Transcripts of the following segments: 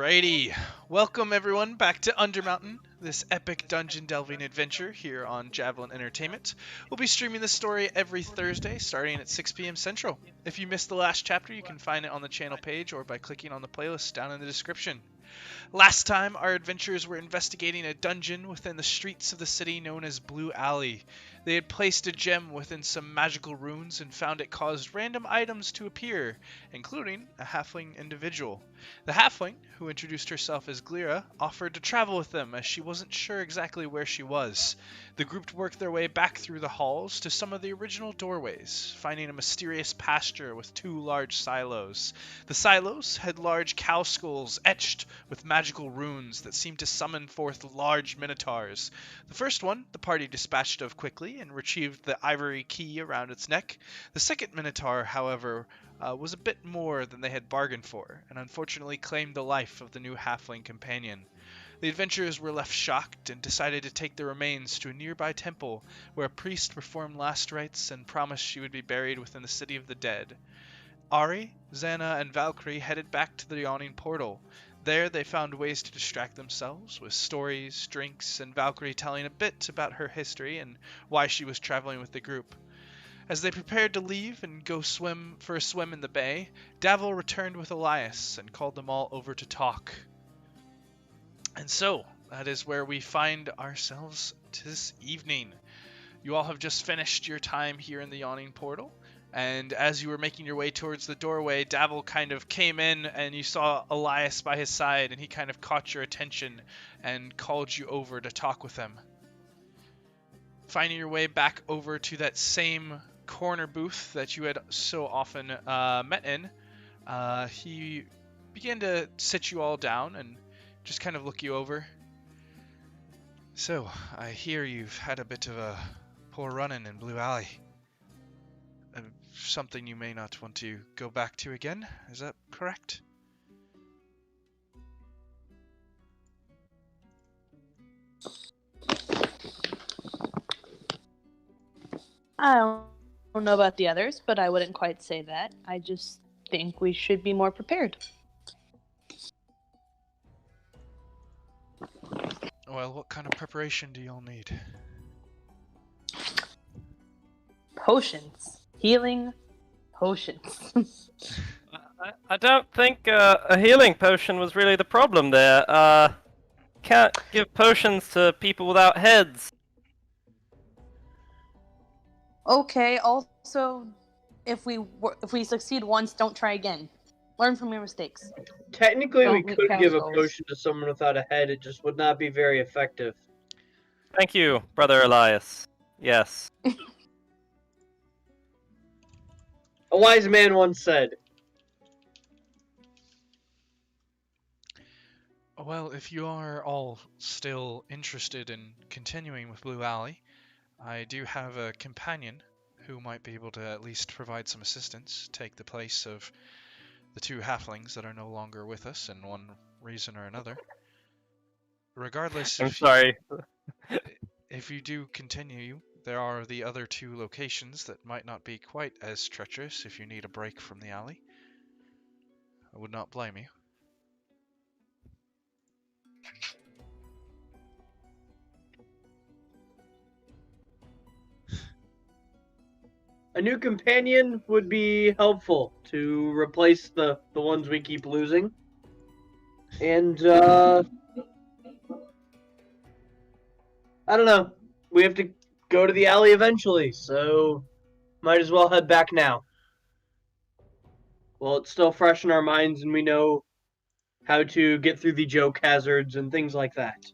Alrighty, welcome everyone back to Undermountain, this epic dungeon delving adventure here on Javelin Entertainment. We'll be streaming this story every Thursday starting at 6 p.m. Central. If you missed the last chapter, you can find it on the channel page or by clicking on the playlist down in the description. Last time, our adventurers were investigating a dungeon within the streets of the city known as Blue Alley. They had placed a gem within some magical runes and found it caused random items to appear, including a halfling individual. The halfling, who introduced herself as Glera, offered to travel with them as she wasn't sure exactly where she was. The group worked their way back through the halls to some of the original doorways, finding a mysterious pasture with two large silos. The silos had large cow skulls etched with magical runes that seemed to summon forth large minotaurs. The first one the party dispatched of quickly and retrieved the ivory key around its neck. The second minotaur, however, was a bit more than they had bargained for, and unfortunately claimed the life of the new halfling companion. The adventurers were left shocked and decided to take the remains to a nearby temple where a priest performed last rites and promised she would be buried within the city of the dead. Ari, Zannah, and Valcrie headed back to the Yawning Portal. There they found ways to distract themselves with stories, drinks, and Valcrie telling a bit about her history and why she was traveling with the group. As they prepared to leave and go swim for a swim in the bay, Davil returned with Elias and called them all over to talk. And so, that is where we find ourselves this evening. You all have just finished your time here in the Yawning Portal, and as you were making your way towards the doorway, Davil kind of came in and you saw Elias by his side, and he kind of caught your attention and called you over to talk with him. Finding your way back over to that same corner booth that you had so often met in, he began to sit you all down and just kind of look you over. So, I hear you've had a bit of a poor run-in Blue Alley. Something you may not want to go back to again, is that correct? I don't know about the others, but I wouldn't quite say that. I just think we should be more prepared. Well, what kind of preparation do y'all need? Potions. Healing potions. I don't think a healing potion was really the problem there. Can't give potions to people without heads. Okay, also, if we succeed once, don't try again. Learn from your mistakes. Technically, we Don't could eat give a castles. potion to someone without a head. It just would not be very effective. Thank you, Brother Elias. Yes. A wise man once said. Well, if you are all still interested in continuing with Blue Alley, I do have a companion who might be able to at least provide some assistance, take the place of the two halflings that are no longer with us in one reason or another. Regardless, I'm sorry. if you do continue, there are the other two locations that might not be quite as treacherous if you need a break from the alley. I would not blame you. A new companion would be helpful to replace the ones we keep losing. And, I don't know. We have to go to the alley eventually, so might as well head back now. Well, it's still fresh in our minds and we know how to get through the joke hazards and things like that.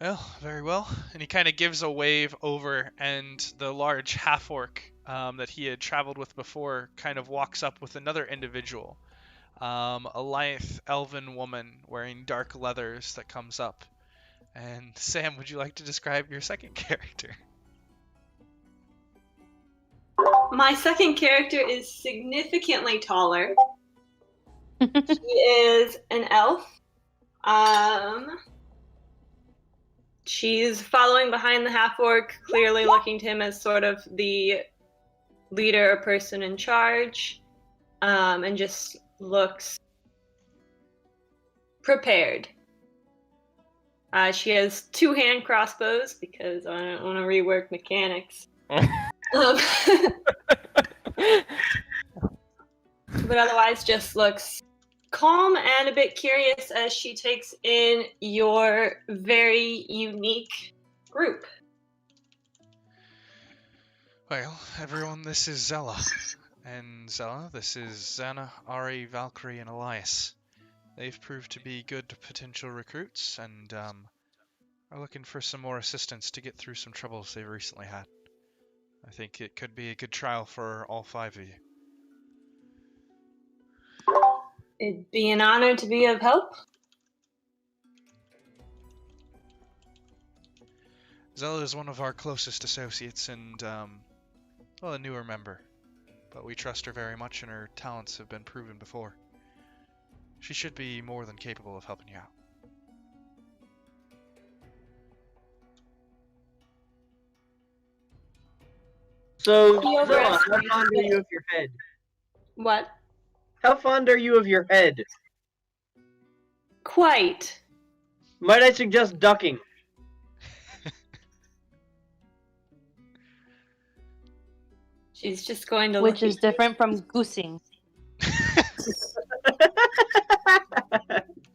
Well, very well. And he kind of gives a wave over, and the large half-orc that he had traveled with before kind of walks up with another individual. A lithe elven woman wearing dark leathers that comes up. And Sam, would you like to describe your second character? My second character is significantly taller. She is an elf. She's following behind the half-orc, clearly looking to him as sort of the leader or person in charge. and just looks prepared. She has 2 hand crossbows because I don't want to rework mechanics. But otherwise just looks calm and a bit curious as she takes in your very unique group. Well, everyone, this is Zella. And Zella, this is Zannah, Ari, Valcrie, and Elias. They've proved to be good potential recruits and are looking for some more assistance to get through some troubles they've recently had. I think it could be a good trial for all 5 of you. It'd be an honor to be of help. Zella is one of our closest associates and, well, a newer member. But we trust her very much and her talents have been proven before. She should be more than capable of helping you out. So, He Zilla, how overestimated fond are it. you of your head? What? How fond are you of your head? Quite. Might I suggest ducking? She's just going to Which look is different from goosing.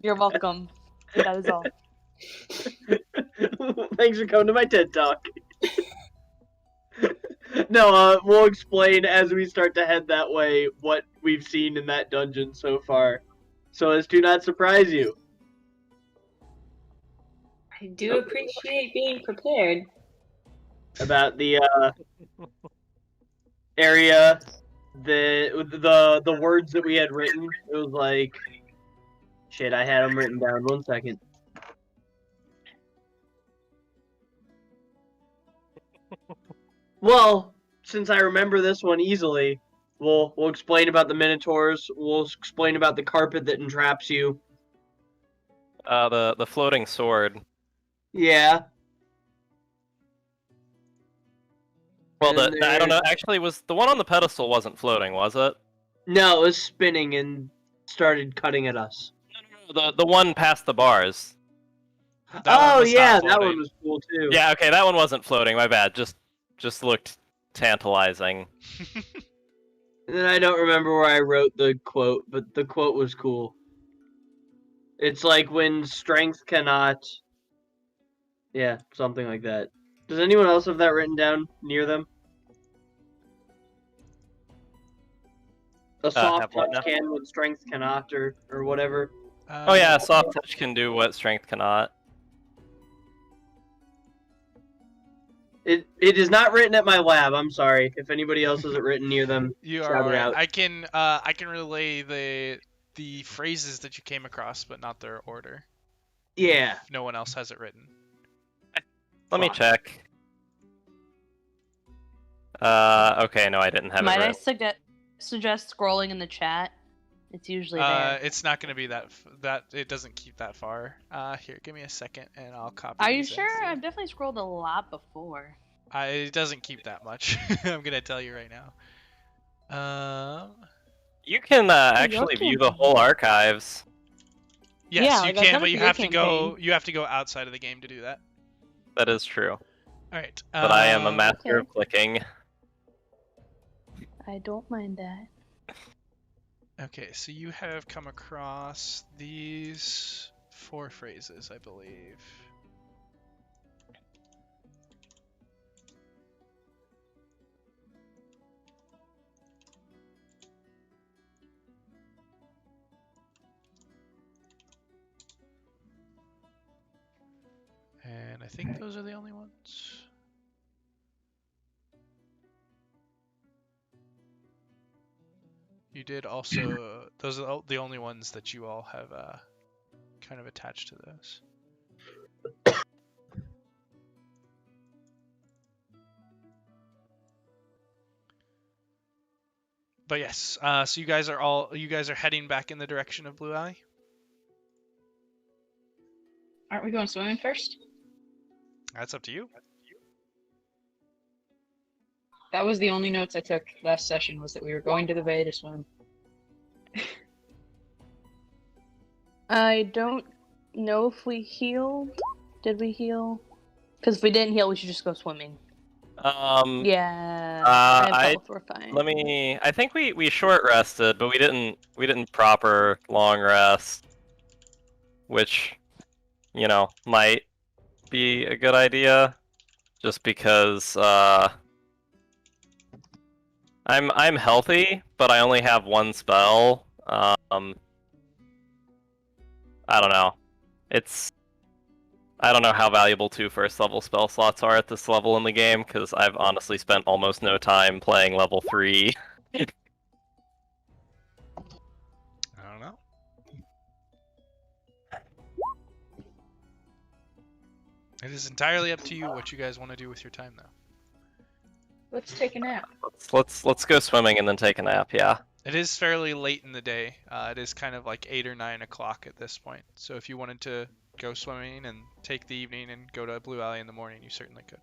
You're welcome. That is all. Thanks for coming to my TED Talk. No, we'll explain as we start to head that way what we've seen in that dungeon so far, so as to not surprise you. I do appreciate being prepared. About the area, the words that we had written. It was like, shit, I had them written down. 1 second. Well, since I remember this one easily, we'll explain about the minotaurs. We'll explain about the carpet that entraps you. The floating sword. Yeah. Well, And I don't know. there's- Actually, was the one on the pedestal wasn't floating, was it? No, it was spinning and started cutting at us. No, the one past the bars. That one Oh was not yeah, that floating. one was cool too. Yeah, okay, that one wasn't floating. My bad. Just looked tantalizing. And then I don't remember where I wrote the quote, but the quote was cool. It's like when strength cannot. Yeah, something like that. Does anyone else have that written down near them? A soft have what touch now? can when strength cannot, or whatever. Oh yeah, soft touch can do what strength cannot. It is not written at my lab. I'm sorry. If anybody else has it written near them, You are shout it alright. out. I can relay the phrases that you came across, but not their order. Yeah. If no one else has it written. Let me Fuck. check. Okay, no, I didn't have Might it I written. suggest scrolling in the chat? It's usually there. It's not going to be that it doesn't keep that far. Here, give me a second and I'll copy. Are you these in sure? for you. I've definitely scrolled a lot before. It doesn't keep that much. I'm gonna tell you right now. You can you're actually view the whole archives. Yes, Yeah, you like, I've can, done but it you for have your to go. campaign. You have to go outside of the game to do that. That is true. All right. But I am a master okay. of clicking. I don't mind that. Okay, so you have come across these 4 phrases, I believe. And I think those are the only ones. You did also, those are the only ones that you all have kind of attached to those. But yes, so you guys are heading back in the direction of Blue Alley? Aren't we going swimming first? That's up to you. That was the only notes I took last session, was that we were going to the bay to swim. I don't know if we healed. Did we heal? Because if we didn't heal, we should just go swimming. Yeah. I have health. We're fine. I think we short rested, but we didn't proper long rest, which, might be a good idea, just because I'm healthy, but I only have one spell. I don't know. I don't know how valuable 2 first level spell slots are at this level in the game, because I've honestly spent almost no time playing level 3. I don't know. It is entirely up to you what you guys want to do with your time, though. Let's take a nap. Let's go swimming and then take a nap, yeah. It is fairly late in the day. It is kind of like 8 or 9 o'clock at this point. So if you wanted to go swimming and take the evening and go to Blue Valley in the morning, you certainly could.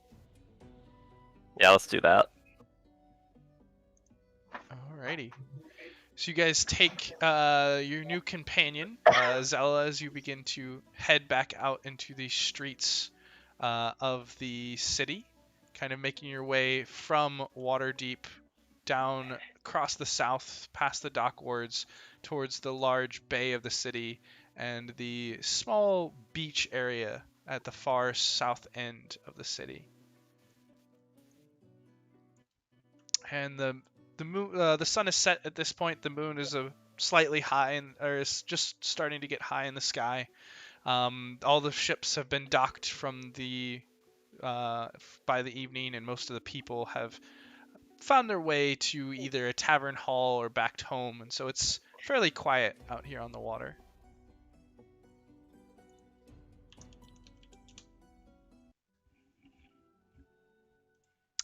Yeah, let's do that. Alrighty. So you guys take your new companion, Zella, as you begin to head back out into the streets of the city, kind of making your way from Waterdeep down across the south, past the dock wards, towards the large bay of the city and the small beach area at the far south end of the city. And the sun is set at this point. The moon is slightly high, or is just starting to get high in the sky. All the ships have been docked from by the evening, and most of the people have found their way to either a tavern hall or back home, and so it's fairly quiet out here on the water.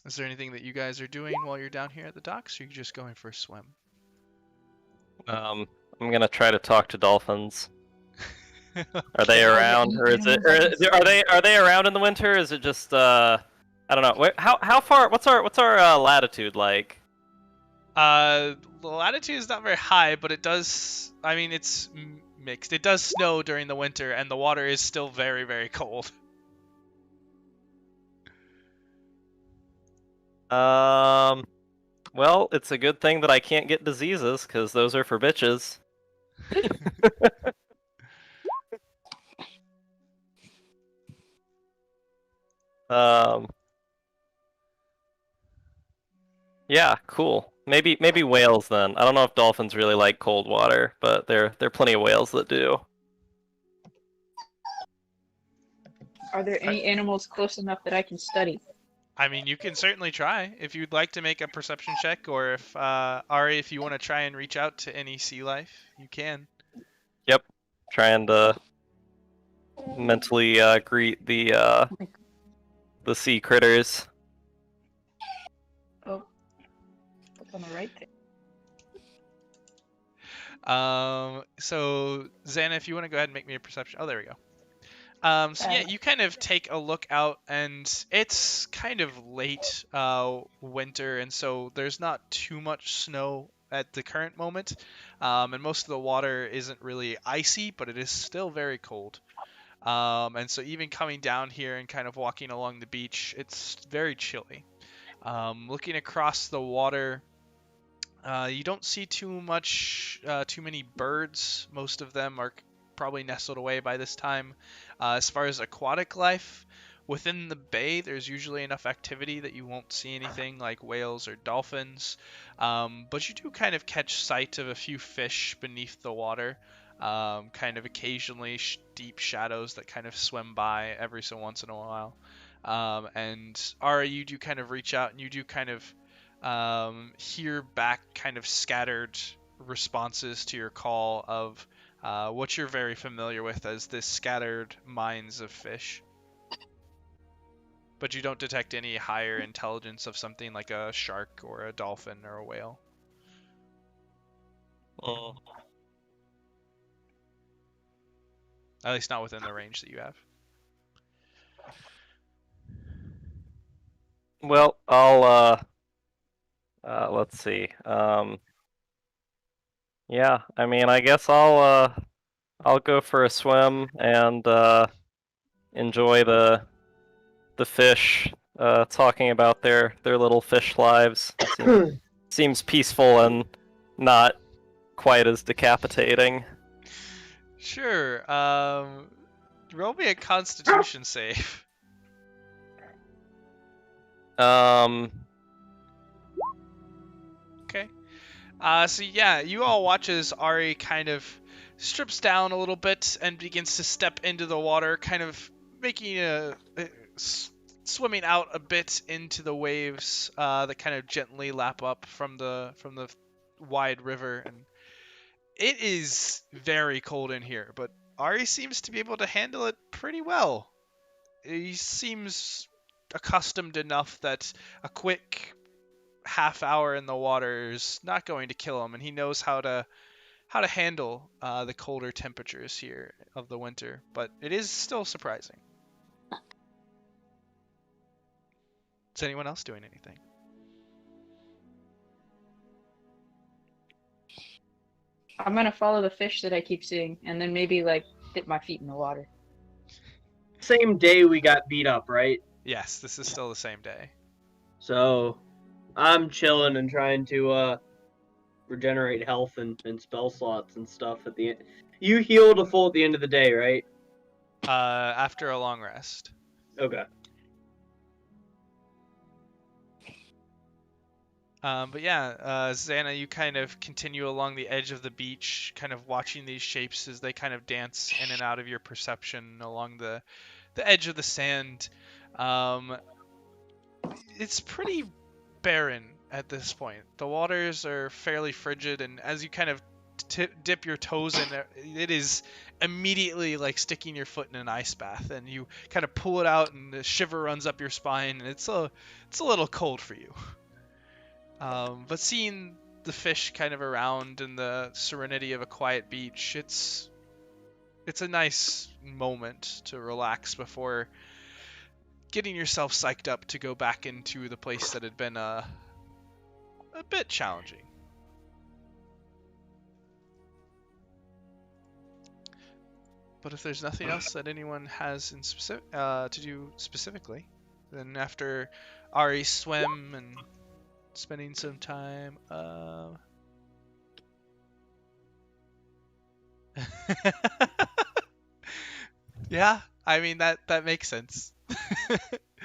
Is there anything that you guys are doing while you're down here at the docks, or are you just going for a swim? I'm gonna try to talk to dolphins. Are they around, or are they around in the winter? Is it just I don't know. How far? What's our latitude like? The latitude is not very high, but it does. I mean, it's mixed. It does snow during the winter, and the water is still very, very cold. Well, it's a good thing that I can't get diseases, because those are for bitches. Yeah, cool. Maybe whales then. I don't know if dolphins really like cold water, but there are plenty of whales that do. Are there any animals close enough that I can study? I mean, you can certainly try if you'd like to make a perception check, or if Ari, if you want to try and reach out to any sea life, you can. Yep, trying to mentally greet the sea critters. Oh, what's on the right there? So Zannah, if you want to go ahead and make me a perception. Oh, there we go. So yeah, you kind of take a look out, and it's kind of late winter, and so there's not too much snow at the current moment, and most of the water isn't really icy, but it is still very cold. And so even coming down here and kind of walking along the beach, it's very chilly. Looking across the water, you don't see too many birds. Most of them are probably nestled away by this time. As far as aquatic life, within the bay, there's usually enough activity that you won't see anything like whales or dolphins. But you do kind of catch sight of a few fish beneath the water. Kind of occasionally deep shadows that kind of swim by every so once in a while. And Ara, you do kind of reach out, and you do kind of hear back kind of scattered responses to your call of what you're very familiar with as this scattered mines of fish. But you don't detect any higher intelligence of something like a shark or a dolphin or a whale. Oh. At least not within the range that you have. Well, I'll let's see. Yeah, I mean, I guess I'll I'll go for a swim and enjoy the fish talking about their little fish lives. Seems peaceful and not quite as decapitating. Sure. Roll me a Constitution save. Okay. So yeah, you all watch as Ari kind of strips down a little bit and begins to step into the water, kind of making swimming out a bit into the waves that kind of gently lap up from the wide river. And it is very cold in here, but Ari seems to be able to handle it pretty well. He seems accustomed enough that a quick half hour in the water is not going to kill him, and he knows how to handle the colder temperatures here of the winter. But it is still surprising. Is anyone else doing anything? I'm gonna follow the fish that I keep seeing, and then maybe like dip my feet in the water. Same day we got beat up, right? Yes, this is still the same day. So I'm chilling and trying to regenerate health and spell slots and stuff at the end. You heal to full at the end of the day, right? After a long rest. Okay. But yeah, Zannah, you kind of continue along the edge of the beach, kind of watching these shapes as they kind of dance in and out of your perception along the edge of the sand. It's pretty barren at this point. The waters are fairly frigid, and as you kind of dip your toes in, it is immediately like sticking your foot in an ice bath, and you kind of pull it out, and the shiver runs up your spine, and it's a little cold for you. But seeing the fish kind of around and the serenity of a quiet beach, it's a nice moment to relax before getting yourself psyched up to go back into the place that had been a bit challenging. But if there's nothing else that anyone has in to do specifically, then after Ari swim and spending some time, yeah, I mean that makes sense.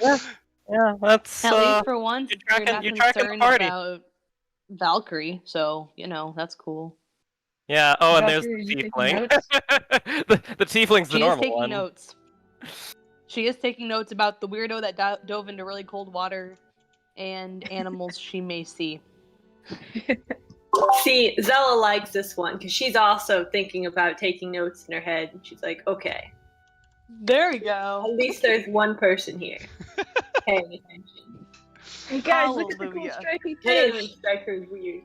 Yeah, that's At least for once, you're you're tracking not the concerned party. about Valcrie, so that's cool. Yeah. Oh, and there's Valcrie, the are you taking tiefling. notes? the tiefling's the She is normal taking one. notes. She is taking notes about the weirdo that dove into really cold water and animals she may see. See, Zella likes this one because she's also thinking about taking notes in her head. And she's like, okay, There we go. at least there's one person here paying attention. Hey guys, look at the cool Hallelujah. stripy That doesn't fish. strike her as weird.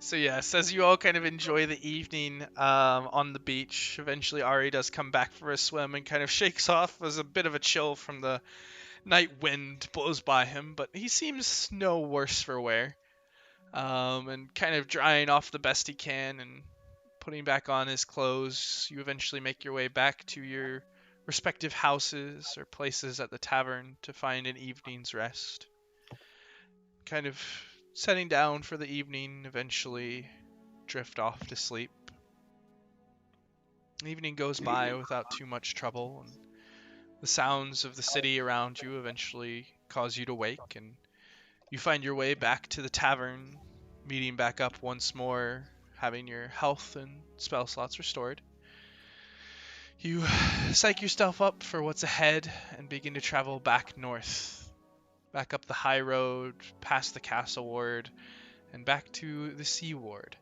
So yes, as you all kind of enjoy the evening on the beach, eventually Ari does come back for a swim and kind of shakes off as a bit of a chill from the night wind blows by him, but he seems no worse for wear. And kind of drying off the best he can and putting back on his clothes, you eventually make your way back to your respective houses or places at the tavern to find an evening's rest. Kind of setting down for the evening, eventually drift off to sleep. The evening goes by without too much trouble, and the sounds of the city around you eventually cause you to wake, and you find your way back to the tavern, meeting back up once more, having your health and spell slots restored. You psych yourself up for what's ahead and begin to travel back north. Back up the high road, past the castle ward, and back to the sea ward,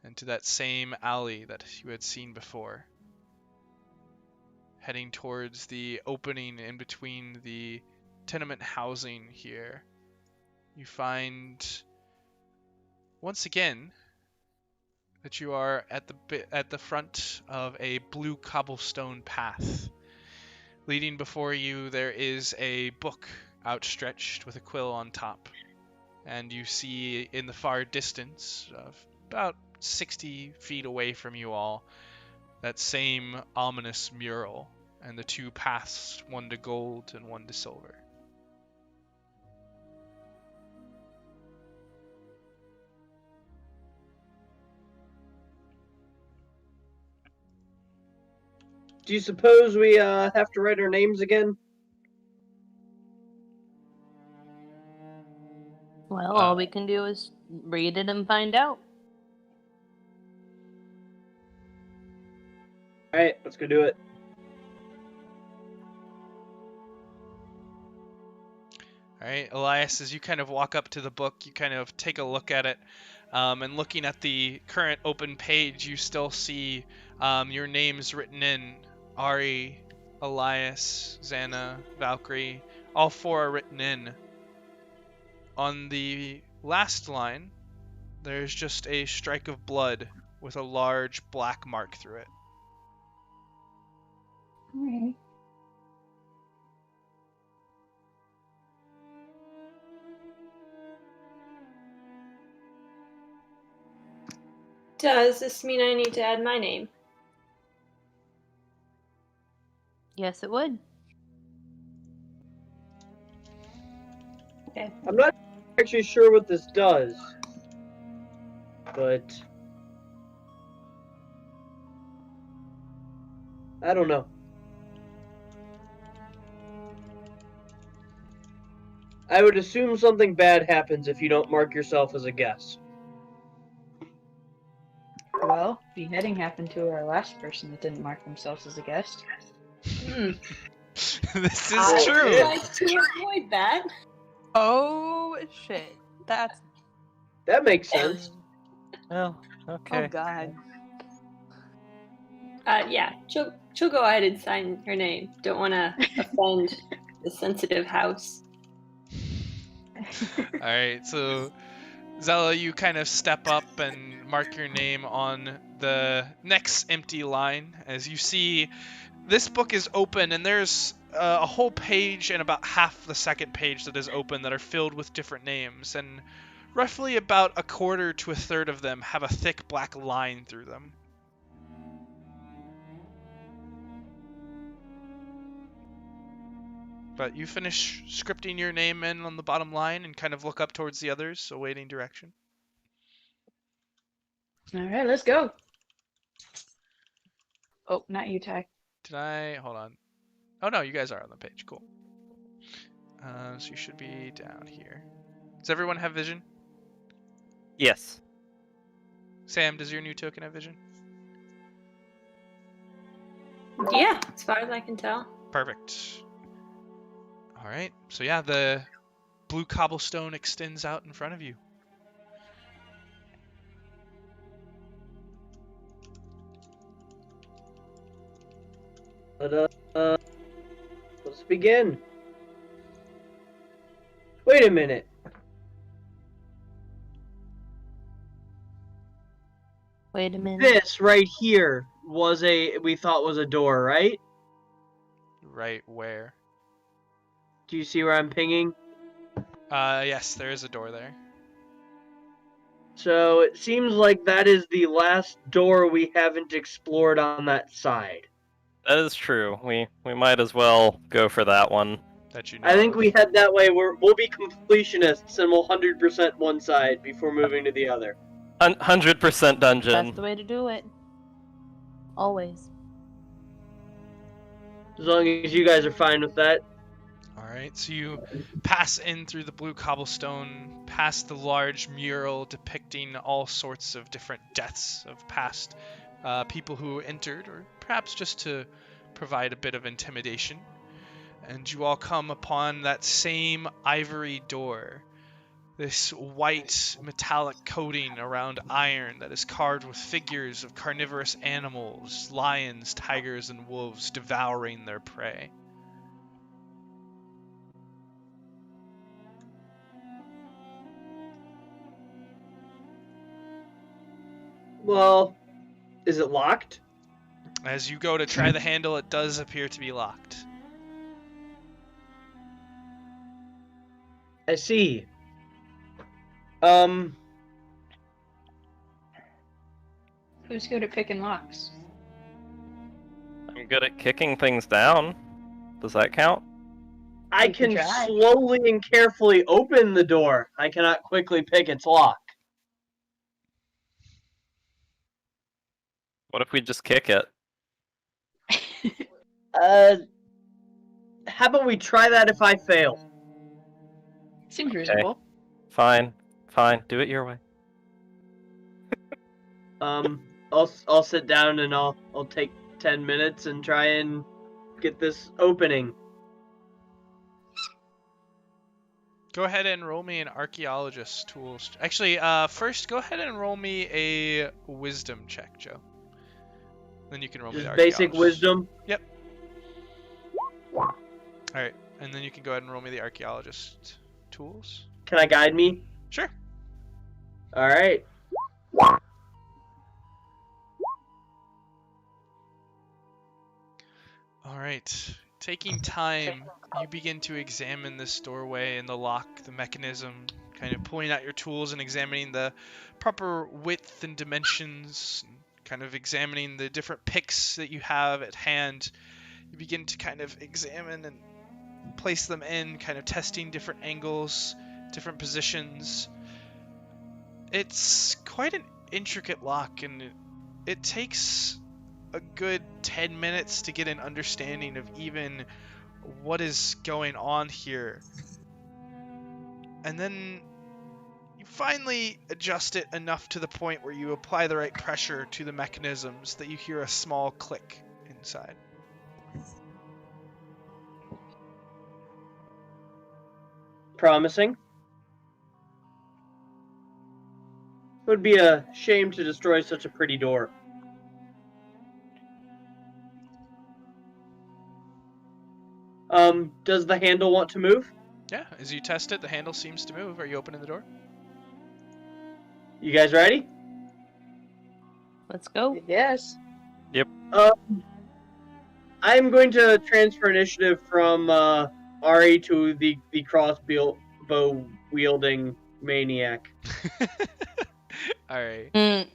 and to that same alley that you had seen before. Heading towards the opening in between the tenement housing here, you find once again that you are at the front of a blue cobblestone path. Leading before you, there is a book outstretched with a quill on top, and you see in the far distance, about 60 feet away from you all, that same ominous mural, and the two paths, one to gold and one to silver. Do you suppose we have to write our names again? Well, all we can do is read it and find out. Alright, let's go do it. Alright, Elias, as you kind of walk up to the book, you kind of take a look at it, and looking at the current open page, you still see your names written in. Ari, Elias, Zannah, Valcrie, all four are written in. On the last line, there's just a strike of blood with a large black mark through it. Alright. Does this mean I need to add my name? Yes, it would. Okay. I'm not actually sure what this does, but I don't know. I would assume something bad happens if you don't mark yourself as a guest. Well, beheading happened to our last person that didn't mark themselves as a guest. This is I true. would like to avoid that. Oh shit! That makes sense. Well, okay. Oh god. Yeah, she'll go ahead and sign her name. Don't want to offend the sensitive house. Alright, so Zella, you kind of step up and mark your name on the next empty line. As you see, this book is open, and there's a whole page and about half the second page that is open that are filled with different names, and roughly about a quarter to a third of them have a thick black line through them. But you finish scripting your name in on the bottom line and kind of look up towards the others, awaiting direction. Alright, let's go. Oh, not you, Ty. Did I? Hold on. Oh no, you guys are on the page. Cool. So you should be down here. Does everyone have vision? Yes. Sam, does your new token have vision? Yeah, as far as I can tell. Perfect. All right. So yeah, the blue cobblestone extends out in front of you. But, let's begin. Wait a minute. Wait a minute. This right here we thought was a door, right? Right where? Do you see where I'm pinging? Yes, there is a door there. So it seems like that is the last door we haven't explored on that side. That is true. We might as well go for that one. That you know I think of. we head that way. We'll be completionists and we'll 100% one side before moving to the other. 100% dungeon. That's the way to do it. Always. As long as you guys are fine with that. Alright, so you pass in through the blue cobblestone, past the large mural depicting all sorts of different deaths of past people who entered, or perhaps just to provide a bit of intimidation. And you all come upon that same ivory door. This white metallic coating around iron that is carved with figures of carnivorous animals, lions, tigers, and wolves devouring their prey. Well, is it locked? As you go to try the handle, it does appear to be locked. I see. Um, Who's good at picking locks? I'm good at kicking things down. Does that count? I You can can try. slowly and carefully open the door. I cannot quickly pick its lock. What if we just kick it? How about we try that if I fail? Seems reasonable. Fine. Fine. Do it your way. I'll sit down and I'll take 10 minutes and try and get this opening. Go ahead and roll me an archaeologist tools. Actually, first go ahead and roll me a wisdom check, Joe. Then you can roll me the Just archaeologist. basic wisdom. Yep. All right, and then you can go ahead and roll me the archaeologist tools. Can I guide me? Sure. All right. All right. Taking time, you begin to examine this doorway and the lock, the mechanism, kind of pulling out your tools and examining the proper width and dimensions, kind of examining the different picks that you have at hand. You begin to kind of examine and place them in, kind of testing different angles, different positions. It's quite an intricate lock, and it takes a good 10 minutes to get an understanding of even what is going on here. And then you finally adjust it enough to the point where you apply the right pressure to the mechanisms that you hear a small click inside. Promising. It would be a shame to destroy such a pretty door. Does the handle want to move? Yeah, as you test it, the handle seems to move. Are you opening the door? You guys ready? Let's go. Yes. I'm going to transfer initiative from Ari to the crossbow wielding maniac. All right. Mm.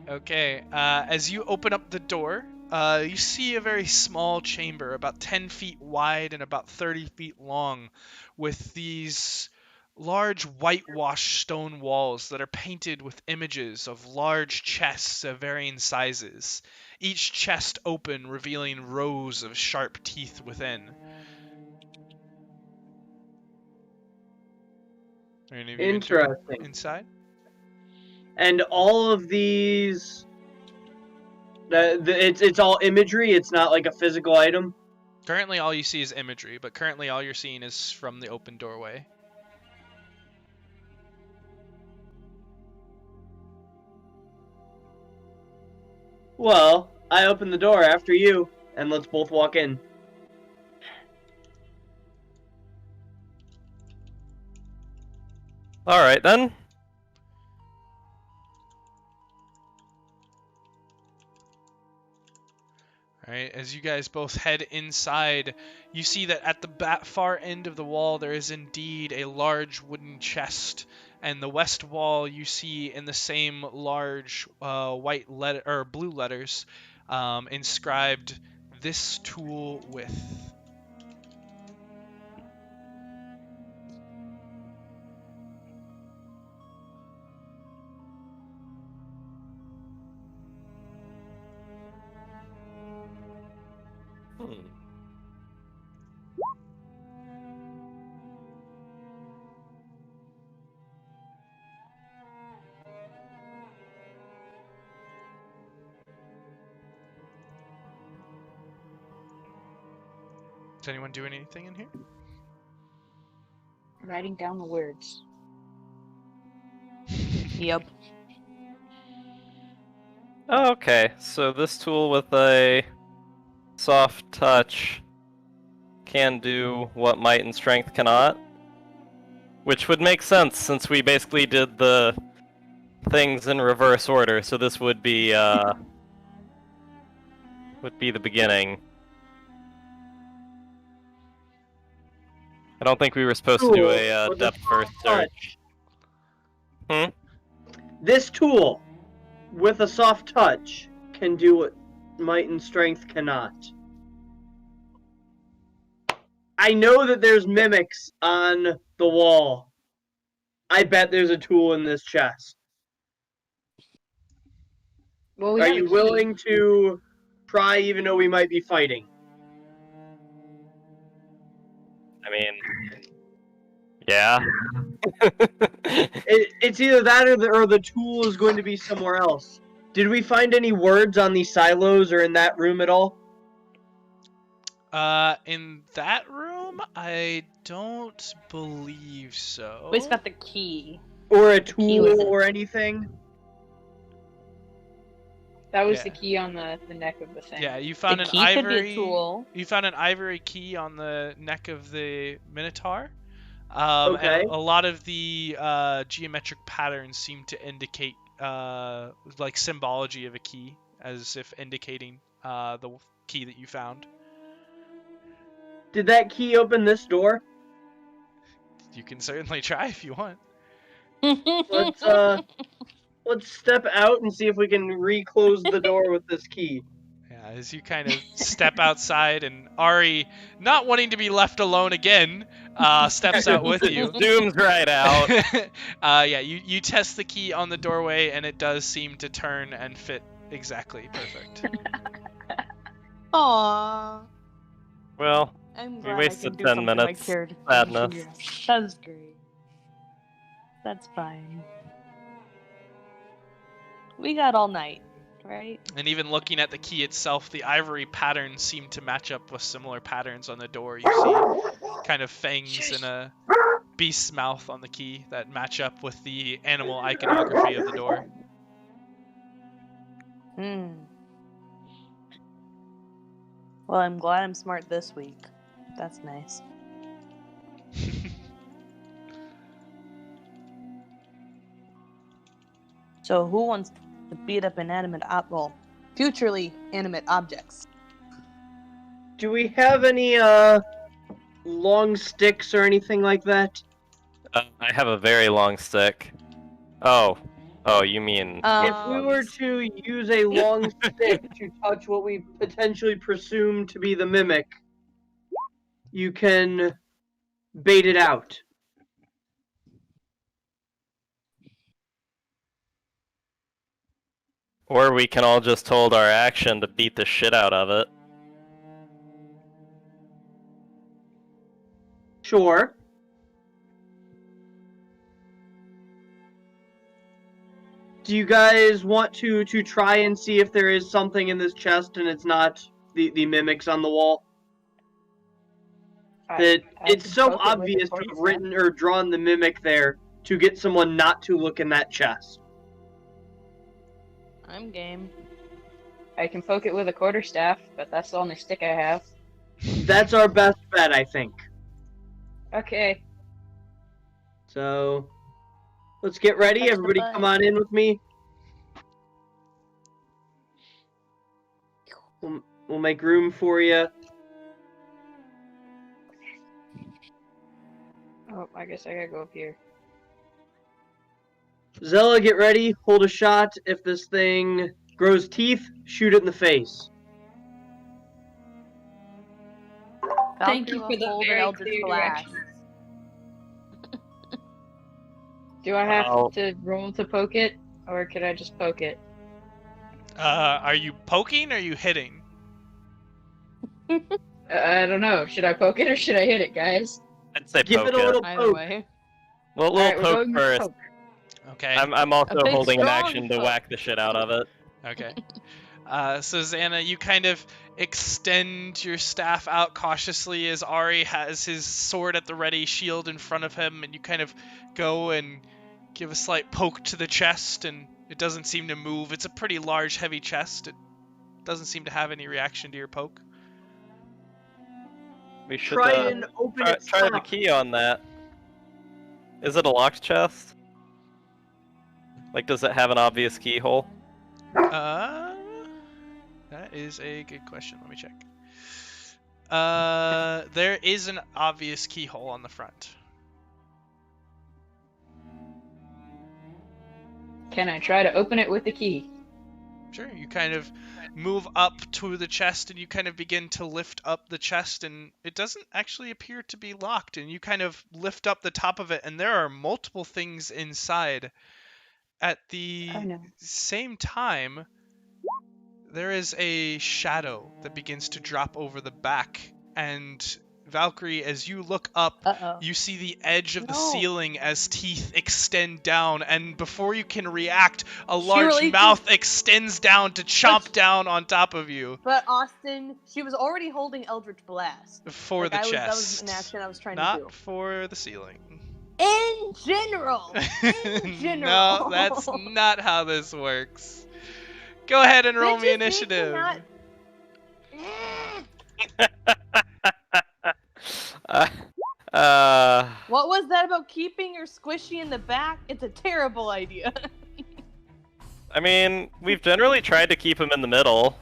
Okay, as you open up the door, you see a very small chamber, about 10 feet wide and about 30 feet long, with these large whitewashed stone walls that are painted with images of large chests of varying sizes, each chest open, revealing rows of sharp teeth within. Are any of you Interesting. inside? And all of these, it's all imagery. It's not like a physical item. Currently, all you see is imagery, but currently all you're seeing is from the open doorway. Well, I open the door after you, and let's both walk in. Alright then. Alright, as you guys both head inside, you see that at the far end of the wall there is indeed a large wooden chest, and the west wall you see in the same large white letter or blue letters inscribed "This tool with." Is anyone doing anything in here? Writing down the words. Yep. Okay, so this tool with a soft touch can do what might and strength cannot. Which would make sense since we basically did the things in reverse order, so this would be the beginning. I don't think we were supposed to do a What the depth first fuck? search. Hmm? This tool, with a soft touch, can do what might and strength cannot. I know that there's mimics on the wall. I bet there's a tool in this chest. Well, we Are have a you key. willing to try even though we might be fighting? I mean, yeah. It's either that or the tool is going to be somewhere else. Did we find any words on these silos or in that room at all? In that room, I don't believe so. We just got the key. Or a key was tool it. or anything? That was Yeah. the key on the neck of the thing. Yeah, you found The an key could be a ivory. tool. You found an ivory key on the neck of the minotaur. Okay. And a lot of the geometric patterns seem to indicate like symbology of a key, as if indicating the key that you found. Did that key open this door? You can certainly try if you want. Let's step out and see if we can reclose the door with this key. Yeah, as you kind of step outside, and Ari, not wanting to be left alone again, steps out with you. Zooms right out. Yeah, you test the key on the doorway, and it does seem to turn and fit exactly perfect. Aww. Well, I'm We glad wasted I can do 10 something minutes. I cared. Sadness. Yeah, that's great. That's fine. We got all night, right? And even looking at the key itself, the ivory patterns seem to match up with similar patterns on the door. You see kind of fangs and a beast's mouth on the key that match up with the animal iconography of the door. Well, I'm glad I'm smart this week. That's nice. So who wants to beat up inanimate futurely animate objects? Do we have any long sticks or anything like that? I have a very long stick. Oh, you mean... If we were to use a long stick to touch what we potentially presume to be the mimic, you can bait it out. Or we can all just hold our action to beat the shit out of it. Sure. Do you guys want to try and see if there is something in this chest and it's not the mimics on the wall? That it's so obvious to have written or drawn the mimic there to get someone not to look in that chest. I'm game. I can poke it with a quarterstaff, but that's the only stick I have. That's our best bet, I think. Okay. So, let's get ready. Touch the Everybody button. come on in with me. We'll make room for you. Oh, I guess I gotta go up here. Zella, get ready. Hold a shot. If this thing grows teeth, shoot it in the face. Thank Valcrie you will for the hold her very eldritch clear blast. directions. Do I have Wow. to roll to poke it, or could I just poke it? Are you poking or are you hitting? I don't know. Should I poke it or should I hit it, guys? I'd say Give poke it a little Either poke. way. Well, Alright, we'll we're poke going with first. poke. Okay. I'm also A big, holding an strong action to poke. whack the shit out of it. Okay. So Zannah, you kind of extend your staff out cautiously as Ari has his sword at the ready, shield in front of him, and you kind of go and give a slight poke to the chest, and it doesn't seem to move. It's a pretty large, heavy chest. It doesn't seem to have any reaction to your poke. We should Try and open its try the top. key on that. Is it a locked chest? Like, does it have an obvious keyhole? That is a good question. Let me check. There is an obvious keyhole on the front. Can I try to open it with the key? Sure, you kind of move up to the chest and you kind of begin to lift up the chest, and it doesn't actually appear to be locked, and you kind of lift up the top of it and there are multiple things inside. At the Oh no. same time, there is a shadow that begins to drop over the back, and Valcrie, as you look up, Uh-oh. you see the edge of the No. ceiling as teeth extend down, and before you can react, a She large releases- mouth extends down to chomp down on top of you But Austin, she was already holding Eldritch Blast. for Like, the chest. That was an action I was trying Not to do. for the ceiling. In general. In general. No, that's not how this works. Go ahead and roll That me just makes initiative. not- What was that about keeping your squishy in the back? It's a terrible idea. I mean, we've generally tried to keep him in the middle.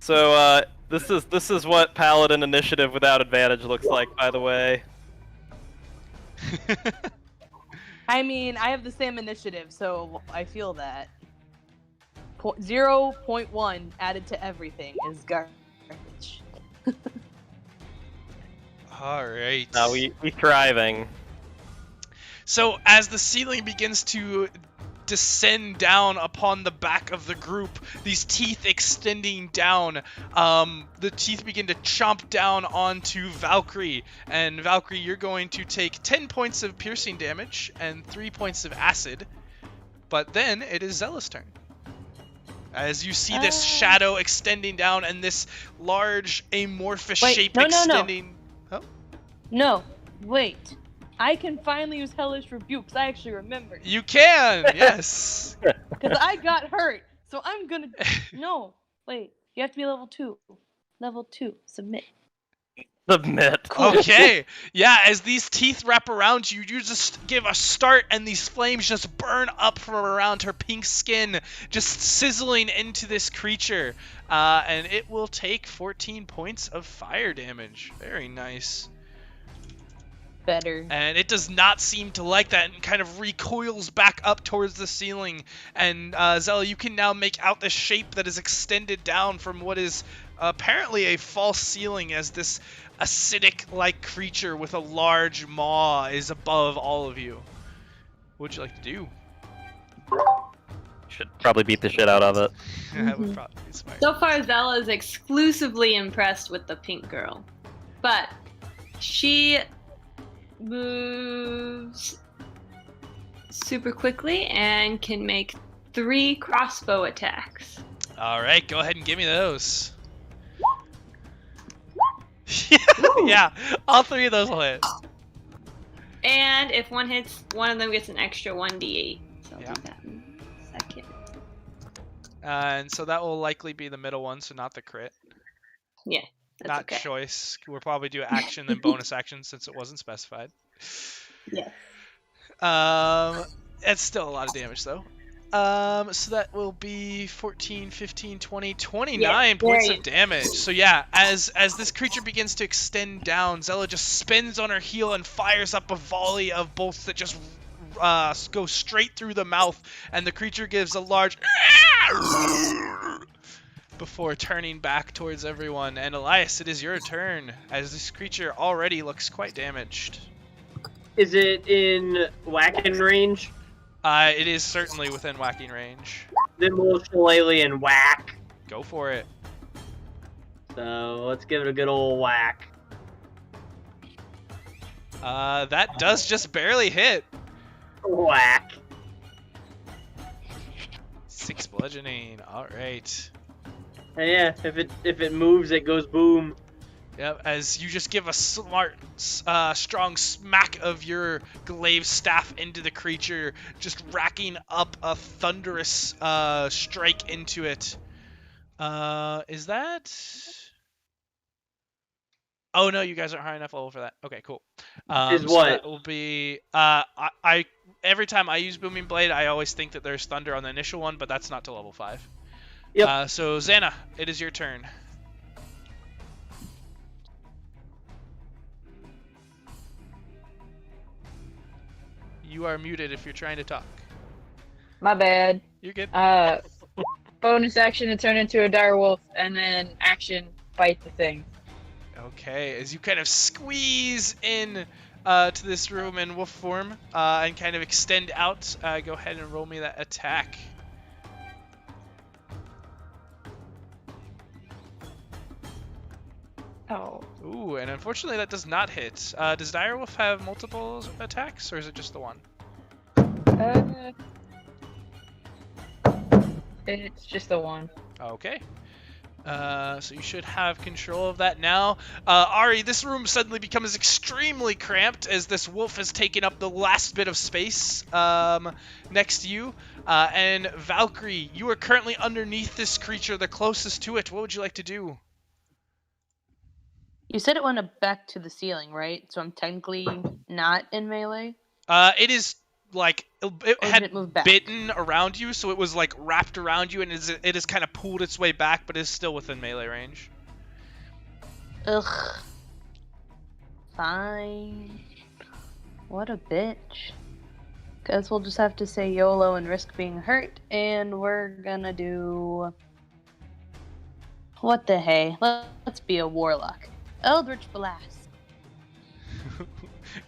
So, this is what Paladin initiative without advantage looks like, by the way. I mean, I have the same initiative, so I feel that. 0.1 added to everything is garbage. All right. We thriving. So as the ceiling begins to descend down upon the back of the group, these teeth extending down, the teeth begin to chomp down onto Valcrie. And Valcrie, you're going to take 10 points of piercing damage and 3 points of acid. But then it is Zella's turn. As you see this shadow extending down and this large amorphous shape no. extending. Oh. No, wait. I can finally use Hellish Rebuke, because I actually remembered. You can, yes. Because I got hurt, so I'm gonna... No, wait. You have to be level 2. Level 2. Submit. Submit. Okay, yeah, as these teeth wrap around you, you just give a start and these flames just burn up from around her pink skin, just sizzling into this creature. And it will take 14 points of fire damage. Very nice. Better. And it does not seem to like that and kind of recoils back up towards the ceiling. And Zella, you can now make out the shape that is extended down from what is apparently a false ceiling, as this acidic-like creature with a large maw is above all of you. What would you like to do? Should probably beat the shit out of it. That would probably be smart. So far, Zella is exclusively impressed with the pink girl. But she moves super quickly and can make 3 crossbow attacks. All right, go ahead and give me those. Yeah, all 3 of those will hit. And if one hits, one of them gets an extra 1d8. So I'll Yeah. do that in a second. And so that will likely be the middle one, so not the crit. Yeah, that's Not okay. choice. We'll probably do action then bonus action since it wasn't specified. Yes. It's still a lot of damage though. So that will be 14, 15, 20, 29 points of damage. So yeah, as this creature begins to extend down, Zella just spins on her heel and fires up a volley of bolts that just go straight through the mouth, and the creature gives a large before turning back towards everyone. And Elias, it is your turn, as this creature already looks quite damaged. Is it in whacking range? It is certainly within whacking range. Then we'll shillelagh and whack. Go for it. So let's give it a good old whack. That does just barely hit. Whack. 6 bludgeoning. All right. And yeah, if it moves, it goes boom. Yep. As you just give a smart, strong smack of your glaive staff into the creature, just racking up a thunderous strike into it. Is that? Oh no, you guys aren't high enough level for that. Okay, cool. Is so what? that will be I every time I use Booming Blade, I always think that there's thunder on the initial one, but that's not to level 5. Yep. So Zannah, it is your turn. You are muted if you're trying to talk. My bad. You're good. Bonus action to turn into a dire wolf, and then action fight the thing. Okay, as you kind of squeeze in to this room in wolf form and kind of extend out, go ahead and roll me that attack. Oh. Ooh, and unfortunately that does not hit. Does Direwolf have multiple attacks, or is it just the one? It's just the one. Okay. So you should have control of that now. Ari, this room suddenly becomes extremely cramped as this wolf has taken up the last bit of space next to you. And Valcrie, you are currently underneath this creature, the closest to it. What would you like to do? You said it went back to the ceiling, right? So I'm technically not in melee? It is like it Or did had it move back? bitten around you, so it was like wrapped around you, and it has kind of pulled its way back, but is still within melee range. Ugh. Fine. What a bitch. Guess we'll just have to say YOLO and risk being hurt, and we're gonna do... What the hey? Let's be a warlock. Eldritch Blast.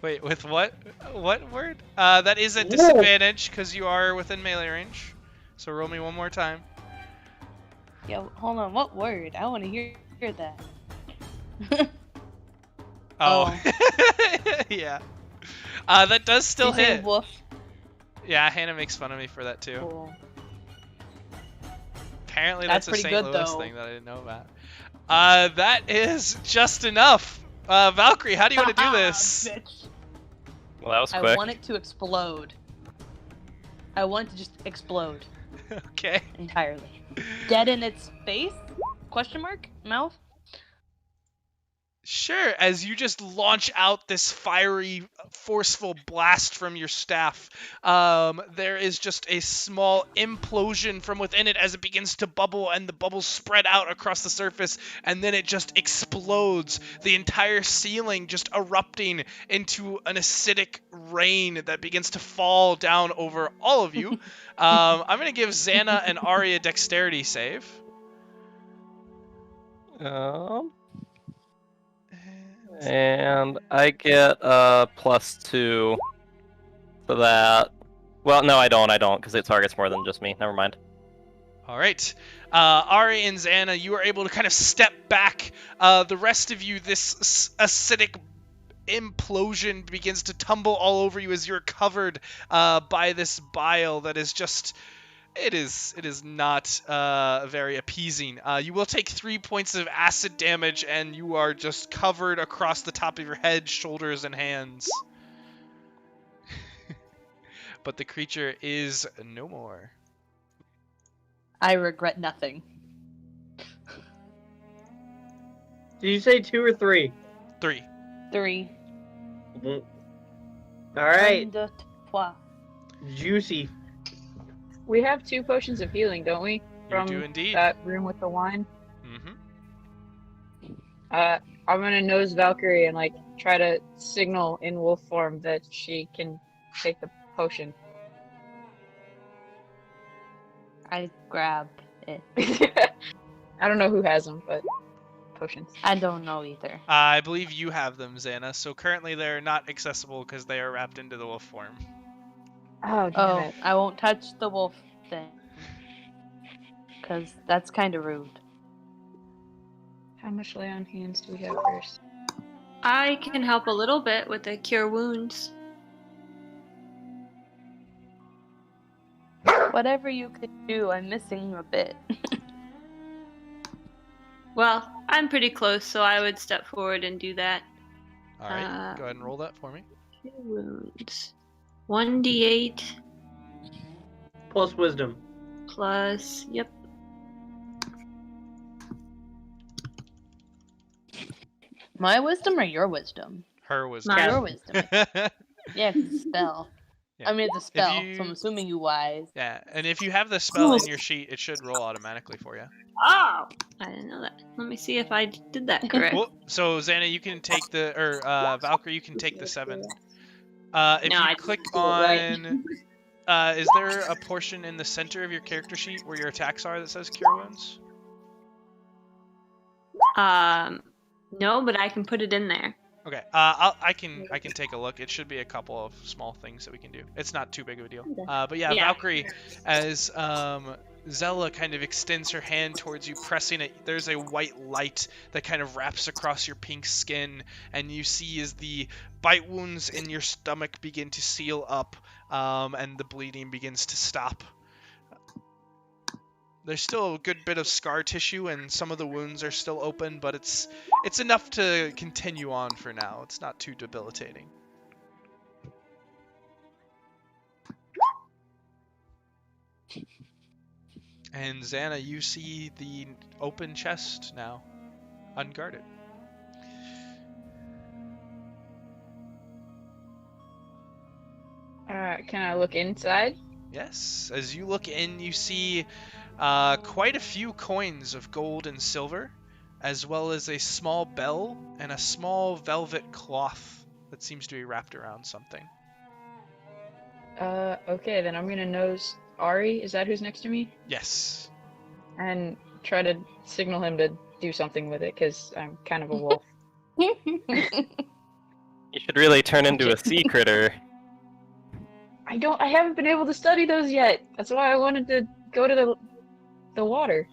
Wait, with what? What word? That is a disadvantage because you are within melee range. So roll me one more time. Yeah, hold on. What word? I want to hear that. Oh. Yeah. That does still Did you say hit. Woof. Yeah, Hannah makes fun of me for that too. Cool. Apparently That's that's a pretty St. good, Louis though. thing that I didn't know about. That is just enough. Valcrie, how do you want to do this? Bitch. Well, that was I quick. want it to explode. I want it to just explode Okay. entirely. Dead in its face? Question mark? Mouth? Sure, as you just launch out this fiery, forceful blast from your staff, there is just a small implosion from within it as it begins to bubble, and the bubbles spread out across the surface, and then it just explodes, the entire ceiling just erupting into an acidic rain that begins to fall down over all of you. I'm going to give Zannah and Ari a dexterity save. And I get +2 for that. Well, no, I don't, because it targets more than just me. Never mind. All right. Ari and Zannah, you are able to kind of step back. The rest of you, this acidic implosion begins to tumble all over you as you're covered by this bile that is just... It is not very appeasing. You will take 3 points of acid damage, and you are just covered across the top of your head, shoulders, and hands. But the creature is no more. I regret nothing. Did you say 2 or 3? 3. 3. All right. Un, deux, trois. Juicy. We have 2 potions of healing, don't we? You do indeed. That room with the wine. Mm-hmm. I'm gonna nose Valkyrie and like try to signal in wolf form that she can take the potion. I grab it. I don't know who has them, but potions. I don't know either. I believe you have them, Zannah. So currently they're not accessible because they are wrapped into the wolf form. Oh, damn Oh, it. I won't touch the wolf thing. Because that's kind of rude. How much lay on hands do we have first? I can help a little bit with the cure wounds. Whatever you could do, I'm missing a bit. Well, I'm pretty close, so I would step forward and do that. All right, go ahead and roll that for me. Cure wounds. 1d8 Plus wisdom. plus, yep. My wisdom or your wisdom? Her was Mine. Your wisdom. Yeah, it's a spell. Yeah. I mean, it's a spell, you- so I'm assuming you wise. Yeah, and if you have the spell in your sheet, it should roll automatically for you. Oh! I didn't know that. Let me see if I did that correct. Well, so Zannah, you can take the, or Valcrie, you can take the 7. If No, you I click didn't do it right. on, is there a portion in the center of your character sheet where your attacks are that says Cure Wounds? No, but I can put it in there. Okay, I can take a look. It should be a couple of small things that we can do. It's not too big of a deal. Okay. But yeah, Yeah. Valcrie, as Zella kind of extends her hand towards you, pressing it, there's a white light that kind of wraps across your pink skin, and you see as the bite wounds in your stomach begin to seal up, and the bleeding begins to stop. There's still a good bit of scar tissue, and some of the wounds are still open, but it's enough to continue on for now. It's not too debilitating. And Zannah, you see the open chest now, unguarded. Can I look inside? Yes, as you look in, you see quite a few coins of gold and silver, as well as a small bell and a small velvet cloth that seems to be wrapped around something. Okay, then I'm gonna nose Ari. Is that who's next to me? Yes. And try to signal him to do something with it, because I'm kind of a wolf. You should really turn into a sea critter. I haven't been able to study those yet. That's why I wanted to go to the water.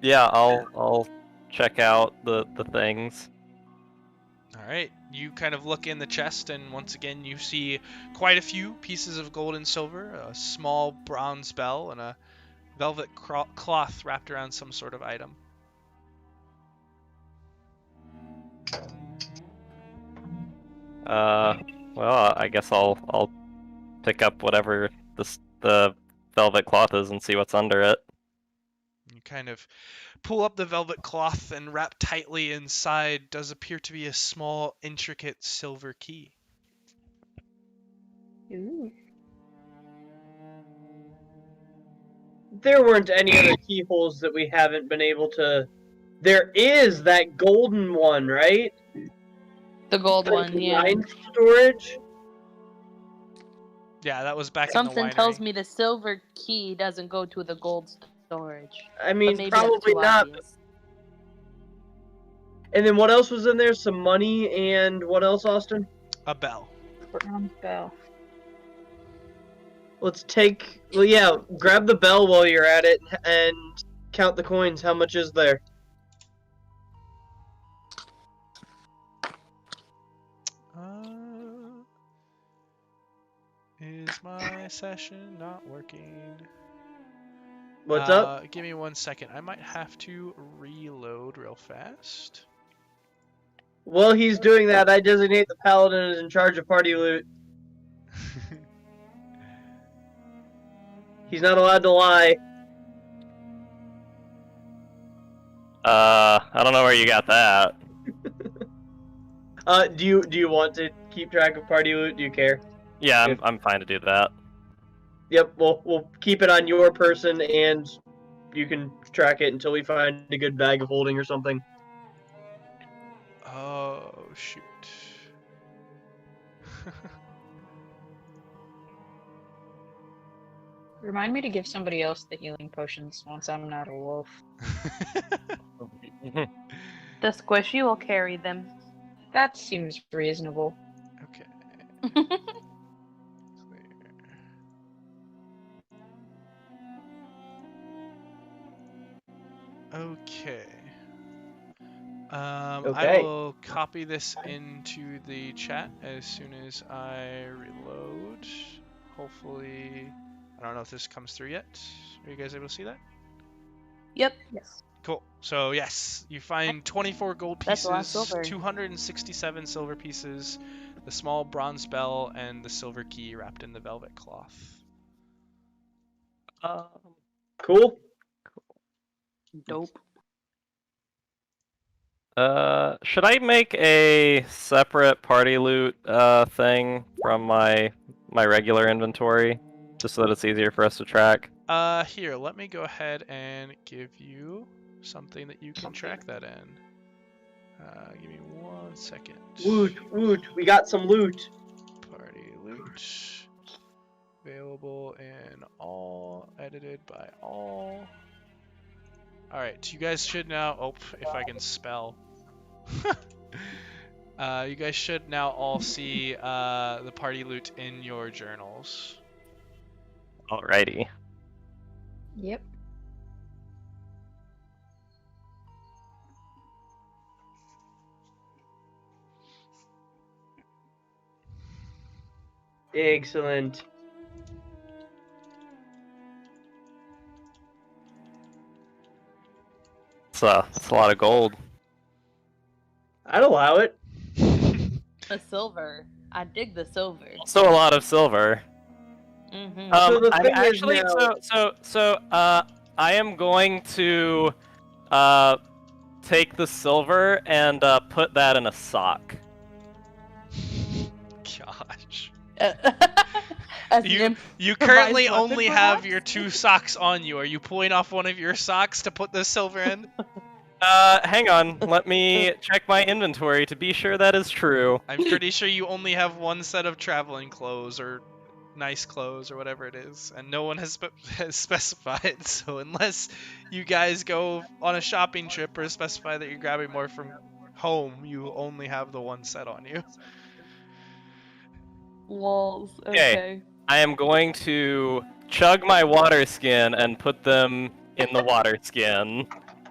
Yeah, I'll check out the things. All right, you kind of look in the chest, and once again you see quite a few pieces of gold and silver, a small bronze bell, and a velvet cloth wrapped around some sort of item. Well, I guess I'll pick up whatever the velvet cloth is and see what's under it. You kind of pull up the velvet cloth, and wrapped tightly inside does appear to be a small, intricate silver key. Ooh. There weren't any other keyholes that we haven't been able to. There is that golden one, right? The gold For one, yeah. wine storage. Yeah, that was back in Something the winery. tells me the silver key doesn't go to the gold storage. I But mean, maybe that's probably too not. obvious. And then what else was in there? Some money and what else, Austin? A bell. Bronze bell. Let's take. Well, yeah, grab the bell while you're at it and count the coins. How much is there? Is my session not working? What's up? Give me 1 second. I might have to reload real fast. While he's doing that, I designate the paladin as in charge of party loot. He's not allowed to lie. I don't know where you got that. Do you want to keep track of party loot? Do you care? Yeah, I'm fine to do that. Yep, we'll keep it on your person, and you can track it until we find a good bag of holding or something. Oh, shoot. Remind me to give somebody else the healing potions once I'm not a wolf. The squishy will carry them. That seems reasonable. Okay. Okay. I Okay. will copy this into the chat as soon as I reload. Hopefully, I don't know if this comes through yet. Are you guys able to see that? Yep. Yes. Cool. So yes, you find 24 gold That's a lot of pieces, silver. 267 silver pieces, the small bronze bell, and the silver key wrapped in the velvet cloth. Cool. Dope. Should I make a separate party loot thing from my regular inventory, just so that it's easier for us to track? Here, let me go ahead and give you something that you can track that in. Give me 1 second. Woot, woot. We got some loot. Party loot. Available in all. Edited by all. Alright, you guys should now. Oh, if I can spell. You guys should now all see the party loot in your journals. Alrighty. Yep. Excellent. It's a lot of gold. I'd allow it. The silver. I dig the silver. Also a lot of silver. Mm-hmm. So the I'm thing is actually now- I am going to take the silver and put that in a sock. Gosh. As You currently provides only weapon, have perhaps? your 2 socks on you. Are you pulling off one of your socks to put the silver in? Hang on, let me check my inventory to be sure that is true. I'm pretty sure you only have 1 set of traveling clothes or nice clothes or whatever it is, and no one has specified. So unless you guys go on a shopping trip or specify that you're grabbing more from home, you only have the 1 set on you. Walls. Okay. Okay. I am going to chug my water skin and put them in the water skin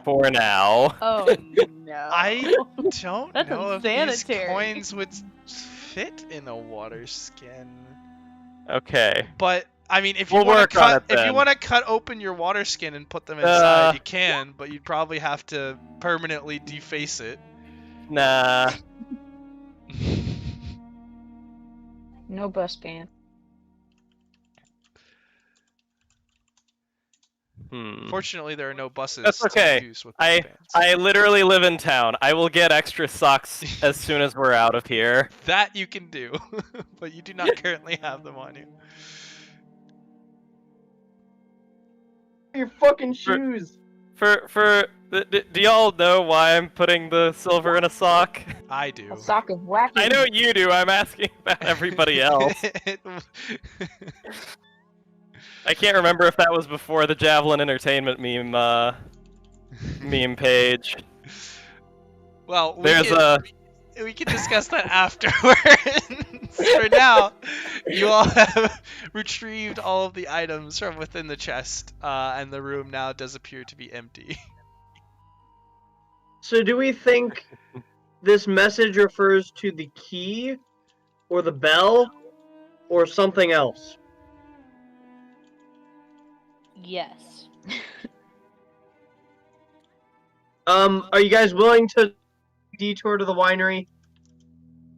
for now. Oh no. I don't That's know if these unsanitary. coins would fit in a water skin. Okay. But I mean, if you We'll want work to on cut, it if you then. want to cut open your water skin and put them inside, Uh. you can. But you'd probably have to permanently deface it. Nah. No bus band. Fortunately, there are no buses That's okay. to use with I bands. I literally live in town. I will get extra socks as soon as we're out of here. That you can do, but you do not currently have them on you. Your fucking shoes. Do y'all know why I'm putting the silver in a sock? I do. A sock of wacky. I know you do. I'm asking about everybody else. I can't remember if that was before the Javelin Entertainment meme page. Well, we can discuss that afterwards. For now, you all have retrieved all of the items from within the chest, and the room now does appear to be empty. So do we think this message refers to the key, or the bell, or something else? Yes. Are you guys willing to detour to the winery?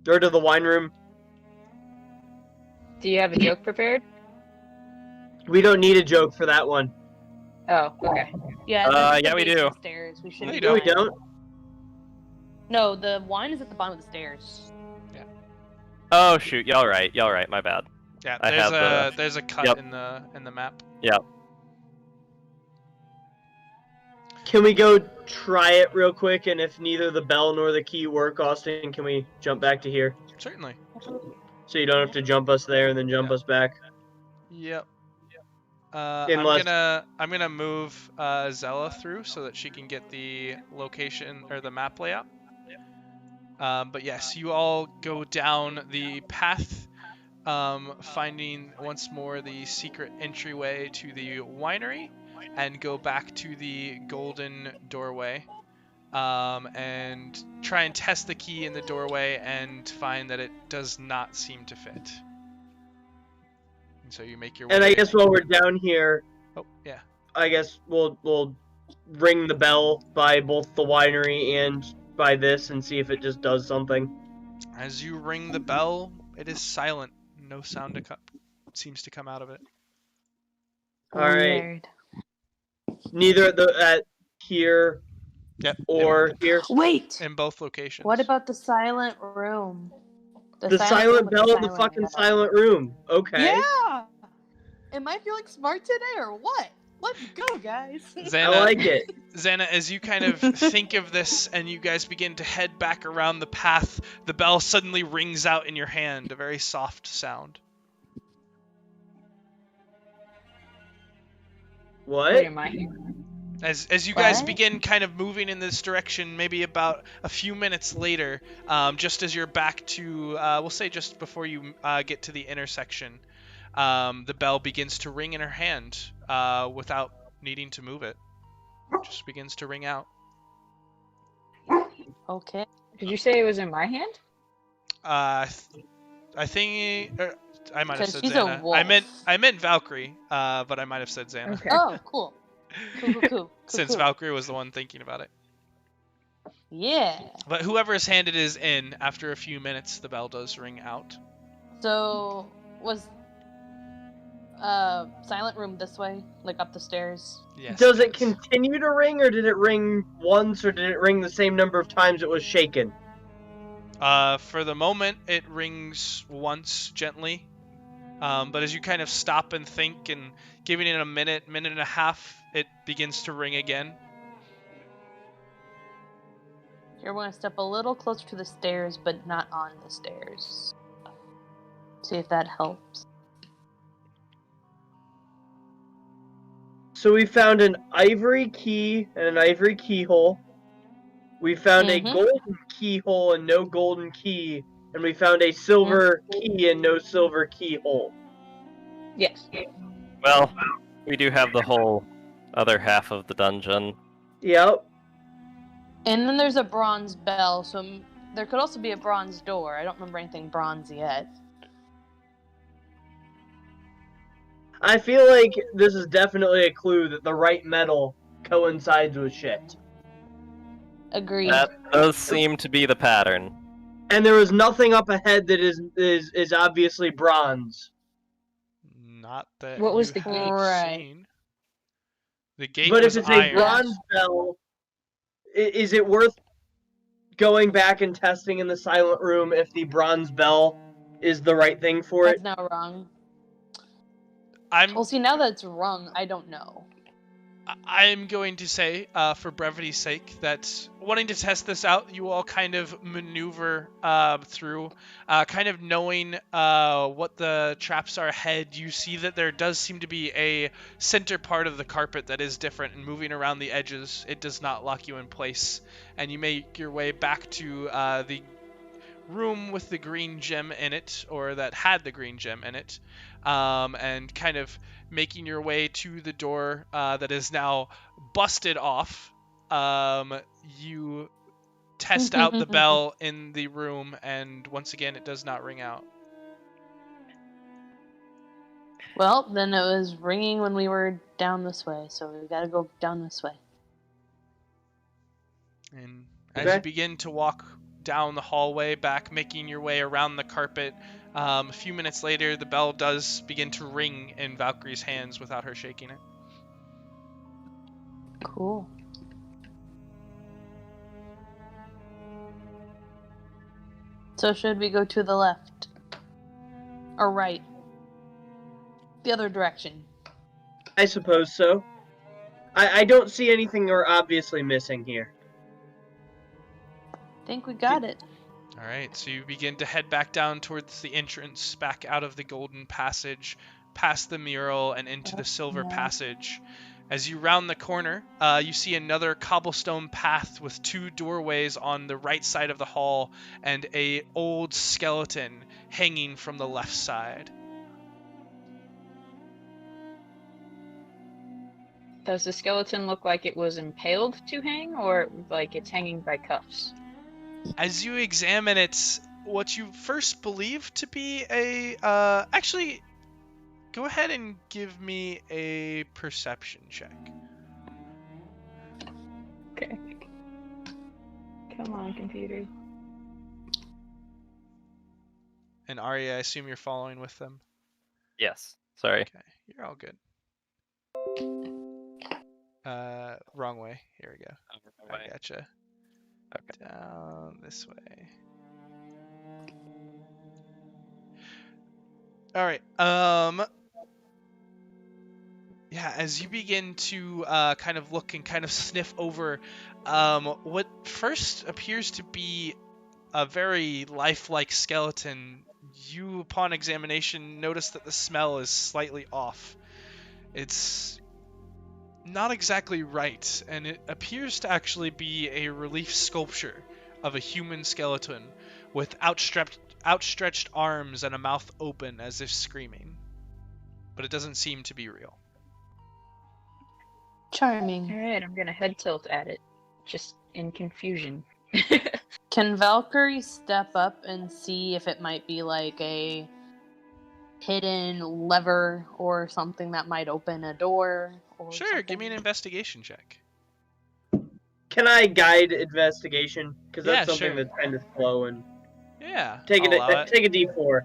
Or to the wine room? Do you have a joke prepared? We don't need a joke for that one. Oh, okay. Yeah. that's at yeah, the we base do. of the Stairs. We should. No, you No, we don't. No, the wine is at the bottom of the stairs. Oh shoot, y'all right, my bad. Yeah, I have there's a cut Yep. in the map. Yep. Can we go try it real quick, and if neither the bell nor the key work, Austin, can we jump back to here? Certainly. So you don't have to jump us there and then jump us back? Yep. Unless- I'm gonna move Zella through so that she can get the location or the map layout. But yes, you all go down the path, finding once more the secret entryway to the winery, and go back to the golden doorway, and try and test the key in the doorway and find that it does not seem to fit. And so you make your way. And I guess while we're down here, Oh yeah. I guess we'll ring the bell by both the winery and by this and see if it just does something. As you ring the bell, it is silent. No sound seems to come out of it. All right. Weird. Neither at here Yep. or here. Wait. In both locations. What about the silent room? The room silent with bell in the silent fucking bell. silent room. Okay. Yeah. Am I feeling smart today or what? Let's go, guys. I Zannah, like it. Zannah, as you kind of think of this and you guys begin to head back around the path, the bell suddenly rings out in your hand, a very soft sound. What? Wait, am I here? As you guys What? begin kind of moving in this direction, maybe about a few minutes later, just as you're back to, we'll say just before you get to the intersection, the bell begins to ring in her hand without needing to move it. It just begins to ring out. Okay. Did you say it was in my hand? I think I might have Because said she's a Zannah. wolf. I meant Valcrie, but I might have said Zannah. Okay. Oh, cool. Cool. Since Valcrie was the one thinking about it. Yeah. But whoever's hand it is in, after a few minutes, the bell does ring out. So, was silent room this way? Like up the stairs? Yes. Does it is. continue to ring, or did it ring once, or did it ring the same number of times it was shaken? For the moment, it rings once gently. But as you kind of stop and think and giving it a minute and a half, it begins to ring again. Here, we're gonna step a little closer to the stairs, but not on the stairs. See if that helps. So we found an ivory key and an ivory keyhole. We found a Mhm. golden keyhole and no golden key. And we found a silver key and no silver keyhole. Yes. Well, we do have the whole other half of the dungeon. Yep. And then there's a bronze bell, so there could also be a bronze door. I don't remember anything bronze yet. I feel like this is definitely a clue that the right metal coincides with shit. Agreed. That does seem to be the pattern. And there is nothing up ahead that is obviously bronze. Not that What was you the have gate? Right. seen. The gate But was if it's iron. a bronze bell, is it worth going back and testing in the silent room if the bronze bell is the right thing for That's it? now rung. I'm Well, see, now that it's rung, I don't know. I'm going to say, for brevity's sake, that wanting to test this out, you all kind of maneuver through, kind of knowing what the traps are ahead. You see that there does seem to be a center part of the carpet that is different, and moving around the edges, it does not lock you in place. And you make your way back to the room with the green gem in it, or that had the green gem in it, and kind of making your way to the door that is now busted off. You test out the bell in the room, and once again, it does not ring out. Well, then it was ringing when we were down this way, so we gotta go down this way. And as Okay. you begin to walk down the hallway back, making your way around the carpet, a few minutes later, the bell does begin to ring in Valcrie's hands without her shaking it. Cool. So should we go to the left? Or right? The other direction. I suppose so. I don't see anything we're obviously missing here. Think we got it. All right, so you begin to head back down towards the entrance, back out of the golden passage, past the mural, and into the silver Yeah. passage. As you round the corner, you see another cobblestone path with two doorways on the right side of the hall and a old skeleton hanging from the left side. Does the skeleton look like it was impaled to hang, or like it's hanging by cuffs? As you examine it, what you first believe to be a... actually, go ahead and give me a perception check. Okay. Come on, computer. And Arya, I assume you're following with them. Yes. Sorry. Okay, you're all good. Wrong way. Here we go. I gotcha. Okay. Down this way. All right. Yeah, as you begin to kind of look and kind of sniff over what first appears to be a very lifelike skeleton, you, upon examination, notice that the smell is slightly off. It's not exactly right, and it appears to actually be a relief sculpture of a human skeleton with outstretched arms and a mouth open as if screaming. But it doesn't seem to be real. Charming. Alright, I'm gonna head tilt at it. Just in confusion. Can Valkyrie step up and see if it might be like a hidden lever or something that might open a door? Or Sure, something? give me an investigation check. Can I guide investigation? Because that's Yeah, something sure. that's kind of slow and Yeah, take I'll allow it. take a D4.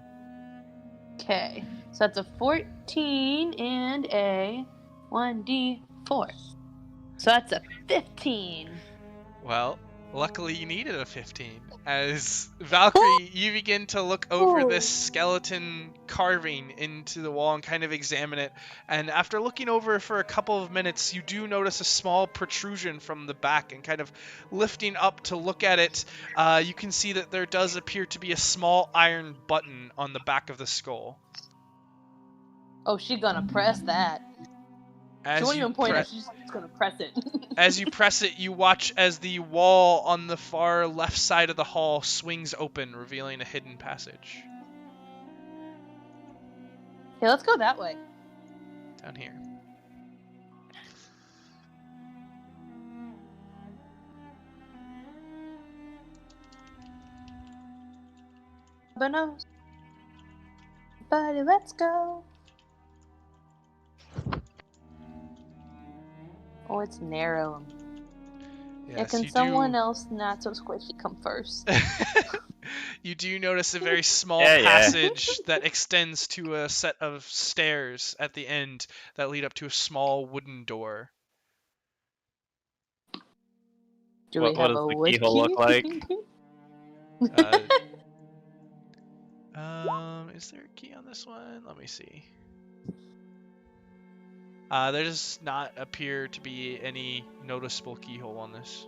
Okay, so that's a 14 and a 1d4. So that's a 15. Well, luckily you needed a 15. As Valkyrie, you begin to look over this skeleton carving into the wall and kind of examine it. And after looking over for a couple of minutes, you do notice a small protrusion from the back, and kind of lifting up to look at it, you can see that there does appear to be a small iron button on the back of the skull. Oh, she's gonna press that. She As won't you even point pre- it, she's just gonna press it. As you press it, you watch as the wall on the far left side of the hall swings open, revealing a hidden passage. Okay, let's go that way. Down here. But no. Buddy, let's go. Oh, it's narrow. Yeah, Yes, can you someone do. else not so squishy come first? You do notice a very small Yeah. passage that extends to a set of stairs at the end that lead up to a small wooden door. Do What we have does a the wood keyhole key? look like? Is there a key on this one? Let me see. There does not appear to be any noticeable keyhole on this.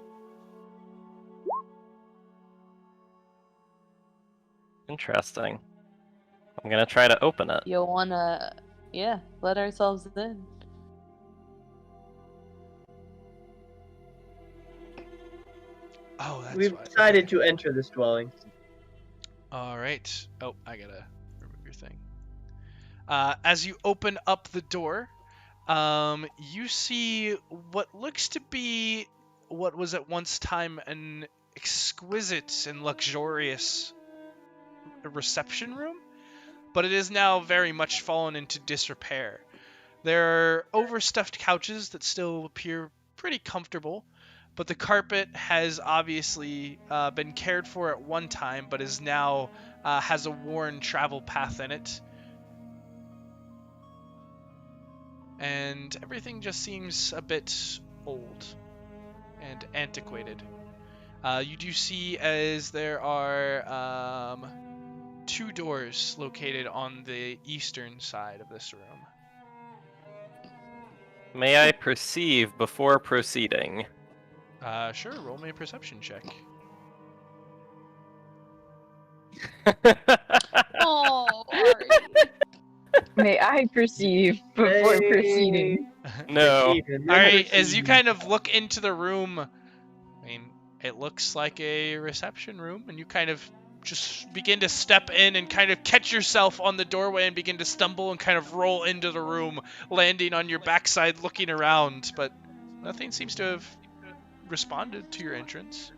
Interesting. I'm gonna try to open it. You'll wanna, let ourselves in. Oh, that's We've why. decided Okay. to enter this dwelling. All right. Oh, I gotta remove your thing. As you open up the door, you see what looks to be what was at once time an exquisite and luxurious reception room, but it is now very much fallen into disrepair. There are overstuffed couches that still appear pretty comfortable, but the carpet has obviously been cared for at one time, but is now has a worn travel path in it. And everything just seems a bit old and antiquated. You do see as there are two doors located on the eastern side of this room. May I perceive before proceeding? Sure, roll me a perception check. Oh, Ari. May I perceive before Hey. proceeding? No. Alright, as you kind of look into the room, I mean, it looks like a reception room, and you kind of just begin to step in and kind of catch yourself on the doorway and begin to stumble and kind of roll into the room, landing on your backside looking around, but nothing seems to have responded to your entrance.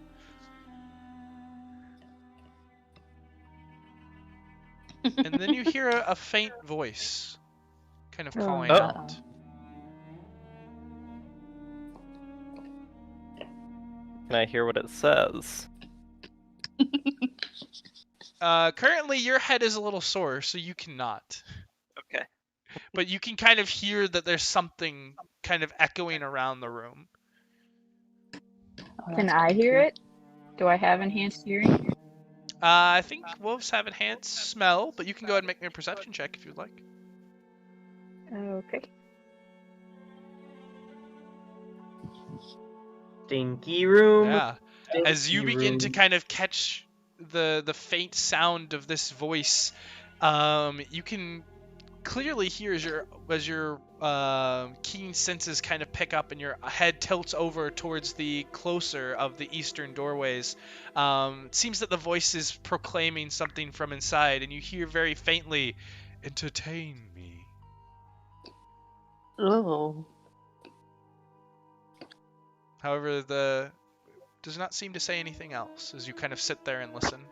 And then you hear a faint voice kind of calling Oh. out. Can I hear what it says? Currently, your head is a little sore, so you cannot. Okay. But you can kind of hear that there's something kind of echoing around the room. Oh, Can that's I hear it? Do I have enhanced hearing? I think wolves have enhanced smell, but you can go ahead and make me a perception check if you'd like. Okay. Stinky room. Yeah. Stinky As you begin to room. kind of catch the faint sound of this voice, you can clearly hear as your keen senses kind of pick up and your head tilts over towards the closer of the eastern doorways. It seems that the voice is proclaiming something from inside, and you hear very faintly, "Entertain me." Oh. However, the does not seem to say anything else as you kind of sit there and listen.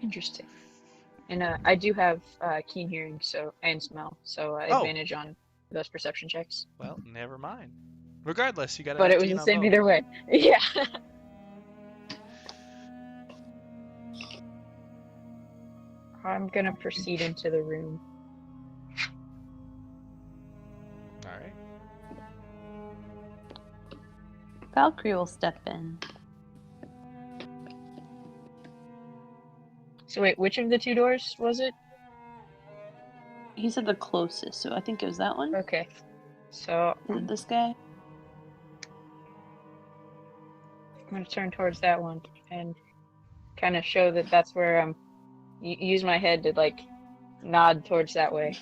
Interesting. And I do have keen hearing, so and smell, so Oh. advantage on those perception checks. Well, never mind. Regardless, you got a But it was 19 the on same both. either way. Yeah. I'm gonna proceed into the room. All right. Valcrie will step in. So wait, which of the two doors was it? He said the closest, so I think it was that one. Okay. So Is it this guy? I'm gonna turn towards that one and kind of show that that's where I'm. Use my head to like nod towards that way.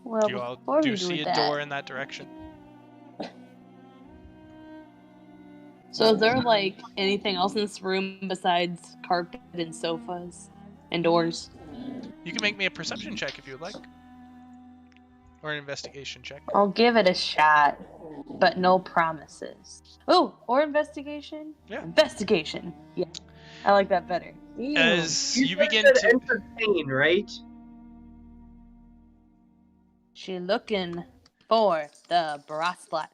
Well, Do you all before do we see do a that, door in that direction? so is there like anything else in this room besides carpet and sofas and doors? You can make me a perception check if you would like. Or an investigation check. I'll give it a shot, but no promises. Oh, or investigation? Yeah. Investigation. Yeah. I like that better. As you said begin that to... entertain, right? She looking for the bracelet.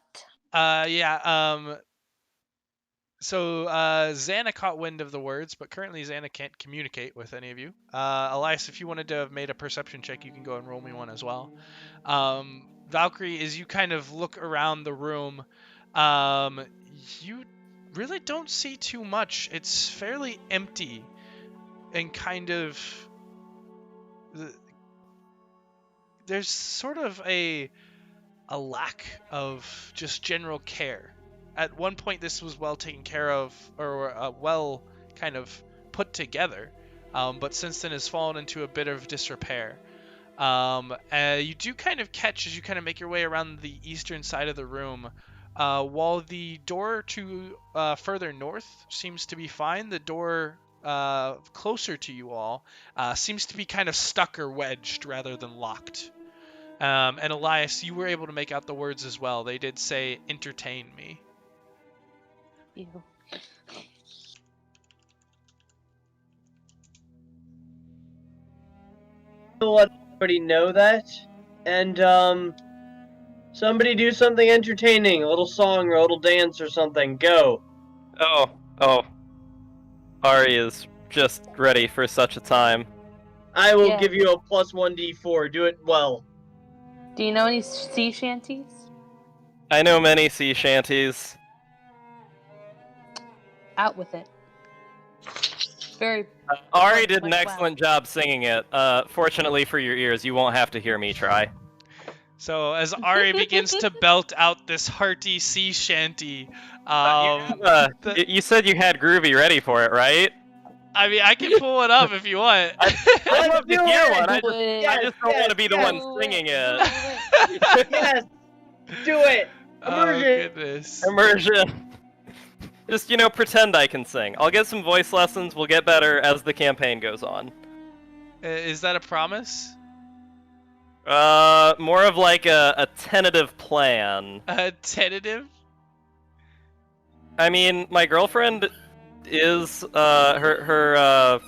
So, Zannah caught wind of the words, but currently Zannah can't communicate with any of you. Elias, if you wanted to have made a perception check, you can go and roll me one as well. Valcrie, as you kind of look around the room, you really don't see too much. It's fairly empty and kind of... There's sort of a lack of just general care. At one point, this was well taken care of, or well kind of put together, but since then has fallen into a bit of disrepair. You do kind of catch as you kind of make your way around the eastern side of the room. While the door to further north seems to be fine, the door closer to you all seems to be kind of stuck or wedged rather than locked. And Elias, you were able to make out the words as well. They did say, "Entertain me." Ew. I'll let everybody know that. And, somebody do something entertaining. A little song or a little dance or something. Go. Oh. Ari is just ready for such a time. I will Yeah. give you a plus 1d4. Do it well. Do you know any sea shanties? I know many sea shanties. Out with it. Very. Ari did an Like, wow. excellent job singing it. Fortunately for your ears, you won't have to hear me try. So as Ari begins to belt out this hearty sea shanty, You said you had Groovy ready for it, right? I mean, I can pull it up if you want. I'd love to do hear it. one. I Yes, just don't want to be the yes. one singing it. Yes. Do it. Oh, Immersion. goodness. Immersion. Just, pretend I can sing. I'll get some voice lessons. We'll get better as the campaign goes on. Is that a promise? More of like a tentative plan. Tentative? I mean, my girlfriend is, her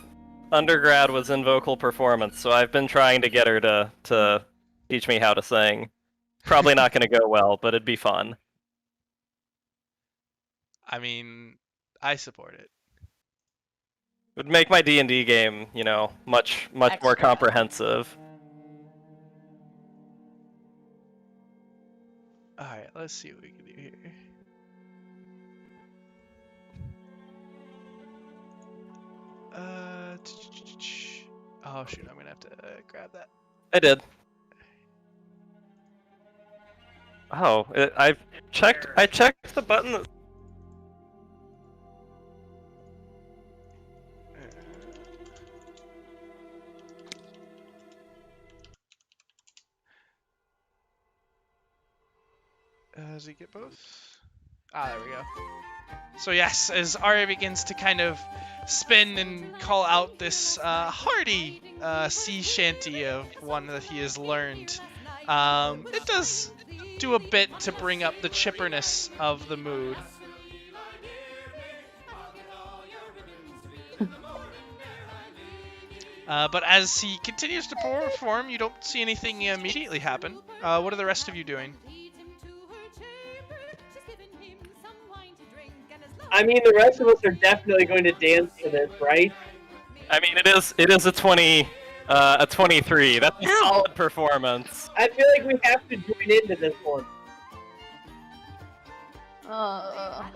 undergrad was in vocal performance, so I've been trying to get her to teach me how to sing. Probably not gonna go well, but it'd be fun. I mean, I support it. Would make my D&D game, much more Extra. comprehensive. Alright, let's see what we can do here. Oh shoot, I'm gonna have to grab that. I did. Oh, I checked the button. Does he get both? Ah, there we go. So yes, as Arya begins to kind of spin and call out this hearty sea shanty of one that he has learned, it does do a bit to bring up the chipperness of the mood. But as he continues to perform, you don't see anything immediately happen. What are the rest of you doing? I mean, the rest of us are definitely going to dance to this, right? I mean, it is a 23. That's a solid performance. I feel like we have to join into this one. I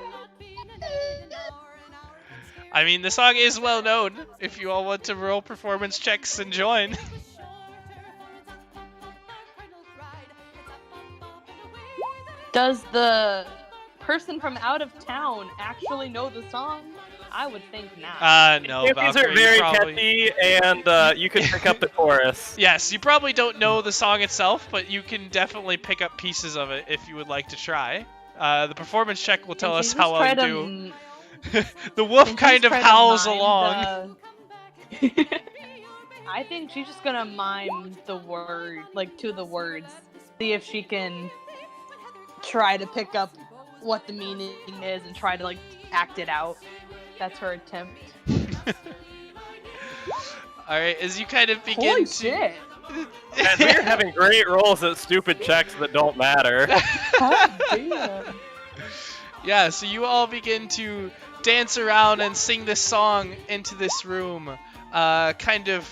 mean, the song is well known. If you all want to roll performance checks and join. Does the person from out of town actually know the song? I would think not. No, These Valcrie, are very you probably... catchy, and you can pick up the chorus. Yes, you probably don't know the song itself, but you can definitely pick up pieces of it if you would like to try. The performance check will tell us how well you do. The wolf kind of howls along. I think she's just gonna mime the word, like to the words. See if she can try to pick up what the meaning is and try to like act it out. That's her attempt. Alright, as you kind of begin Holy to... shit! And we're having great rolls at stupid checks that don't matter. God damn. Yeah, so you all begin to dance around and sing this song into this room, kind of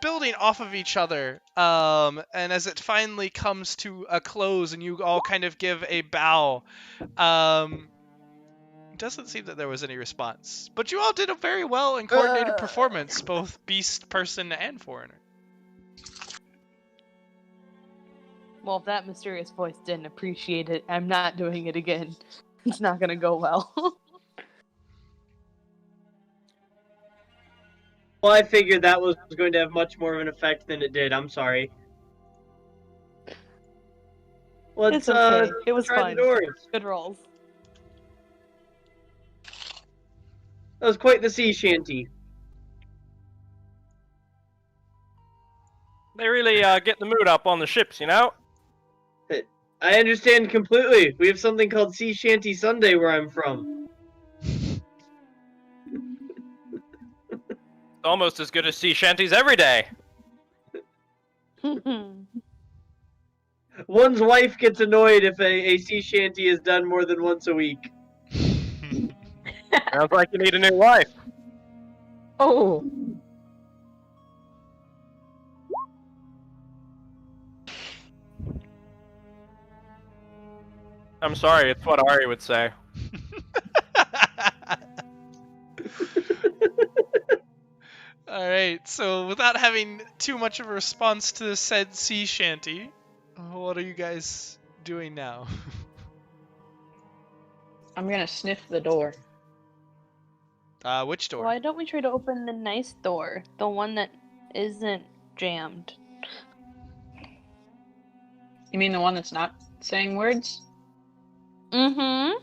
building off of each other. And as it finally comes to a close and you all kind of give a bow, it doesn't seem that there was any response. But you all did a very well and coordinated performance, both beast, person, and foreigner. Well, if that mysterious voice didn't appreciate it, I'm not doing it again. It's not gonna go well. Well, I figured that was going to have much more of an effect than it did. I'm sorry. Let's It's okay. It was try fun. the doors. Good rolls. That was quite the sea shanty. They really get the mood up on the ships, you know? I understand completely. We have something called Sea Shanty Sunday where I'm from. Almost as good as sea shanties every day. One's wife gets annoyed if a sea shanty is done more than once a week. Sounds like you need a new wife. Oh. I'm sorry, it's what Ari would say. Alright, so without having too much of a response to the said sea shanty, what are you guys doing now? I'm gonna sniff the door. Which door? Why don't we try to open the nice door? The one that isn't jammed. You mean the one that's not saying words? Mm-hmm.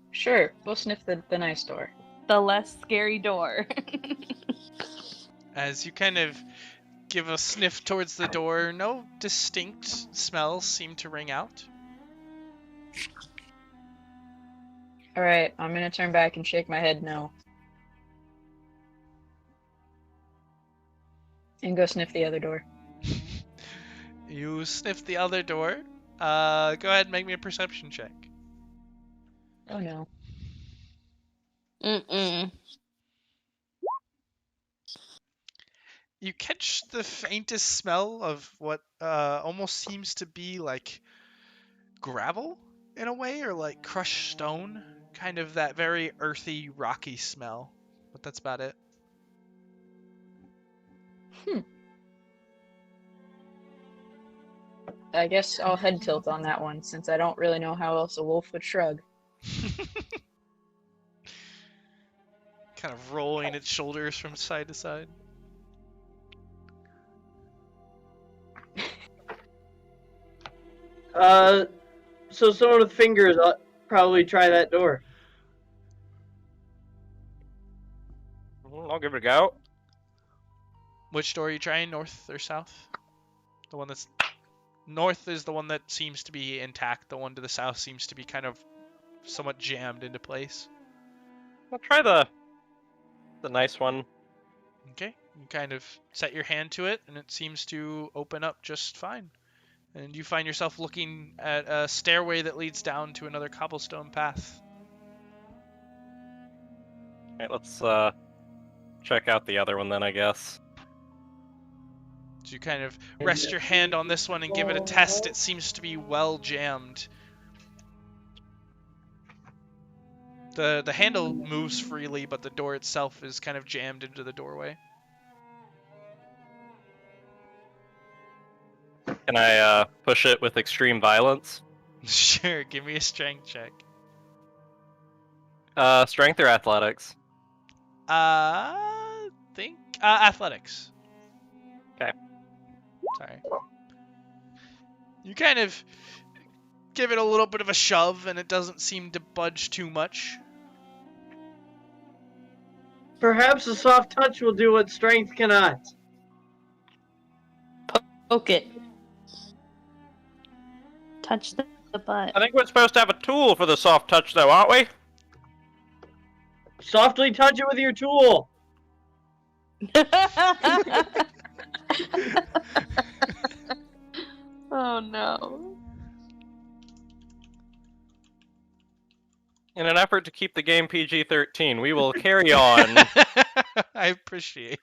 Sure, we'll sniff the nice door. The less scary door. As you kind of give a sniff towards the door, no distinct smells seem to ring out. Alright, I'm gonna turn back and shake my head no. And go sniff the other door. You sniff the other door. Go ahead and make me a perception check. Oh no. Mm-mm. You catch the faintest smell of what almost seems to be like gravel in a way, or like crushed stone. Kind of that very earthy, rocky smell. But that's about it. I guess I'll head tilt on that one, since I don't really know how else a wolf would shrug. Kind of rolling its shoulders from side to side. So someone with fingers probably try that door. I'll give it a go. Which door are you trying, north or south? The one that's north is the one that seems to be intact. The one to the south seems to be kind of somewhat jammed into place. I'll try the nice one. Okay, you kind of set your hand to it, and it seems to open up just fine. And you find yourself looking at a stairway that leads down to another cobblestone path. Alright, let's check out the other one then, I guess. So you kind of rest your hand on this one and give it a test. It seems to be well jammed. The handle moves freely, but the door itself is kind of jammed into the doorway. Can I push it with extreme violence? Sure, give me a strength check. Strength or athletics? Think athletics. Okay. Sorry. You kind of give it a little bit of a shove, and it doesn't seem to budge too much. Perhaps a soft touch will do what strength cannot. Poke it. Touch the butt. I think we're supposed to have a tool for the soft touch, though, aren't we? Softly touch it with your tool. Oh no. In an effort to keep the game PG-13, we will carry on. I appreciate.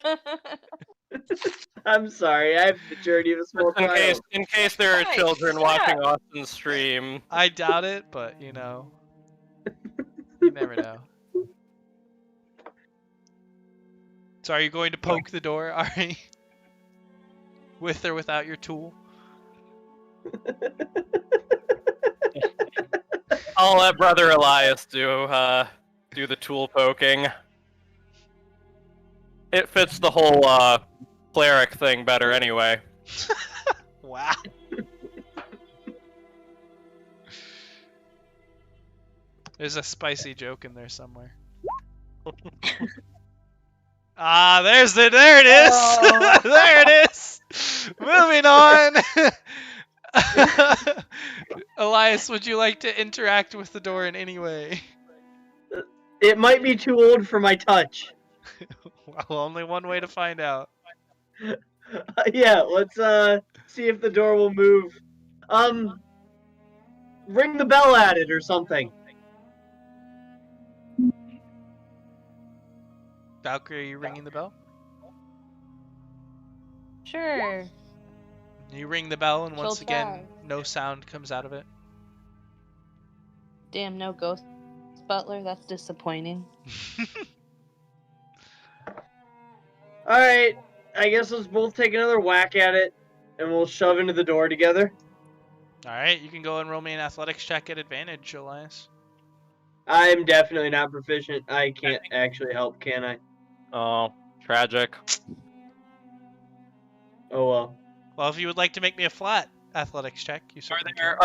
I'm sorry, I have the journey of a small child. in case there are Nice, children yeah. watching Austin's stream. I doubt it, but you know, you never know. So are you going to poke the door, Ari? With or without your tool? I'll let Brother Elias do the tool poking. It fits the whole cleric thing better anyway. Wow. There's a spicy joke in there somewhere. There it is. Oh. There it is. Moving on. Elias, would you like to interact with the door in any way? It might be too old for my touch. Well, only one way to find out. Yeah, let's see if the door will move. Ring the bell at it or something. Valcrie, are you ringing the bell? Sure. You ring the bell, and once She'll again, try. no sound comes out of it. Damn, no ghost butler. That's disappointing. Alright, I guess let's both take another whack at it, and we'll shove into the door together. Alright, you can go and roll me an athletics check at advantage, Elias. I'm definitely not proficient. I can't actually help, can I? Oh, tragic. Oh well. Well, if you would like to make me a flat athletics check, you certainly can.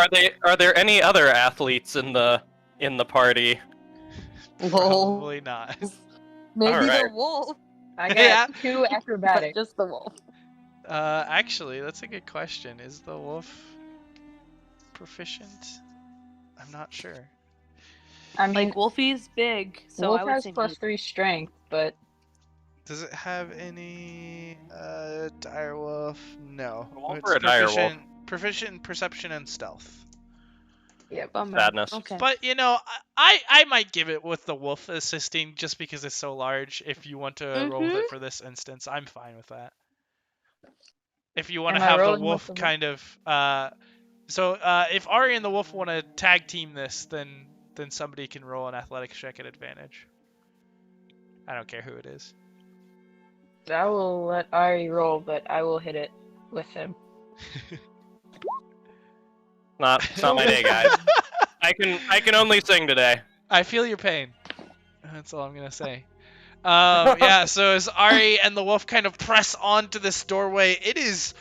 Are there any other athletes in the party? Lol. Probably not. Maybe the Alright. wolf. I got Yeah. 2 But acrobatics. just the wolf. Actually, that's a good question. Is the wolf proficient? I'm not sure. I mean, Like Wolfie's big, so wolf I would has say +3 strength, but Does it have any dire wolf? No. Wolf It's or a dire wolf? proficient in perception and stealth. bummer. Sadness. Okay. But you know, I might give it with the wolf assisting just because it's so large. If you want to roll with it for this instance, I'm fine with that. If you want to Am I have the rolling with wolf the wolf? kind of if Ari and the wolf want to tag team this, then somebody can roll an athletics check at advantage. I don't care who it is. I will let Ari roll, but I will hit it with him. It's not my day, guys. I can only sing today. I feel your pain. That's all I'm gonna say. Yeah, so as Ari and the wolf kind of press onto this doorway, it is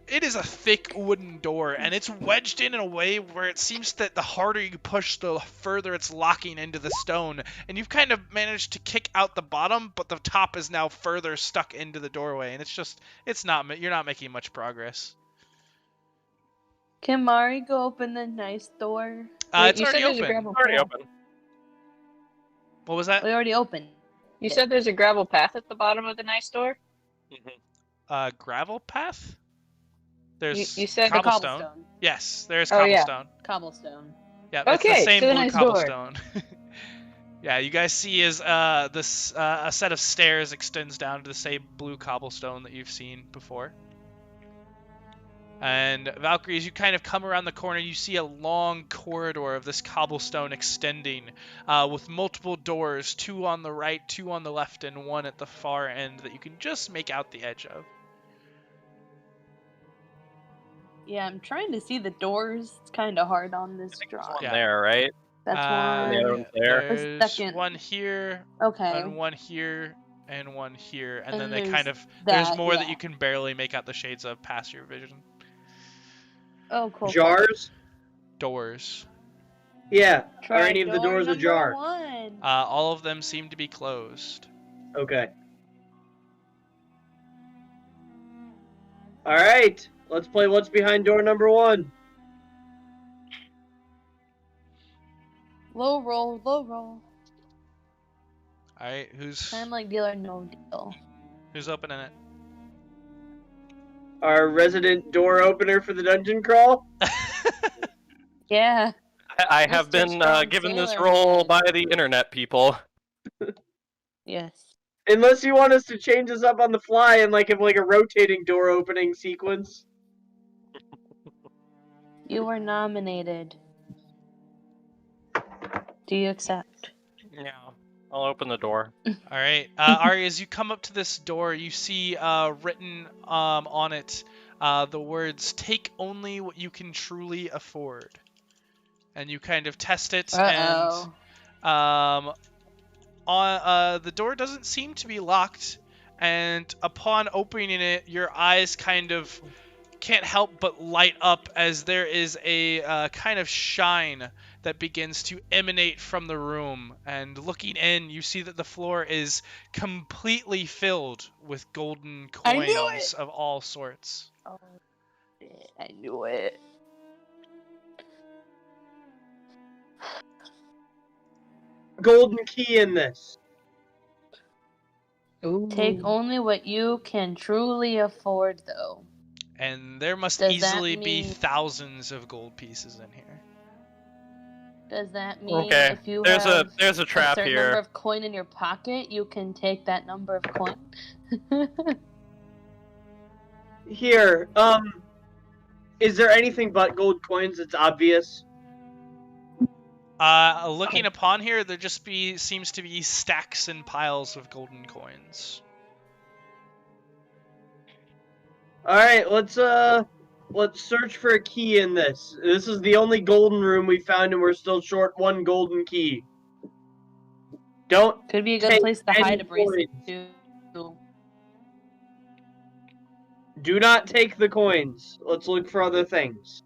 a thick wooden door, and it's wedged in a way where it seems that the harder you push, the further it's locking into the stone. And you've kind of managed to kick out the bottom, but the top is now further stuck into the doorway, and you're not making much progress. Can Mari go open the nice door? It's you already said there's a open. gravel Already path. open. What was that? We already opened. You said there's a gravel path at the bottom of the nice door? Gravel path? There's You said The cobblestone. cobblestone. Yes, there's Oh, yeah. cobblestone. Cobblestone. Yeah, it's the Okay, same to the blue nice door. cobblestone. Yeah, you guys see as this a set of stairs extends down to the same blue cobblestone that you've seen before. And Valcrie, as you kind of come around the corner, you see a long corridor of this cobblestone extending with multiple doors, 2 on the right, 2 on the left, and 1 at the far end that you can just make out the edge of. Yeah, I'm trying to see the doors. It's kind of hard on this drawing. One Yeah. there, right? That's the other one. one's there. Where's the There's second? 1 here, Okay. and 1 here, and 1 here, and then And they there's kind of there's that, more that yeah. you can barely make out the shades of past your vision. Oh, cool. Jars? Doors. Yeah. Try Are any of the door doors number ajar? 1. All of them seem to be closed. Okay. Alright. Let's play what's behind door number 1. Low roll, low roll. All right, who's I'm like deal or no deal. opening it? Our resident door opener for the dungeon crawl. Yeah. I have Mr. been Strong given this Sailor role Man. by the internet people. Yes. Unless you want us to change this up on the fly and have a rotating door opening sequence. You were nominated. Do you accept? Yeah, I'll open the door. All right, Ari, as you come up to this door, you see written on it the words "Take only what you can truly afford," and you kind of test it, Uh-oh. and the door doesn't seem to be locked. And upon opening it, your eyes kind of can't help but light up as there is a kind of shine that begins to emanate from the room. And looking in, you see that the floor is completely filled with golden I knew coins it! of all sorts. Oh, shit, I knew it. Golden key in this. Ooh. Take only what you can truly afford, though. And there must Does that easily be mean- thousands of gold pieces in here. Does that mean Okay, if you there's have a trap certain here. number of coin in your pocket, you can take that number of coin? Here, is there anything but gold coins that's obvious? Looking upon here, there just seems to be stacks and piles of golden coins. Alright, let's search for a key in this. This is the only golden room we found and we're still short 1 golden key. Don't Could be a good Take place to any hide a bracelet, coins. too. do not take the coins. Let's look for other things.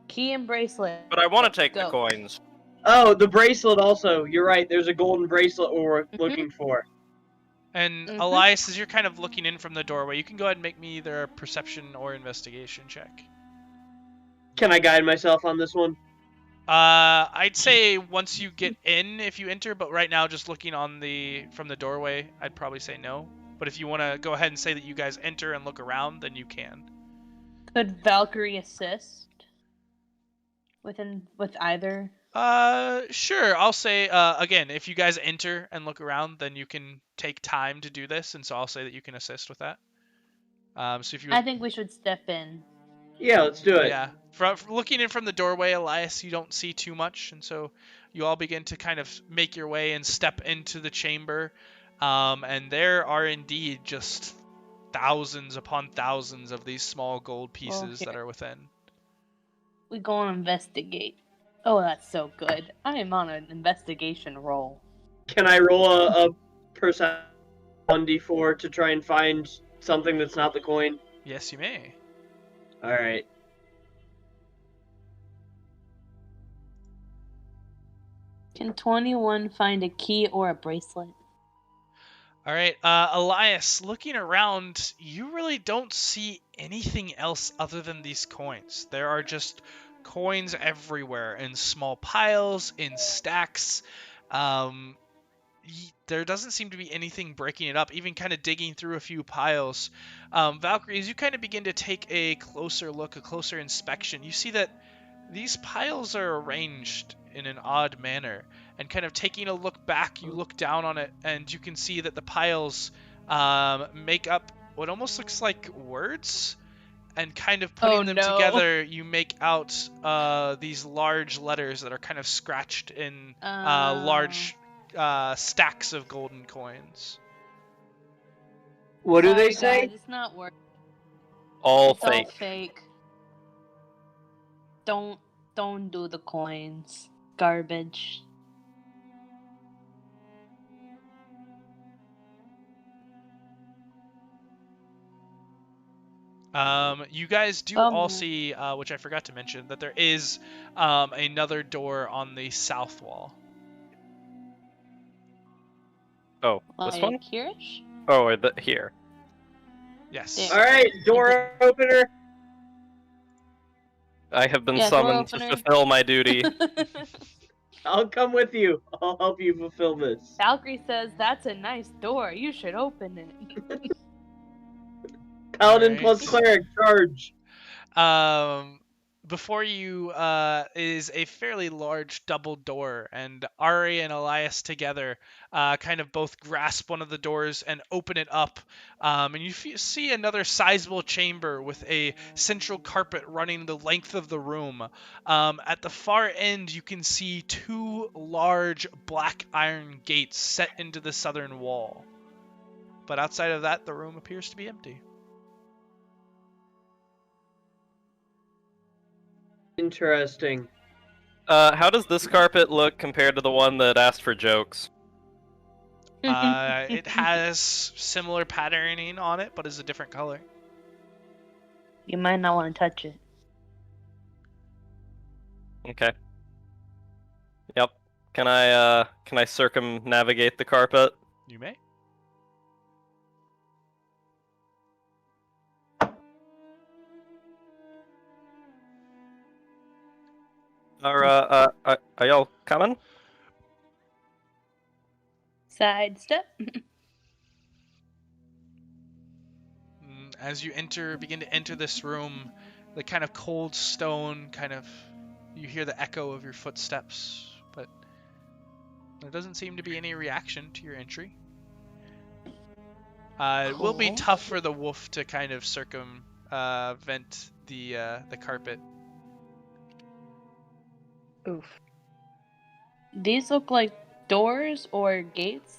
Key and bracelet. But I want to take the Go. coins. Oh, the bracelet also. You're right, there's a golden bracelet we're Mhm. looking for. And Mhm. Elias, as you're kind of looking in from the doorway, you can go ahead and make me either a perception or investigation check. Can I guide myself on this one? I'd say once you get in, if you enter, but right now, just looking from the doorway, I'd probably say no. But if you want to go ahead and say that you guys enter and look around, then you can. Could Valcrie assist with either? Sure. I'll say, again, if you guys enter and look around, then you can take time to do this, and so I'll say that you can assist with that. So if you, I think we should step in. Yeah, let's do it. yeah, from looking in from the doorway, Elias, you don't see too much, and so you all begin to kind of make your way and step into the chamber. And there are indeed just thousands upon thousands of these small gold pieces that here. are within. We go and investigate. Oh, that's so good. I am on an investigation roll. Can I roll a percent 1d4 to try and find something that's not the coin? Yes, you may. Alright. Can 21 find a key or a bracelet? All right, Elias, looking around, you really don't see anything else other than these coins. There are just coins everywhere in small piles, in stacks. There doesn't seem to be anything breaking it up, even kind of digging through a few piles. Valcrie, as you kind of begin to take a closer look, a closer inspection, you see that these piles are arranged in an odd manner. And kind of taking a look back, you look down on it, and you can see that the piles make up what almost looks like words. And kind of putting them together, you make out these large letters that are kind of scratched in large stacks of golden coins. What do they Sorry, say? guys, it's not working. All It's fake. all fake. Don't do the coins. Garbage. You guys do all see, which I forgot to mention, that there is another door on the south wall. Oh, this one? Here-ish? Oh, here. Yes. There. Alright, door opener. I have been Yeah, door summoned to opener. fulfill my duty. I'll come with you. I'll help you fulfill this. Valcrie says, that's a nice door. You should open it. Paladin Alright. plus cleric, charge. Before you is a fairly large double door, and Ari and Elias together kind of both grasp one of the doors and open it up. And you see another sizable chamber with a central carpet running the length of the room. At the far end, you can see two large black iron gates set into the southern wall. But outside of that, the room appears to be empty. Interesting. How does this carpet look compared to the one that asked for jokes? It has similar patterning on it, but is a different color. You might not want to touch it. Okay. Yep. Can I circumnavigate the carpet? You may. Are y'all coming? Sidestep. As you begin to enter this room, the kind of cold stone you hear the echo of your footsteps, but there doesn't seem to be any reaction to your entry. It will be Cool. tough for the wolf to kind of circumvent the carpet. Oof. These look like doors or gates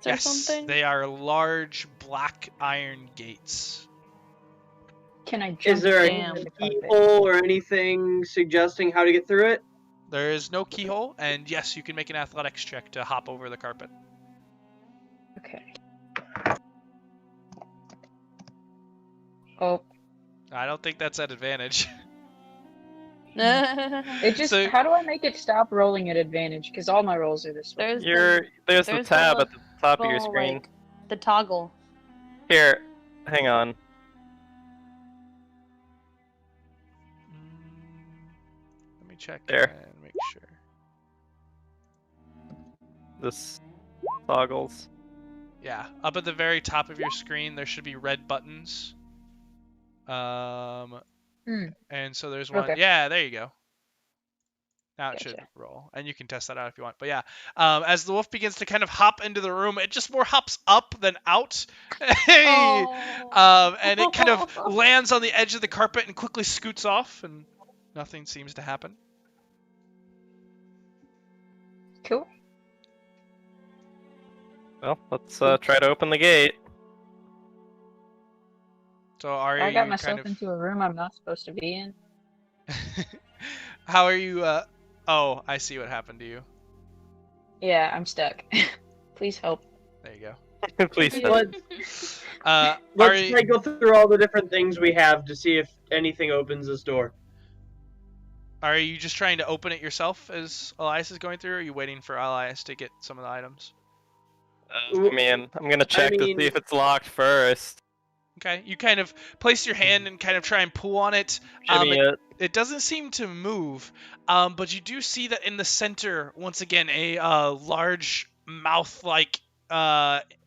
or Yes, something? they are large black iron gates. Can I jump Is there Damn. a into the carpet? keyhole or anything suggesting how to get through it? There is no keyhole, and yes, you can make an athletics check to hop over the carpet. Okay. Oh, I don't think that's at advantage. it just. So- How do I make it stop rolling at advantage? Because all my rolls are this way. There's the tab at the top of your little, screen. like, the toggle. Here, hang on. Let me check There. and make sure. This toggles. Yeah, up at the very top of your screen, there should be red buttons. And so there's one. Okay. Yeah, there you go. Now it should Gotcha. roll, and you can test that out if you want. But yeah, as the wolf begins to kind of hop into the room, it just more hops up than out. Hey! And it kind of lands on the edge of the carpet and quickly scoots off, and nothing seems to happen. Cool. Well, let's try to open the gate. So Ari, I got you myself kind of... into a room I'm not supposed to be in. How are you? Oh, I see what happened to you. Yeah, I'm stuck. Please help. There you go. Please. Let's Ari, try go through all the different things we have to see if anything opens this door. are you just trying to open it yourself as Elias is going through, or are you waiting for Elias to get some of the items? I mean, I'm gonna check to see if it's locked first. Okay, you kind of place your hand and kind of try and pull on it. Shimmy it. It doesn't seem to move, but you do see that in the center, once again, a large mouth-like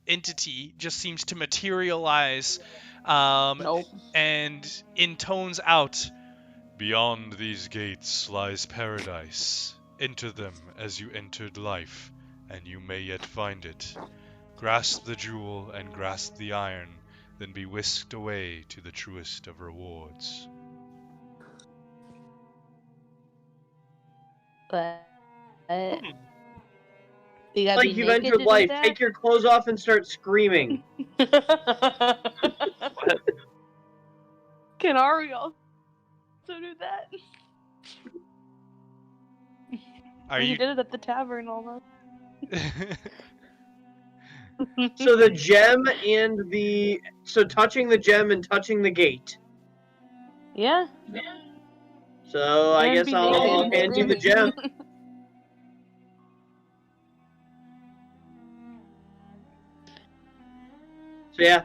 entity just seems to materialize Nope. and intones out, "Beyond these gates lies paradise. Enter them as you entered life, and you may yet find it. Grasp the jewel and grasp the iron, then be whisked away to the truest of rewards." But you gotta Like be you've naked entered to do life. that? Take your clothes off and start screaming. Can Ari also do that? Are He you? did it at the tavern almost. So the gem and the touching the gem and touching the gate. Yeah. So I And guess be I'll naked hand you the screaming. gem. So yeah,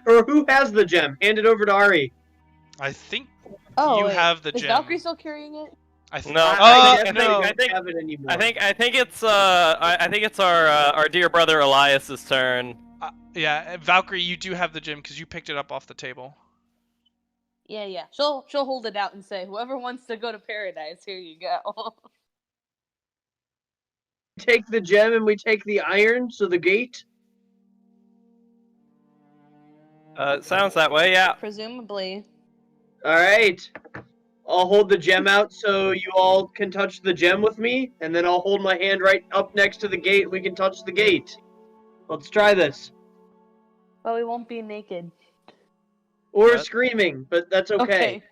or who has the gem? Hand it over to Ari. I think Oh, you wait. have the Is gem. Valcrie still carrying it? No, I I definitely think- don't have it anymore. I think it's I think it's our dear brother Elias's turn. Yeah, Valkyrie, you do have the gem because you picked it up off the table. Yeah. She'll hold it out and say, "Whoever wants to go to paradise, here you go." Take the gem and we take the iron. So the gate. It sounds that way, yeah. Presumably. All right. I'll hold the gem out so you all can touch the gem with me, and then I'll hold my hand right up next to the gate. We can touch the gate. Let's try this. But we won't be naked. Or What? screaming, but that's okay.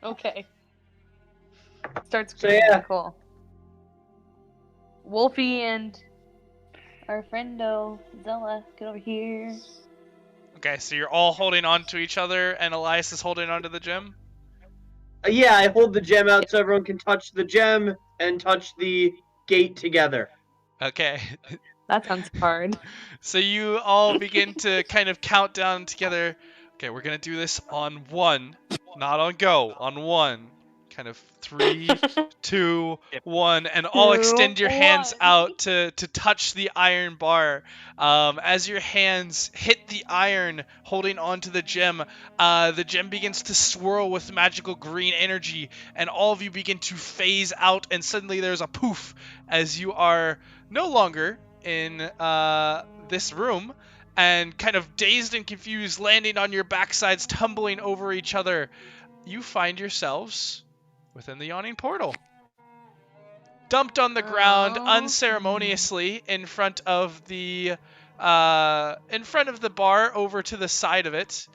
Okay. Starts So, screaming. yeah. Cool. Wolfie and our friendo Zella, get over here. Okay, so you're all holding on to each other, and Elias is holding on to the gem? Yeah, I hold the gem out so everyone can touch the gem and touch the gate together. Okay. That sounds hard. So you all begin to kind of count down together. Okay, we're going to do this on 1, not on go, on 1. Kind of 3, 2, 1, and all extend your hands 1. out to touch the iron bar. As your hands hit the iron, holding onto the gem begins to swirl with magical green energy, and all of you begin to phase out, and suddenly there's a poof as you are no longer in this room, and kind of dazed and confused, landing on your backsides, tumbling over each other. You find yourselves within the Yawning Portal, dumped on the ground unceremoniously in front of the bar over to the side of it.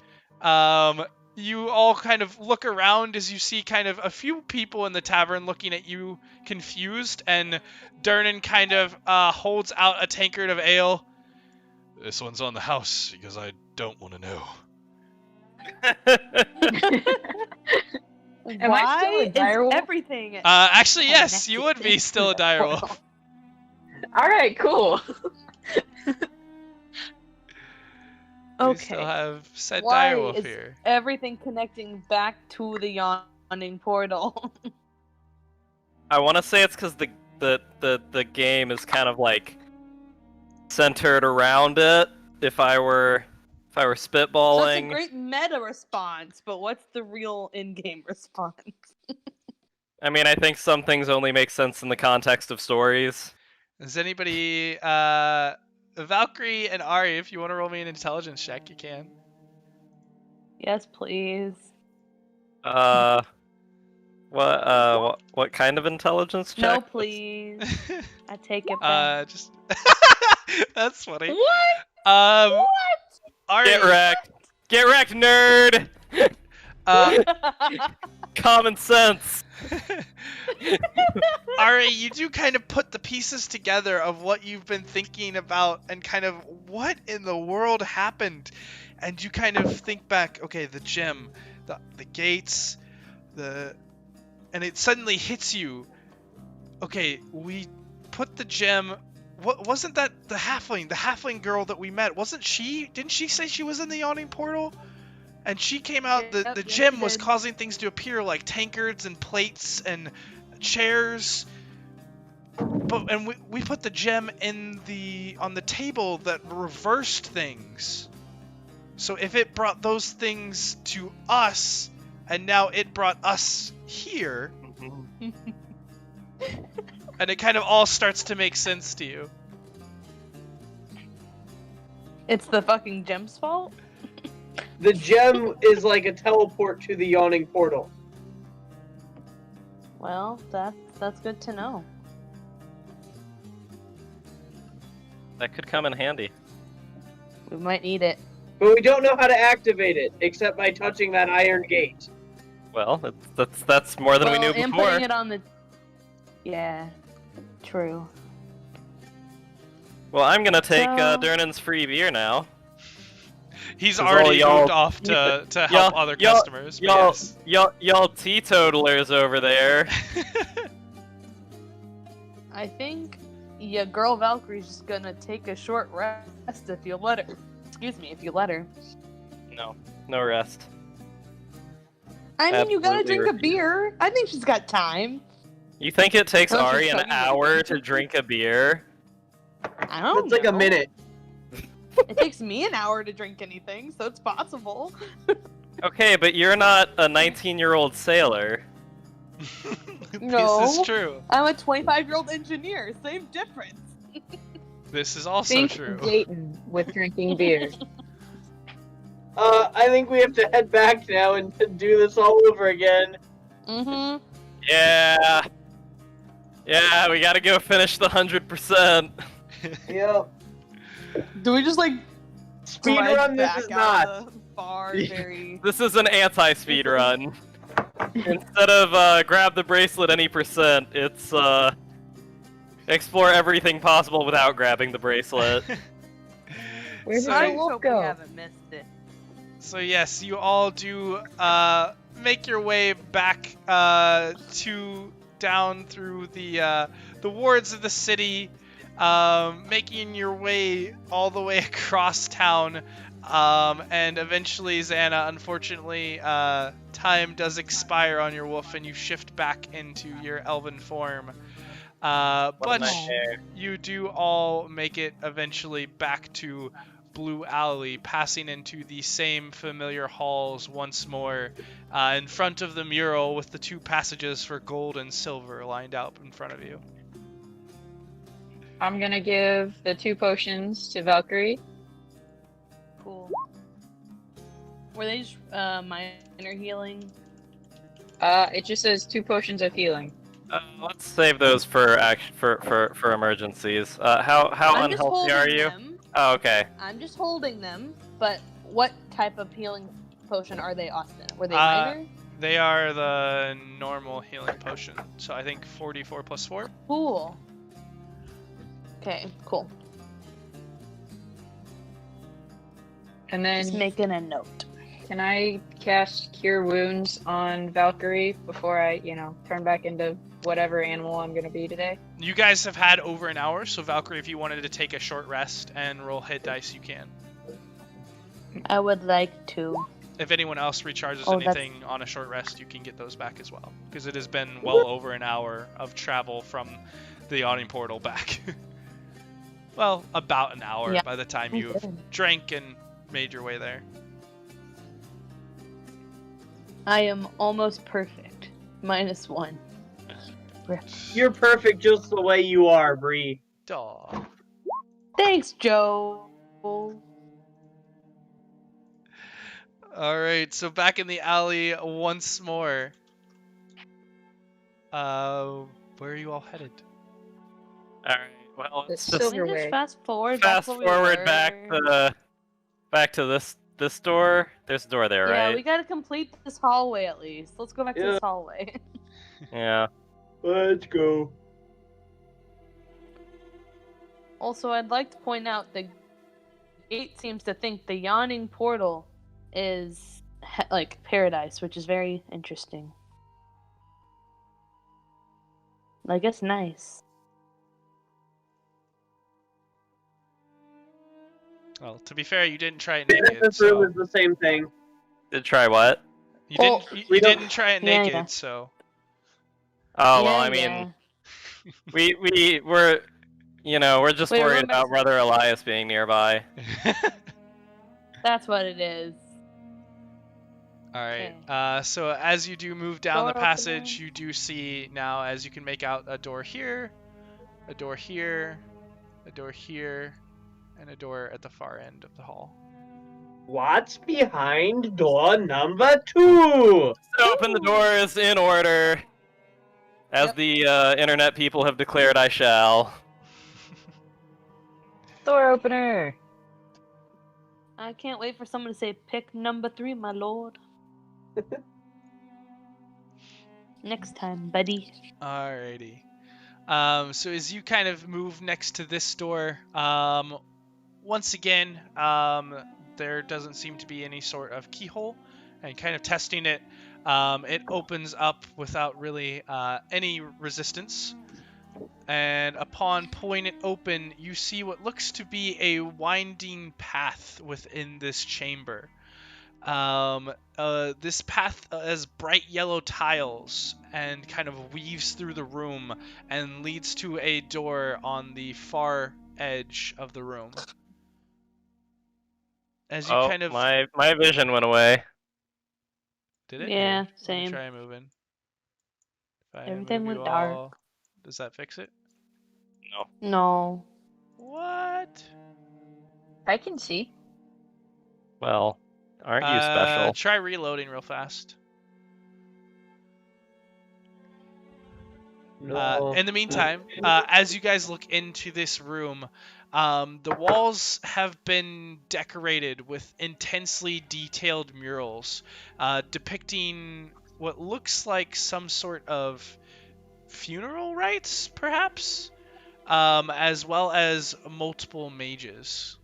You all kind of look around as you see kind of a few people in the tavern looking at you confused, and Durnan kind of holds out a tankard of ale. "This one's on the house because I don't want to know." Am I still a Why direwolf? is everything? Actually, yes, you would be connected still a to the direwolf. portal? All right, cool. We still Okay. have said Why direwolf is here. everything connecting back to the Yawning Portal? I want to say it's because the game is kind of like centered around it. If I were So it's a spitballing, great meta response, but what's the real in-game response? I mean, I think some things only make sense in the context of stories. Does anybody, Valkyrie and Ari, if you want to roll me an intelligence check, you can. Yes, please. What kind of intelligence check? No, please. I take it back. Just That's funny. What? Ari, Get wrecked, nerd! uh, Common sense. Ari, you do kind of put the pieces together of what you've been thinking about and kind of what in the world happened. And you kind of think back, okay, the gym, the gates, and it suddenly hits you. Okay, we put the gem. What wasn't that the halfling girl that we met? Wasn't she? Didn't she say she was in the Yawning Portal? And she came out. Yep, The yes, gem she was did. causing things to appear like tankards and plates and chairs. And we put the gem on the table that reversed things. So if it brought those things to us, and now it brought us here, and it kind of all starts to make sense to you. It's the fucking gem's fault? The gem is like a teleport to the Yawning Portal. Well, that's good to know. That could come in handy. We might need it. But we don't know how to activate it, except by touching that iron gate. Well, that's more than we knew and before. putting it on the... Yeah, true. Well, I'm gonna take So- Durnan's free beer now. He's 'Cause already all y'all- moved off to help other customers. but Y'all yes. teetotalers over there. I think your girl Valcrie's just gonna take a short rest if you let her. Excuse me, if you let her. No rest. I mean, you gotta Absolutely drink a refuse. beer. I think she's got time. You think it takes Don't you Ari an tell me what hour you to think. drink a beer? I don't It's like a know. minute. It takes me an hour to drink anything, so it's possible. Okay, but you're not a 19-year-old sailor. No. This is true. I'm a 25-year-old engineer. Same difference. This is also Think true. Dayton with drinking beer. I think we have to head back now and do this all over again. Mm-hmm. Yeah. Yeah, we gotta go finish the 100%. Yep. Do we just like Speedrun this back is out not. of the bar very? This is an anti-speed run. Instead of grab the bracelet any percent, it's explore everything possible without grabbing the bracelet. Where did So- my I wolf hope we go? haven't missed it. So yes, you all do make your way back down through the wards of the city, making your way all the way across town, and eventually, Zannah, unfortunately, time does expire on your wolf, and you shift back into your elven form. What a But nightmare. you do all make it eventually back to Blue Alley, passing into the same familiar halls once more, in front of the mural with the two passages for gold and silver lined out in front of you. I'm gonna give the 2 potions to Valkyrie. Cool. Were they just minor healing? It just says 2 potions of healing. Let's save those for for emergencies. How I'm just unhealthy are holding you? them. Oh, okay. I'm just holding them. But what type of healing potion are they, Austin? Were they Uh, minor? They are the normal healing potion, so I think 44 plus 4. Cool. Okay, cool. And then Just making a note. can I cast Cure Wounds on Valkyrie before I, turn back into whatever animal I'm gonna be today? You guys have had over an hour, so Valcrie, if you wanted to take a short rest and roll hit dice, you can. I would like to. If anyone else recharges Oh, that's- anything on a short rest, you can get those back as well. Because it has been well over an hour of travel from the Yawning Portal back. Well, about an hour Yeah. by the time you've drank and made your way there. I am almost perfect. -1. You're perfect just the way you are, Bree. Aw. Thanks, Joe. Alright, so back in the alley once more. Where are you all headed? All right. Well, The it's just Can we just silverware. fast forward back fast where we forward were? back to this door. There's a door there, Yeah, right? we gotta complete this hallway at least. Let's go back to Yeah. this hallway. Yeah. Let's go. Also, I'd like to point out the gate seems to think the Yawning Portal is like paradise, which is very interesting. I guess nice. Well, to be fair, you didn't try it The naked, this room so is the same thing. Did try what? you Well, didn't. You we don't- didn't try it Yeah, naked, yeah. so. Oh well, Yeah, I mean, yeah. we're we're just Wait, we're worried going back about to- Brother Elias being nearby. That's what it is. All right. Okay. So as you do move down Door the passage, opening. you do see now, as you can make out, a door here, a door here, a door here, and a door at the far end of the hall. What's behind door number 2? Open the doors in order, as Yep. the internet people have declared I shall. Door opener. I can't wait for someone to say, "Pick number 3, my lord." Next time, buddy. Alrighty. So as you kind of move next to this door, once again, there doesn't seem to be any sort of keyhole, and kind of testing it, it opens up without really any resistance. And upon pulling it open, you see what looks to be a winding path within this chamber. This path has bright yellow tiles and kind of weaves through the room and leads to a door on the far edge of the room. As you Oh, kind of my vision went away. did it? Yeah, Let me same. try moving. If I Everything move went you dark. all, does that fix it? No. No. What? I can see. Well, aren't you special? Try reloading real fast. No. In the meantime, as you guys look into this room, the walls have been decorated with intensely detailed murals depicting what looks like some sort of funeral rites, perhaps, as well as multiple mages.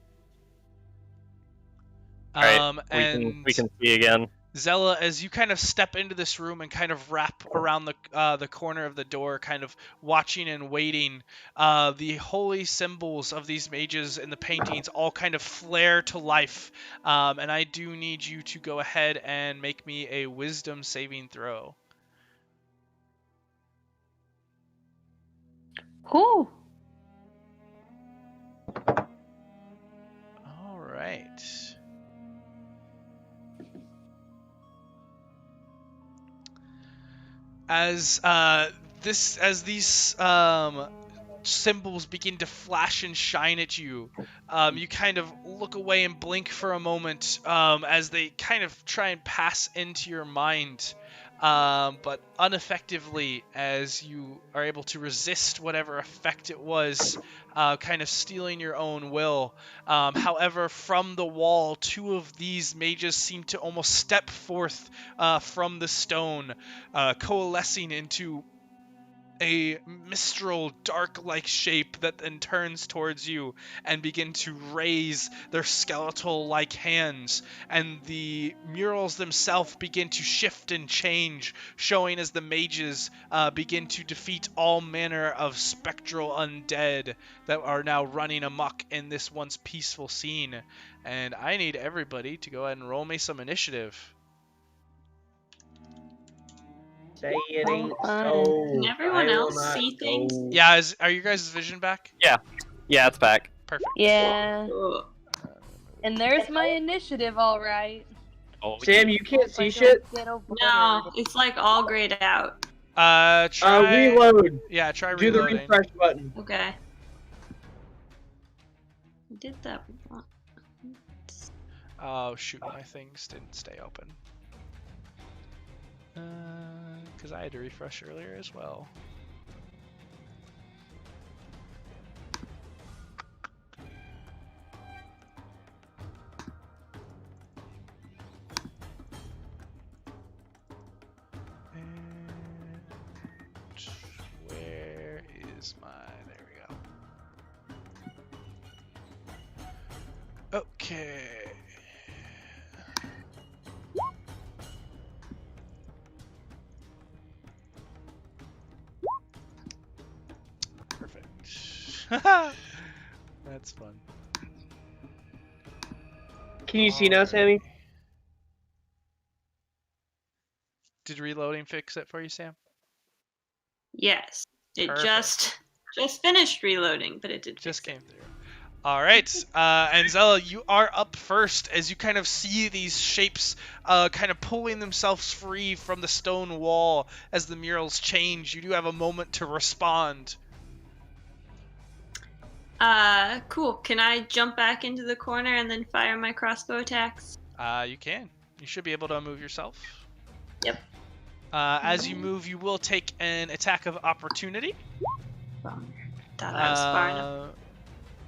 Right, And we can see again. Zella, as you kind of step into this room and kind of wrap around the corner of the door, kind of watching and waiting, the holy symbols of these mages in the paintings all kind of flare to life. And I do need you to go ahead and make me a wisdom saving throw. Whew. All right. As these symbols begin to flash and shine at you, you kind of look away and blink for a moment as they kind of try and pass into your mind, but ineffectively, as you are able to resist whatever effect it was, kind of stealing your own will. However, from the wall, 2 of these mages seem to almost step forth from the stone, coalescing into a mistral dark-like shape that then turns towards you and begin to raise their skeletal-like hands, and the murals themselves begin to shift and change, showing as the mages begin to defeat all manner of spectral undead that are now running amok in this once peaceful scene. And I need everybody to go ahead and roll me some initiative. Say it ain't so. Can everyone I will else not see things? go. Yeah, are you guys' vision back? Yeah, it's back. Perfect. Yeah. Ugh. And there's my initiative, all right. Oh, Sam, you can't see Don't shit? get over No, it. it's like all grayed out. Try Reload. Yeah, try Do the reloading. refresh button. Okay. I did that once. Oh shoot, my things didn't stay open. Because I had to refresh earlier as well. is my... There we go. Okay. Perfect. That's fun. Can you see now, Sammy? Did reloading fix it for you, Sam? Yes. It Perfect. just finished reloading, but it did Just fix came through. All right, and Zella, you are up first as you kind of see these shapes kind of pulling themselves free from the stone wall as the murals change. You do have a moment to respond. Cool. Can I jump back into the corner and then fire my crossbow attacks? You can. You should be able to move yourself. Yep. As you move, you will take an attack of opportunity. Thought I was far enough.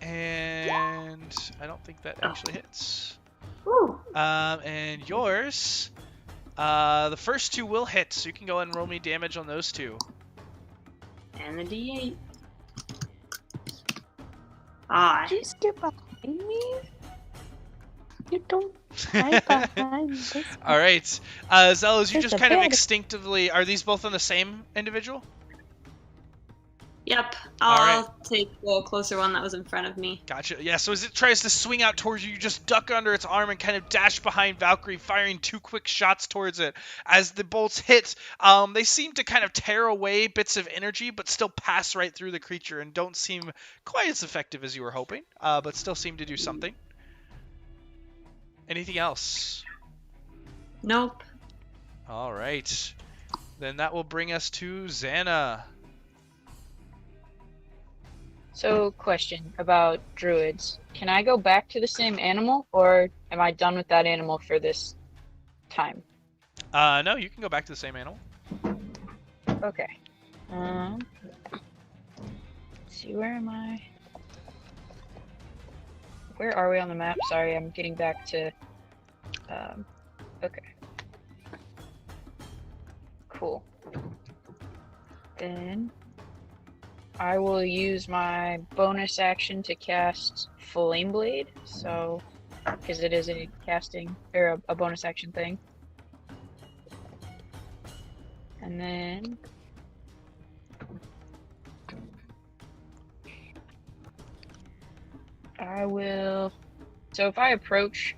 And I don't think that actually hits. Ooh. And yours, the first two will hit, so you can go ahead and roll me damage on those two. And the D8. Ah. Just get behind me. You don't hide behind this. All right, Zelos, you There's just a kind of bed. instinctively. Are these both on the same individual? Yep. All I'll take the closer one that was in front of me. Gotcha. Yeah, so as it tries to swing out towards you, you just duck under its arm and kind of dash behind Valcrie, firing two quick shots towards it. As the bolts hit, they seem to kind of tear away bits of energy, but still pass right through the creature and don't seem quite as effective as you were hoping, but still seem to do something. Anything else? Nope. All right. Then that will bring us to Zannah. So, question about druids. Can I go back to the same animal, or am I done with that animal for this time? No, you can go back to the same animal. Okay. Let's see, where am I? Where are we on the map? Sorry, I'm getting back to... okay. Cool. Then... I will use my bonus action to cast Flame Blade, so... because it is a casting, or a bonus action thing. And then... I will... So if I approach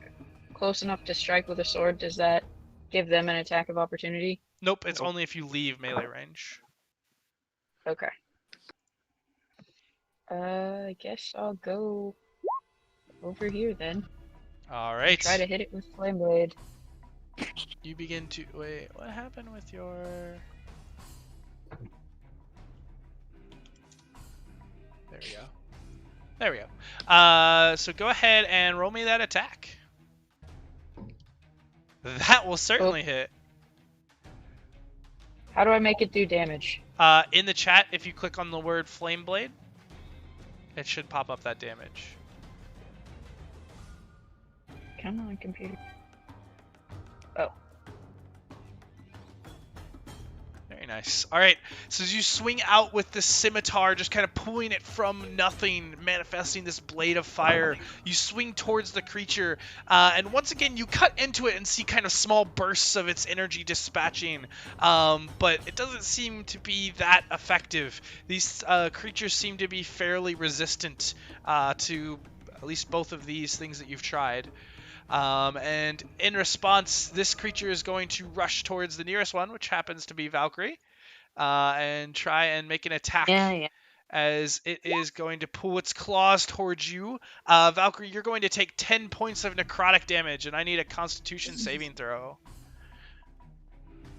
close enough to strike with a sword, does that give them an attack of opportunity? Nope, it's only if you leave melee range. Okay. I guess I'll go over here then. All And right. try to hit it with Flame Blade. You begin to... Wait, what happened with your... There we go. There we go. So go ahead and roll me that attack. That will certainly hit. How do I make it do damage? In the chat, if you click on the word Flame Blade, it should pop up that damage. Come on, computer. Oh. Very nice. All right, so as you swing out with the scimitar, just kind of pulling it from nothing, manifesting this blade of fire, you swing towards the creature, and once again, you cut into it and see kind of small bursts of its energy dispatching, but it doesn't seem to be that effective. These creatures seem to be fairly resistant to at least both of these things that you've tried. And in response, this creature is going to rush towards the nearest one, which happens to be Valcrie, and try and make an attack. Yeah. As it is going to pull its claws towards you. Valcrie, you're going to take 10 points of necrotic damage, and I need a Constitution saving throw.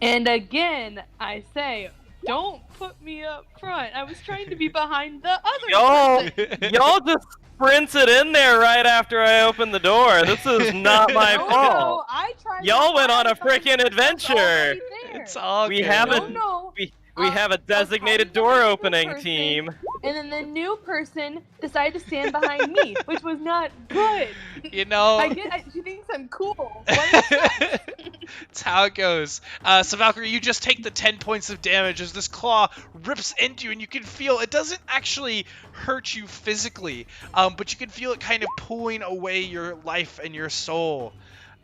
And again, I say, don't put me up front. I was trying to be behind the other person. Y'all just sprinted in there right after I opened the door. This is not my No, fault. I tried. Y'all went on a to hide, freaking but adventure. already there. It's all We good. have No, a- no. We have a designated I was hiding door behind the opening person, team. and then the new person decided to stand behind me, which was not good. You know, She thinks I'm cool. What? it's how it goes. So Valcrie, you just take the 10 points of damage as this claw rips into you, and you can feel it doesn't actually hurt you physically, but you can feel it kind of pulling away your life and your soul.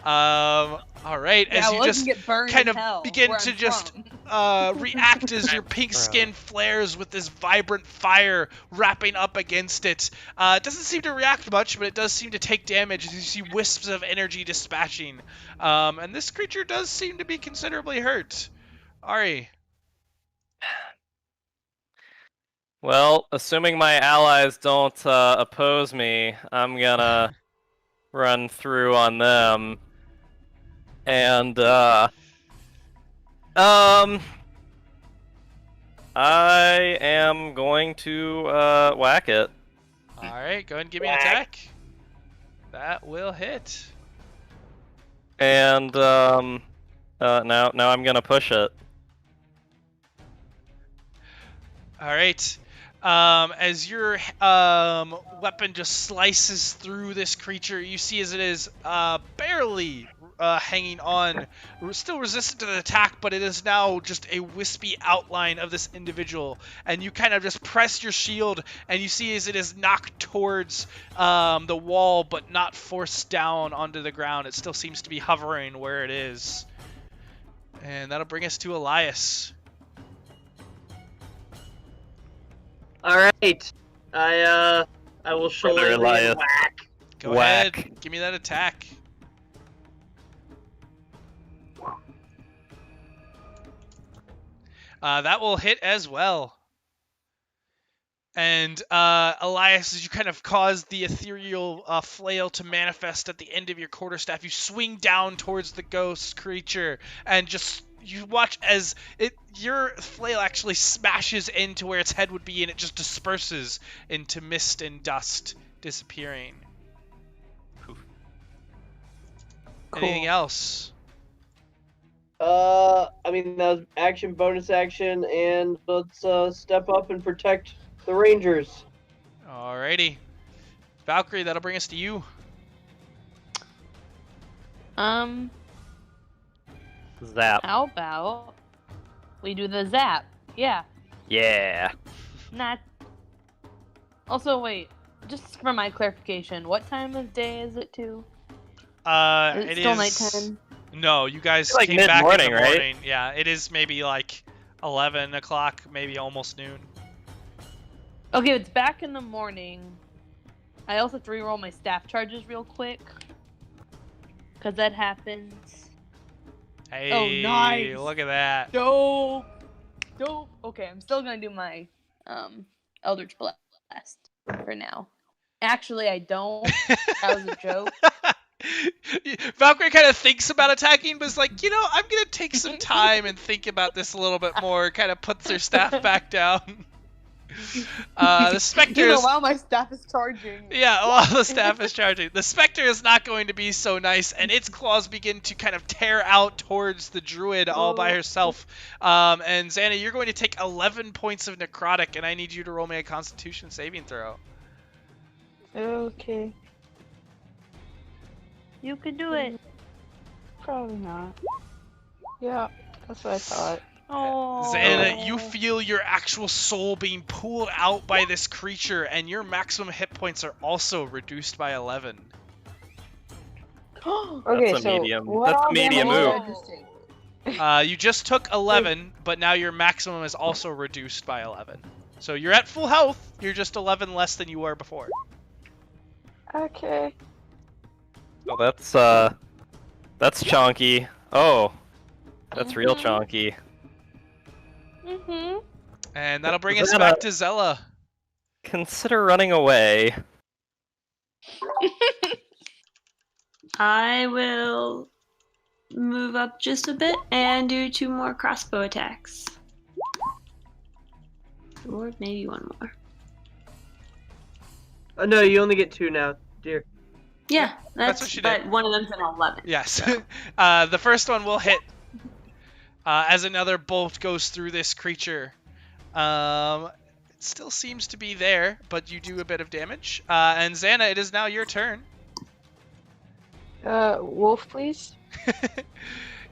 All right, Yeah, as you just kind of begin to just react as your pink skin flares with this vibrant fire wrapping up against it. It doesn't seem to react much, but it does seem to take damage as you see wisps of energy dispatching. And this creature does seem to be considerably hurt. Ari. Well, assuming my allies don't oppose me, I'm gonna run through on them. And, I am going to, whack it. Alright, go ahead and give me an attack. That will hit. And, now I'm gonna push it. Alright. As your weapon just slices through this creature, you see as it is barely hanging on, still resistant to the attack, but it is now just a wispy outline of this individual. And you kind of just press your shield, and you see as it is knocked towards the wall, but not forced down onto the ground. It still seems to be hovering where it is. And that'll bring us to Elias. All right, I will shoulder Elias. whack. Go Whack. ahead, give me that attack. That will hit as well. And Elias, as you kind of cause the ethereal flail to manifest at the end of your quarterstaff, you swing down towards the ghost creature and just you watch as your flail actually smashes into where its head would be, and it just disperses into mist and dust, disappearing. Cool. Anything else? I mean, that was action, bonus action, and let's step up and protect the Rangers. Alrighty. Valcrie, that'll bring us to you. Zap. How about we do the zap? Yeah. Yeah. Not. Also, wait. Just for my clarification, what time of day is it too? Is it still nighttime? No, you guys It's like came back in the mid-morning, right? morning. Yeah, it is maybe like 11 o'clock, maybe almost noon. Okay, it's back in the morning. I also have to reroll my staff charges real quick. Because that happens. Hey, Oh, nice. Look at that. Dope! Dope! Okay, I'm still gonna do my Eldritch Blast for now. Actually, I don't. That was a joke. Valcrie kind of thinks about attacking, but is like, you know, I'm going to take some time and think about this a little bit more. Kind of puts her staff back down. The specter is... while my staff is charging. Yeah, while the staff is charging. The specter is not going to be so nice, and its claws begin to kind of tear out towards the druid all by herself. And Zannah, you're going to take 11 points of necrotic, and I need you to roll me a Constitution saving throw. Okay. You can do it. Probably not. Yeah, that's what I thought. Oh. Zannah, you feel your actual soul being pulled out by this creature, and your maximum hit points are also reduced by 11. Okay, That's a so medium. what That's a all medium damage move. did I just take? You just took 11, but now your maximum is also reduced by 11. So you're at full health, you're just 11 less than you were before. Okay. Oh, that's chonky. Oh, that's real chonky. Mm-hmm. And that'll bring us Zannah, back to Zella. consider running away. I will move up just a bit and do 2 more crossbow attacks. Or maybe 1 more. Oh, no, you only get 2 now, dear. Yeah, That's what she but did. one of them's an 11. Yes. So. The first one will hit as another bolt goes through this creature. Let's still seems to be there, but you do a bit of damage. And Zannah, it is now your turn. Wolf, please.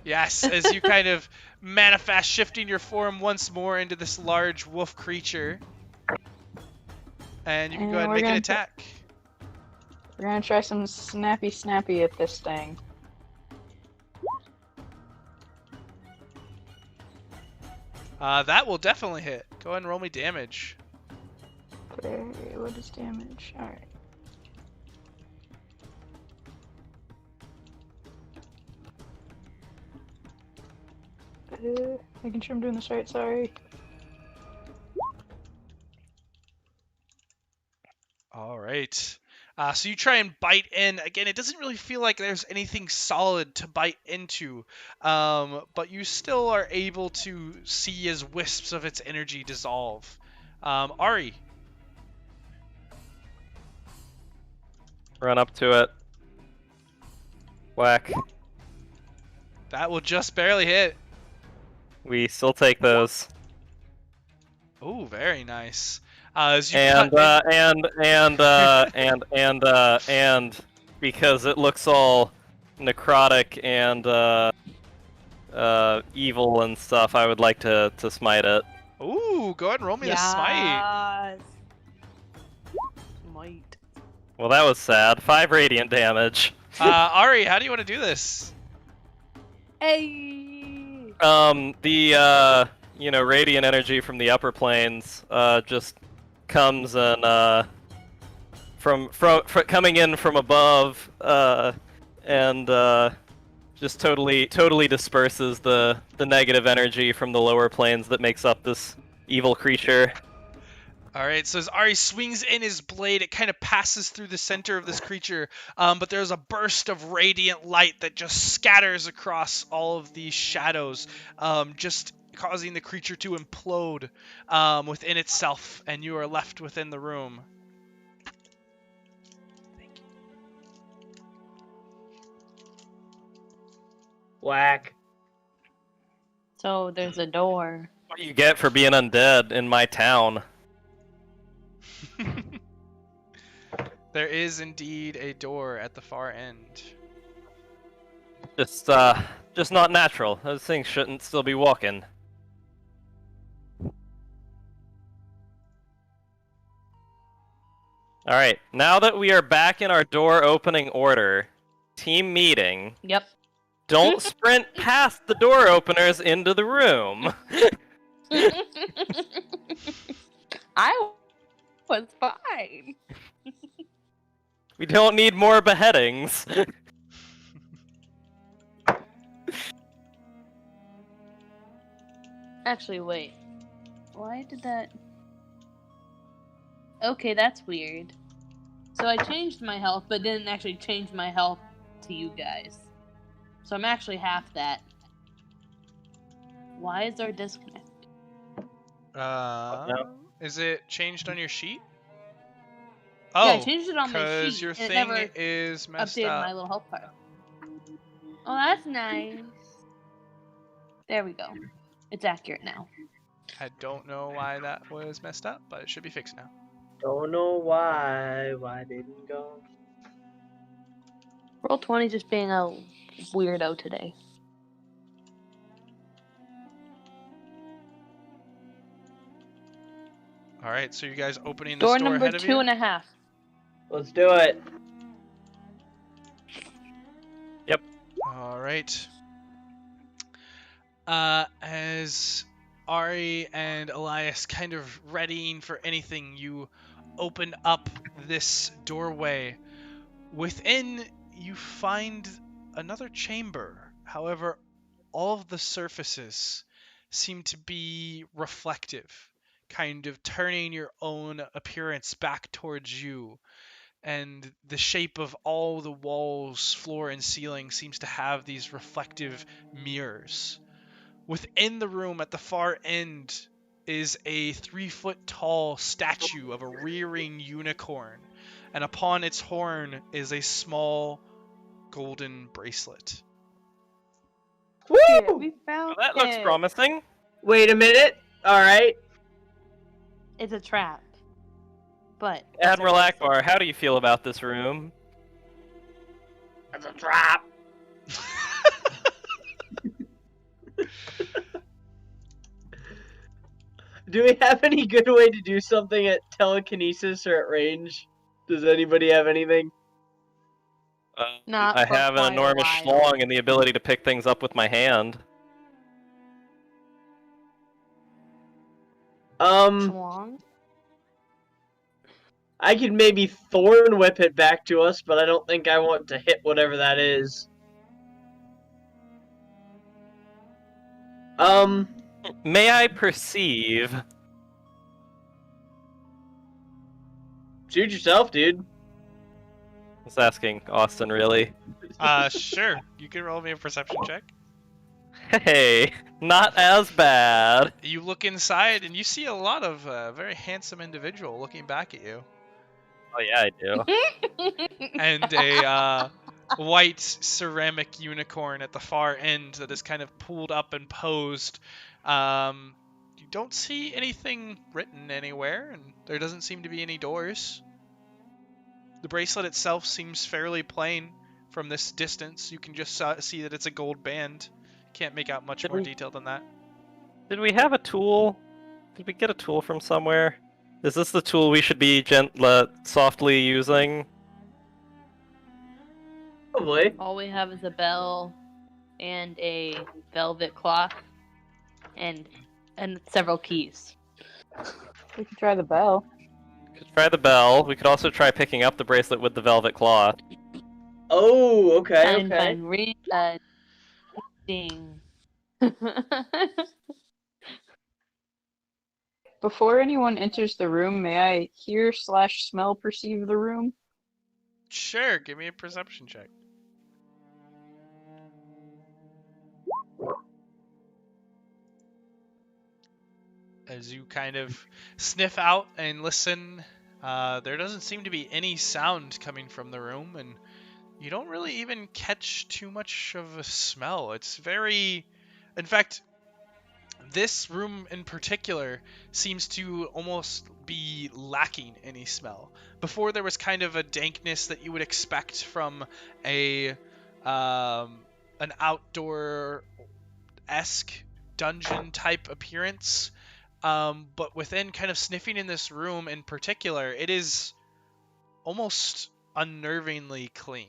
Yes, as you kind of manifest, shifting your form once more into this large wolf creature. And you can go ahead and make an attack. We're gonna try some snappy at this thing. That will definitely hit. Go ahead and roll me damage. Okay, what is damage? Alright. Making sure I'm doing this right, sorry. Alright. So you try and bite in. Again, it doesn't really feel like there's anything solid to bite into. But you still are able to see as wisps of its energy dissolve. Ari. Run up to it. Whack. That will just barely hit. We still take those. Oh, very nice. As you And cut and because it looks all necrotic and evil and stuff, I would like to smite it. Ooh, go ahead and roll me the smite. Smite. Well, that was sad. 5 radiant damage. Ari, how do you want to do this? Hey. The radiant energy from the upper planes just comes and from coming in from above and just totally disperses the negative energy from the lower planes that makes up this evil creature. Alright, so as Ari swings in his blade, it kind of passes through the center of this creature, but there's a burst of radiant light that just scatters across all of these shadows, just causing the creature to implode within itself, and you are left within the room. Whack. So there's a door. What do you get for being undead in my town? There is indeed a door at the far end. Just not natural. Those things shouldn't still be walking. Alright, now that we are back in our door opening order, team meeting, Yep. don't sprint past the door openers into the room. I was fine. We don't need more beheadings. Actually, wait. Why did that... Okay, that's weird. So I changed my health, but didn't actually change my health to you guys. So I'm actually half that. Why is there a disconnect? Is it changed on your sheet? Yeah, I Oh, changed it on my because sheet. your and thing it never is messed updated up. my little health bar. Oh, that's nice. There we go. It's accurate now. I don't know why that was messed up, but it should be fixed now. Don't know why. Why didn't go? Roll 20 just being a weirdo today. All right, so you guys opening this Door door number ahead of you? 2.5. Let's do it. All right. As Ari and Elias kind of readying for anything, you open up this doorway. Within, you find another chamber. However, all of the surfaces seem to be reflective, kind of turning your own appearance back towards you. And the shape of all the walls, floor, and ceiling seems to have these reflective mirrors. Within the room at the far end is a 3-foot tall statue of a rearing unicorn, and upon its horn is a small golden bracelet. Woo! We found That looks it. promising. Wait a minute. All right. It's a trap. But Admiral Akbar, how do you feel about this room? It's a trap. Do we have any good way to do something at telekinesis or at range? Does anybody have anything? Not I for have an quite a enormous while. schlong and the ability to pick things up with my hand. Schlong? I could maybe thorn whip it back to us, but I don't think I want to hit whatever that is. May I perceive? Shoot yourself, dude. I was asking Austin, really. Sure. You can roll me a perception check. Hey, not as bad. You look inside and you see a lot of very handsome individual looking back at you. Oh yeah, I do. And a white ceramic unicorn at the far end that is kind of pulled up and posed. You don't see anything written anywhere, and there doesn't seem to be any doors. The bracelet itself seems fairly plain from this distance. You can just see that it's a gold band. Can't make out much more detail than that. Did we have a tool? Did we get a tool from somewhere? Is this the tool we should be softly using? Probably. All we have is a bell and a velvet cloth and several keys. We can try the bell. Could try the bell. We could also try picking up the bracelet with the velvet cloth. Oh, okay, And okay. find ding. Before anyone enters the room, may I hear/smell perceive the room? Sure, give me a perception check. As you kind of sniff out and listen, there doesn't seem to be any sound coming from the room, and you don't really even catch too much of a smell. It's very... In fact, this room in particular seems to almost be lacking any smell. Before, there was kind of a dankness that you would expect from an outdoor-esque dungeon-type appearance. But within kind of sniffing in this room in particular, it is almost unnervingly clean.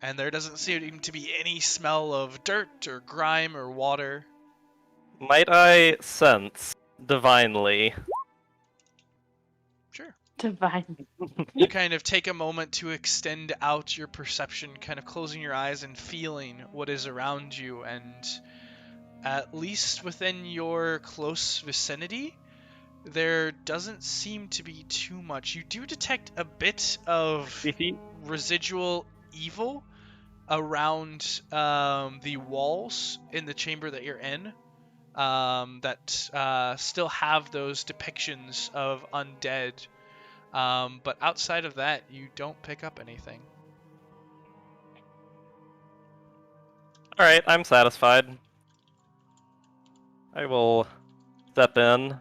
And there doesn't seem to be any smell of dirt or grime or water. Might I sense divinely? Sure. Divine. You kind of take a moment to extend out your perception, kind of closing your eyes and feeling what is around you, and at least within your close vicinity, there doesn't seem to be too much. You do detect a bit of residual evil around the walls in the chamber that you're in, that still have those depictions of undead. But outside of that, you don't pick up anything. Alright, I'm satisfied. I will step in.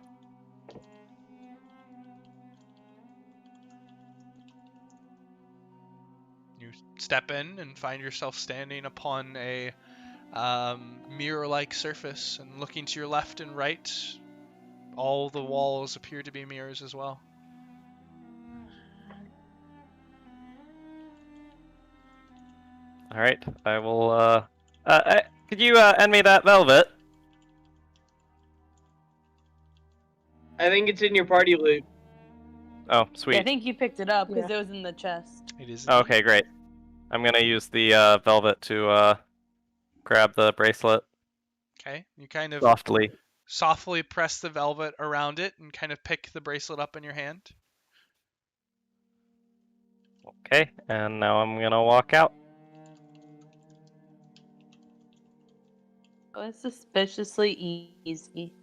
You step in and find yourself standing upon a mirror-like surface, and looking to your left and right, all the walls appear to be mirrors as well. Alright, I will, could you, end me that velvet? I think it's in your party loot. Oh, sweet. Yeah, I think you picked it up because Yeah. it was in the chest. It is. Oh, okay, great. I'm gonna use the, velvet to, grab the bracelet Okay. You kind of softly. press the velvet around it and kind of pick the bracelet up in your hand. Okay, and now I'm gonna walk out. It was suspiciously easy.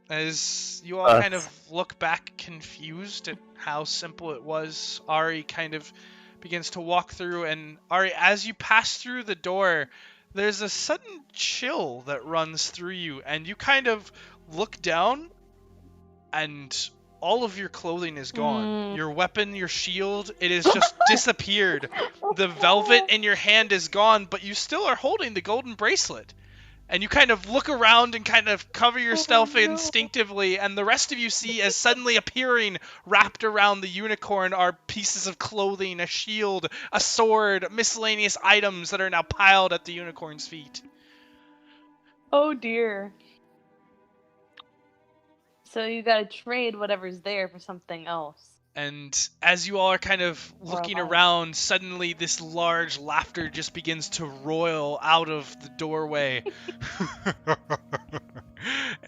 As you all kind of look back confused at how simple it was, Ari kind of begins to walk through, and Ari, as you pass through the door, there's a sudden chill that runs through you, and you kind of look down, and all of your clothing is gone. Mm. Your weapon, your shield, it has just disappeared. The velvet in your hand is gone, but you still are holding the golden bracelet. And you kind of look around and kind of cover yourself instinctively, and the rest of you see as suddenly appearing, wrapped around the unicorn, are pieces of clothing, a shield, a sword, miscellaneous items that are now piled at the unicorn's feet. Oh dear. So you gotta trade whatever's there for something else. And as you all are kind of Or looking alive. around, suddenly this large laughter just begins to roil out of the doorway.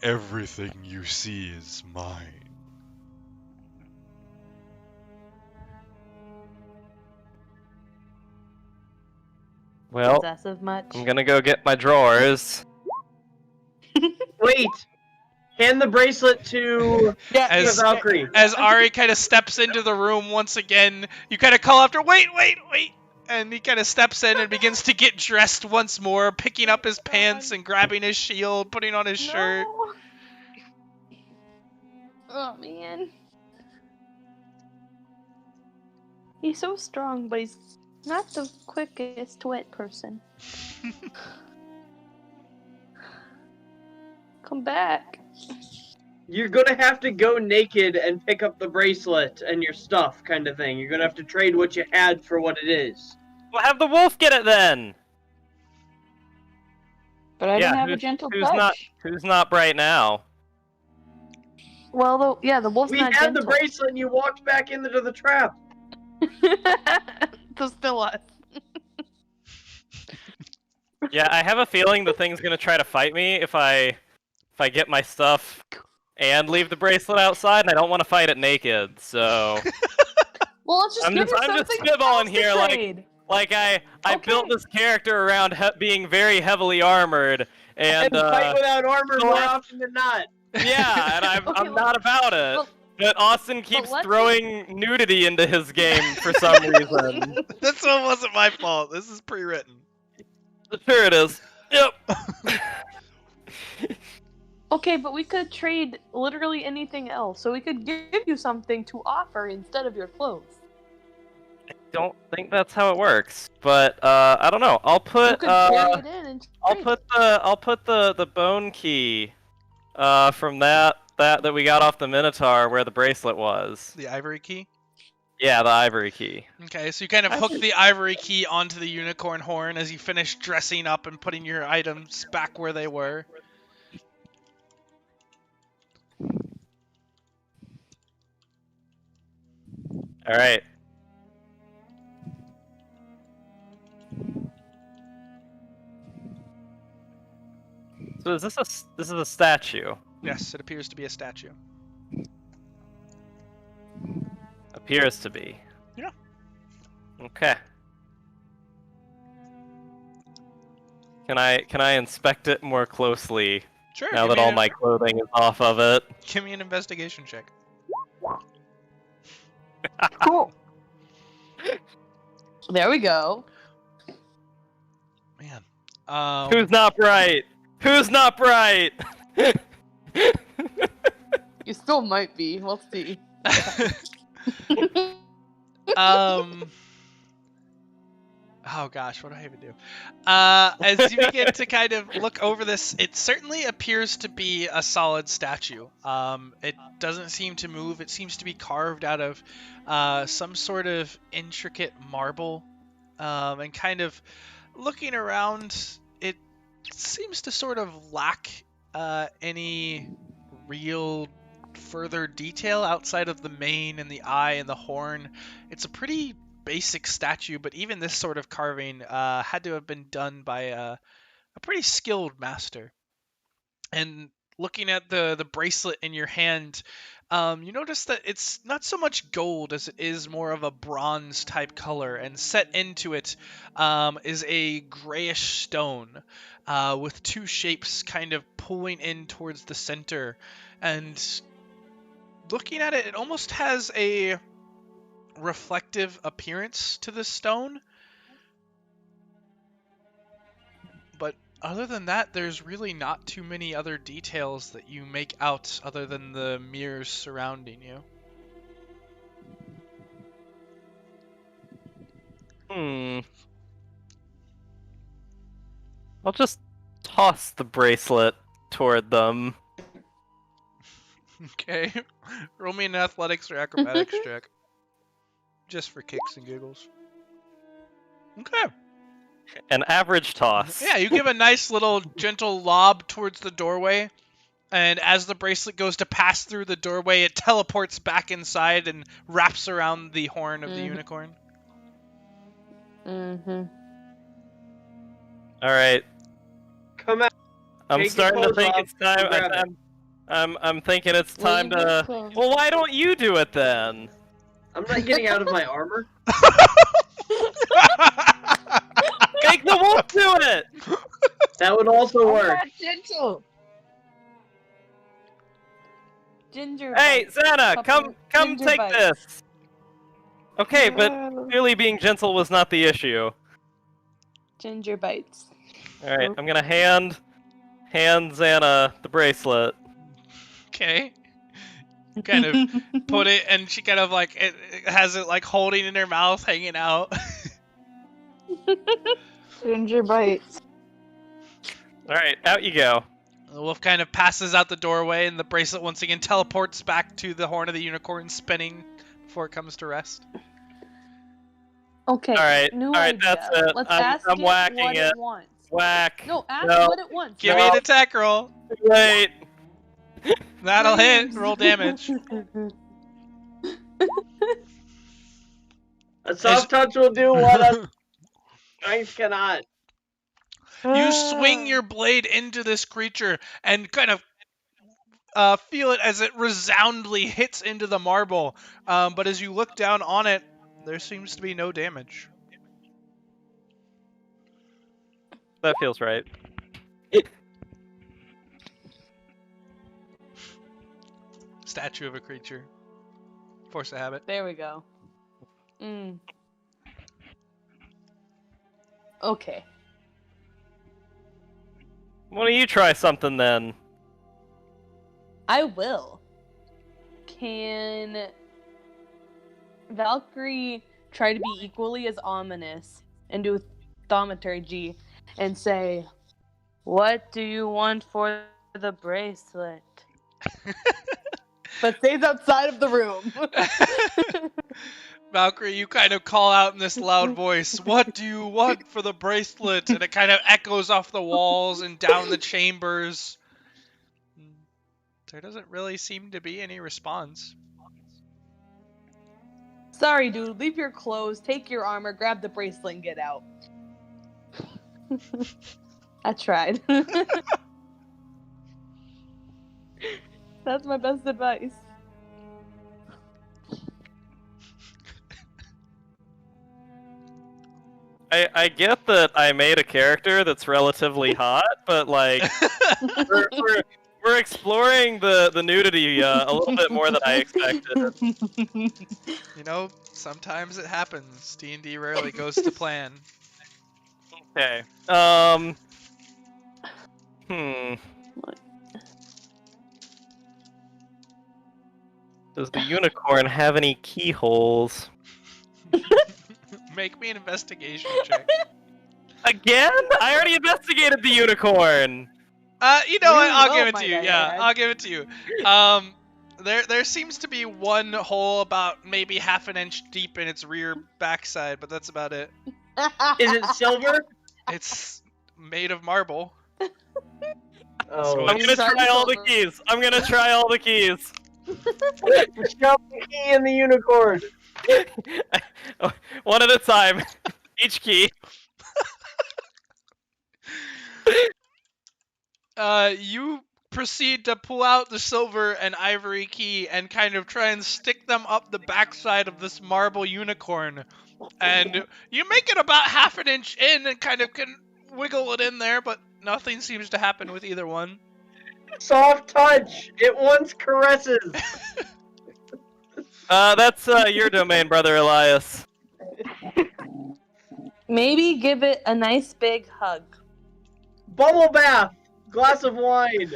Everything you see is mine. Well, Possessive much? I'm gonna go get my drawers. Wait! Hand the bracelet to Yeah, As- Valcrie. As Ari kind of steps into the room once again, you kind of call after, wait! And he kind of steps in and begins to get dressed once more, picking up his pants and grabbing his shield, putting on his shirt. No. Oh man. He's so strong, but he's not the quickest wit person. Come back. You're gonna have to go naked and pick up the bracelet and your stuff, kind of thing. You're gonna have to trade what you had for what it is. We'll have the wolf get it then. But I Yeah, don't have a who's- gentle who's touch. Who's not bright now? Well, the wolf's We not had the gentle. bracelet and you walked back into the trap. So still us. Yeah, I have a feeling the thing's gonna try to fight me if I get my stuff and leave the bracelet outside, and I don't want to fight it naked. So, Well, let's just I'm give just- you I'm just something spitballing else to here, like- trade. I Okay. built this character around being very heavily armored, and fight without armor so more I- often than not. yeah, and I'm Okay, I'm not about it. well- But Austin keeps let's- throwing nudity into his game for some reason. This one wasn't my fault. This is pre-written. Sure it is. Yep. Okay, but we could trade literally anything else. So we could give you something to offer instead of your clothes. Don't think that's how it works, but I don't know. I'll You put could trade it in and I'll trade. put the bone key from that we got off the minotaur where the bracelet was. The ivory key. Yeah, the ivory key. Okay, so you kind of hook the ivory key onto the unicorn horn as you finish dressing up and putting your items back where they were. All right. So is this a statue? Yes, it appears to be a statue. Appears to be. Yeah. Okay. Can I inspect it more closely Sure. now give that me all an- my clothing is off of it? Give me an investigation check. Cool. There we go. Man. Who's not bright? Who's not bright? You still might be. We'll see. Oh gosh, what do I even do? As you begin to kind of look over this, it certainly appears to be a solid statue. It doesn't seem to move. It seems to be carved out of some sort of intricate marble. And kind of looking around, it seems to sort of lack any real further detail outside of the mane and the eye and the horn. It's a pretty basic statue, but even this sort of carving had to have been done by a pretty skilled master. And looking at the bracelet in your hand, you notice that it's not so much gold as it is more of a bronze type color, and set into it is a grayish stone with two shapes kind of pulling in towards the center. And looking at it, it almost has a reflective appearance to the stone, but Other than that, there's really not too many other details that you make out other than the mirrors surrounding you. I'll just toss the bracelet toward them. Okay. Roll me an athletics or acrobatics check. Just for kicks and giggles. Okay. An average toss. Yeah, you give a nice little gentle lob towards the doorway, and as the bracelet goes to pass through the doorway, it teleports back inside and wraps around the horn of the unicorn. Mm-hmm. Alright. Come out. I'm Take starting your to think clothes it's time. off, grab it. I'm thinking it's time to. Well, why don't you do it then? I'm not getting out of my armor. Make the wolf do it! That would also work. Not gentle. Ginger. Hey, bites. Zannah, come Ginger take bites. this. Okay, but clearly being gentle was not the issue. Ginger bites. Alright, I'm gonna hand Zannah the bracelet. Okay. Kind of put it, and she kind of like it has it like holding in her mouth, hanging out. Ginger bites. Alright, out you go. The wolf kind of passes out the doorway, and the bracelet once again teleports back to the horn of the unicorn, spinning before it comes to rest. Okay. Alright, New alright, idea. that's it. Let's I'm ask whacking what it. it wants. Whack. No, ask No. what it wants. Give me an attack roll. Wait. That'll hit. Roll damage. A soft touch will do what a strength cannot. You swing your blade into this creature and kind of feel it as it resoundingly hits into the marble. But as you look down on it, there seems to be no damage. That feels right. Statue of a creature. Force of habit. There we go. Mm. Okay. Why don't you try something then? I will. Can Valcrie try to be equally as ominous and do thaumaturgy G and say, "What do you want for the bracelet?" But stays outside of the room. Valcrie, you kind of call out in this loud voice, "What do you want for the bracelet?" And it kind of echoes off the walls and down the chambers. There doesn't really seem to be any response. Sorry, dude. Leave your clothes, take your armor, grab the bracelet, and get out. I tried. That's my best advice. I get that I made a character that's relatively hot, but like we're exploring the nudity a little bit more than I expected. You know, sometimes it happens. D&D rarely goes to plan. Okay. Does the unicorn have any keyholes? Make me an investigation check. Again? I already investigated the unicorn! You know what? Really I'll well, give it my to you. guy. Yeah, I'll give it to you. There seems to be one hole about maybe half an inch deep in its rear backside, but that's about it. Is it silver? It's made of marble. Oh, I'm gonna try all the keys! I'm gonna try all the keys! shove the key in the unicorn. One at a time. Each key. You proceed to pull out the silver and ivory key and kind of try and stick them up the backside of this marble unicorn. And you make it about half an inch in and kind of can wiggle it in there, but nothing seems to happen with either one. Soft touch. It wants caresses. That's your domain, brother Elias. Maybe give it a nice big hug. Bubble bath! Glass of wine!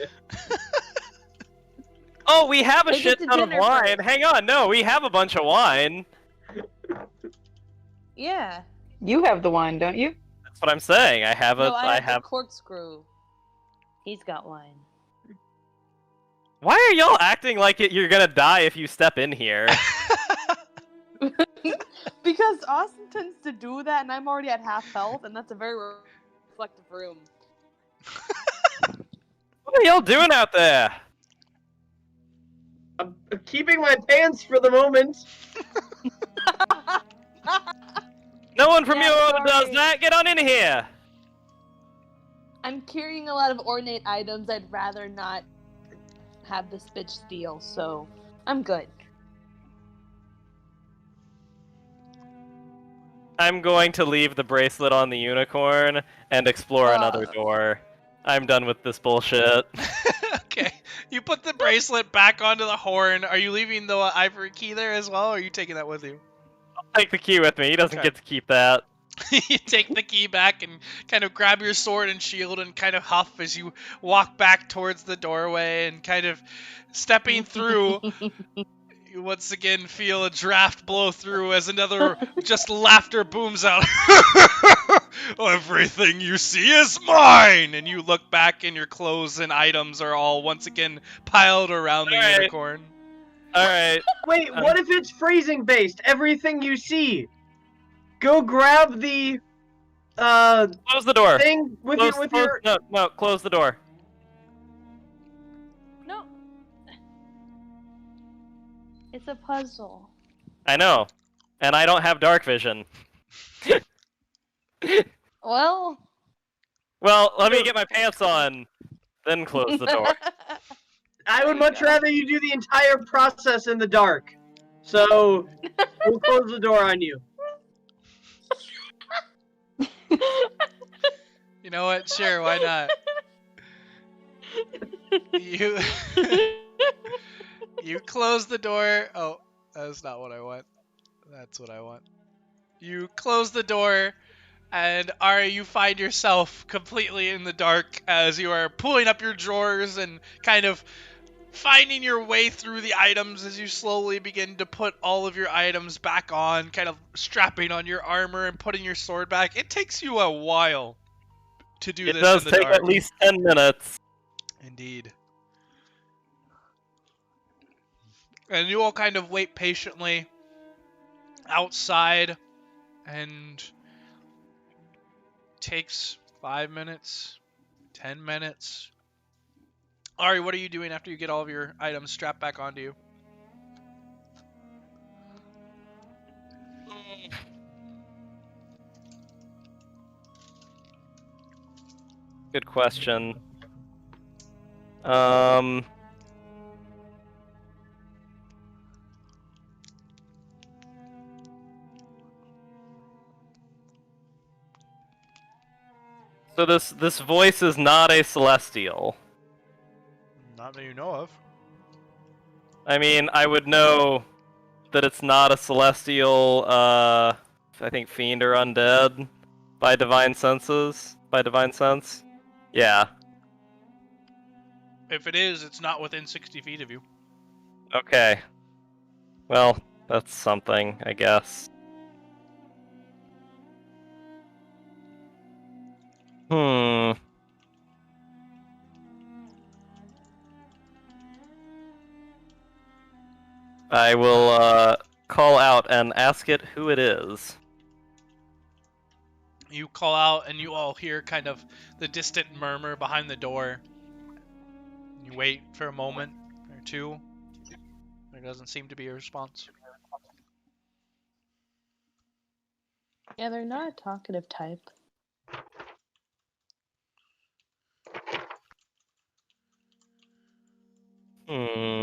Oh, we have a Take it shit to ton of dinner wine. first. Hang on, no, we have a bunch of wine. Yeah. You have the wine, don't you? That's what I'm saying. I have a. No, I I have have. the corkscrew. He's got wine. Why are y'all acting like you're gonna die if you step in here? Because Austin tends to do that, and I'm already at half health, and that's a very reflective room. What are y'all doing out there? I'm keeping my pants for the moment. No one from Yeah, your order does sorry. that. Get on in here. I'm carrying a lot of ornate items. I'd rather not have this bitch steal, so I'm good. I'm going to leave the bracelet on the unicorn and explore another door. I'm done with this bullshit. Okay. You put the bracelet back onto the horn. Are you leaving the ivory key there as well, or are you taking that with you? Take the key with me. He doesn't Okay. get to keep that. You take the key back and kind of grab your sword and shield and kind of huff as you walk back towards the doorway and kind of stepping through. You once again feel a draft blow through as another just laughter booms out. Everything you see is mine! And you look back and your clothes and items are all once again piled around the Alright. unicorn. Alright. Wait, what if it's phrasing based? Everything you see. Go grab the Close the door. thing with your No, close the door. No. It's a puzzle. I know. And I don't have dark vision. Well. Well, let me get my pants on, then close the door. I would much rather you do the entire process in the dark. So we'll close the door on you. You know what? Sure, why not? You you close the door. Oh, that's not what I want. That's what I want. You close the door, and Ari, you find yourself completely in the dark as you are pulling up your drawers and kind of finding your way through the items as you slowly begin to put all of your items back on, kind of strapping on your armor and putting your sword back. It takes you a while to do It this does in the take dark. at least 10 minutes. Indeed. And you all kind of wait patiently outside, and takes 5 minutes, 10 minutes. Ari, what are you doing after you get all of your items strapped back onto you? Good question. So this voice is not a celestial. Not that you know of. I mean, I would know that it's not a celestial, I think fiend or undead by divine senses. By divine sense? Yeah. If it is, it's not within 60 feet of you. Okay. Well, that's something, I guess. Hmm. I will, call out and ask it who it is. You call out, and you all hear kind of the distant murmur behind the door. You wait for a moment or two. There doesn't seem to be a response. Yeah, they're not a talkative type. Hmm.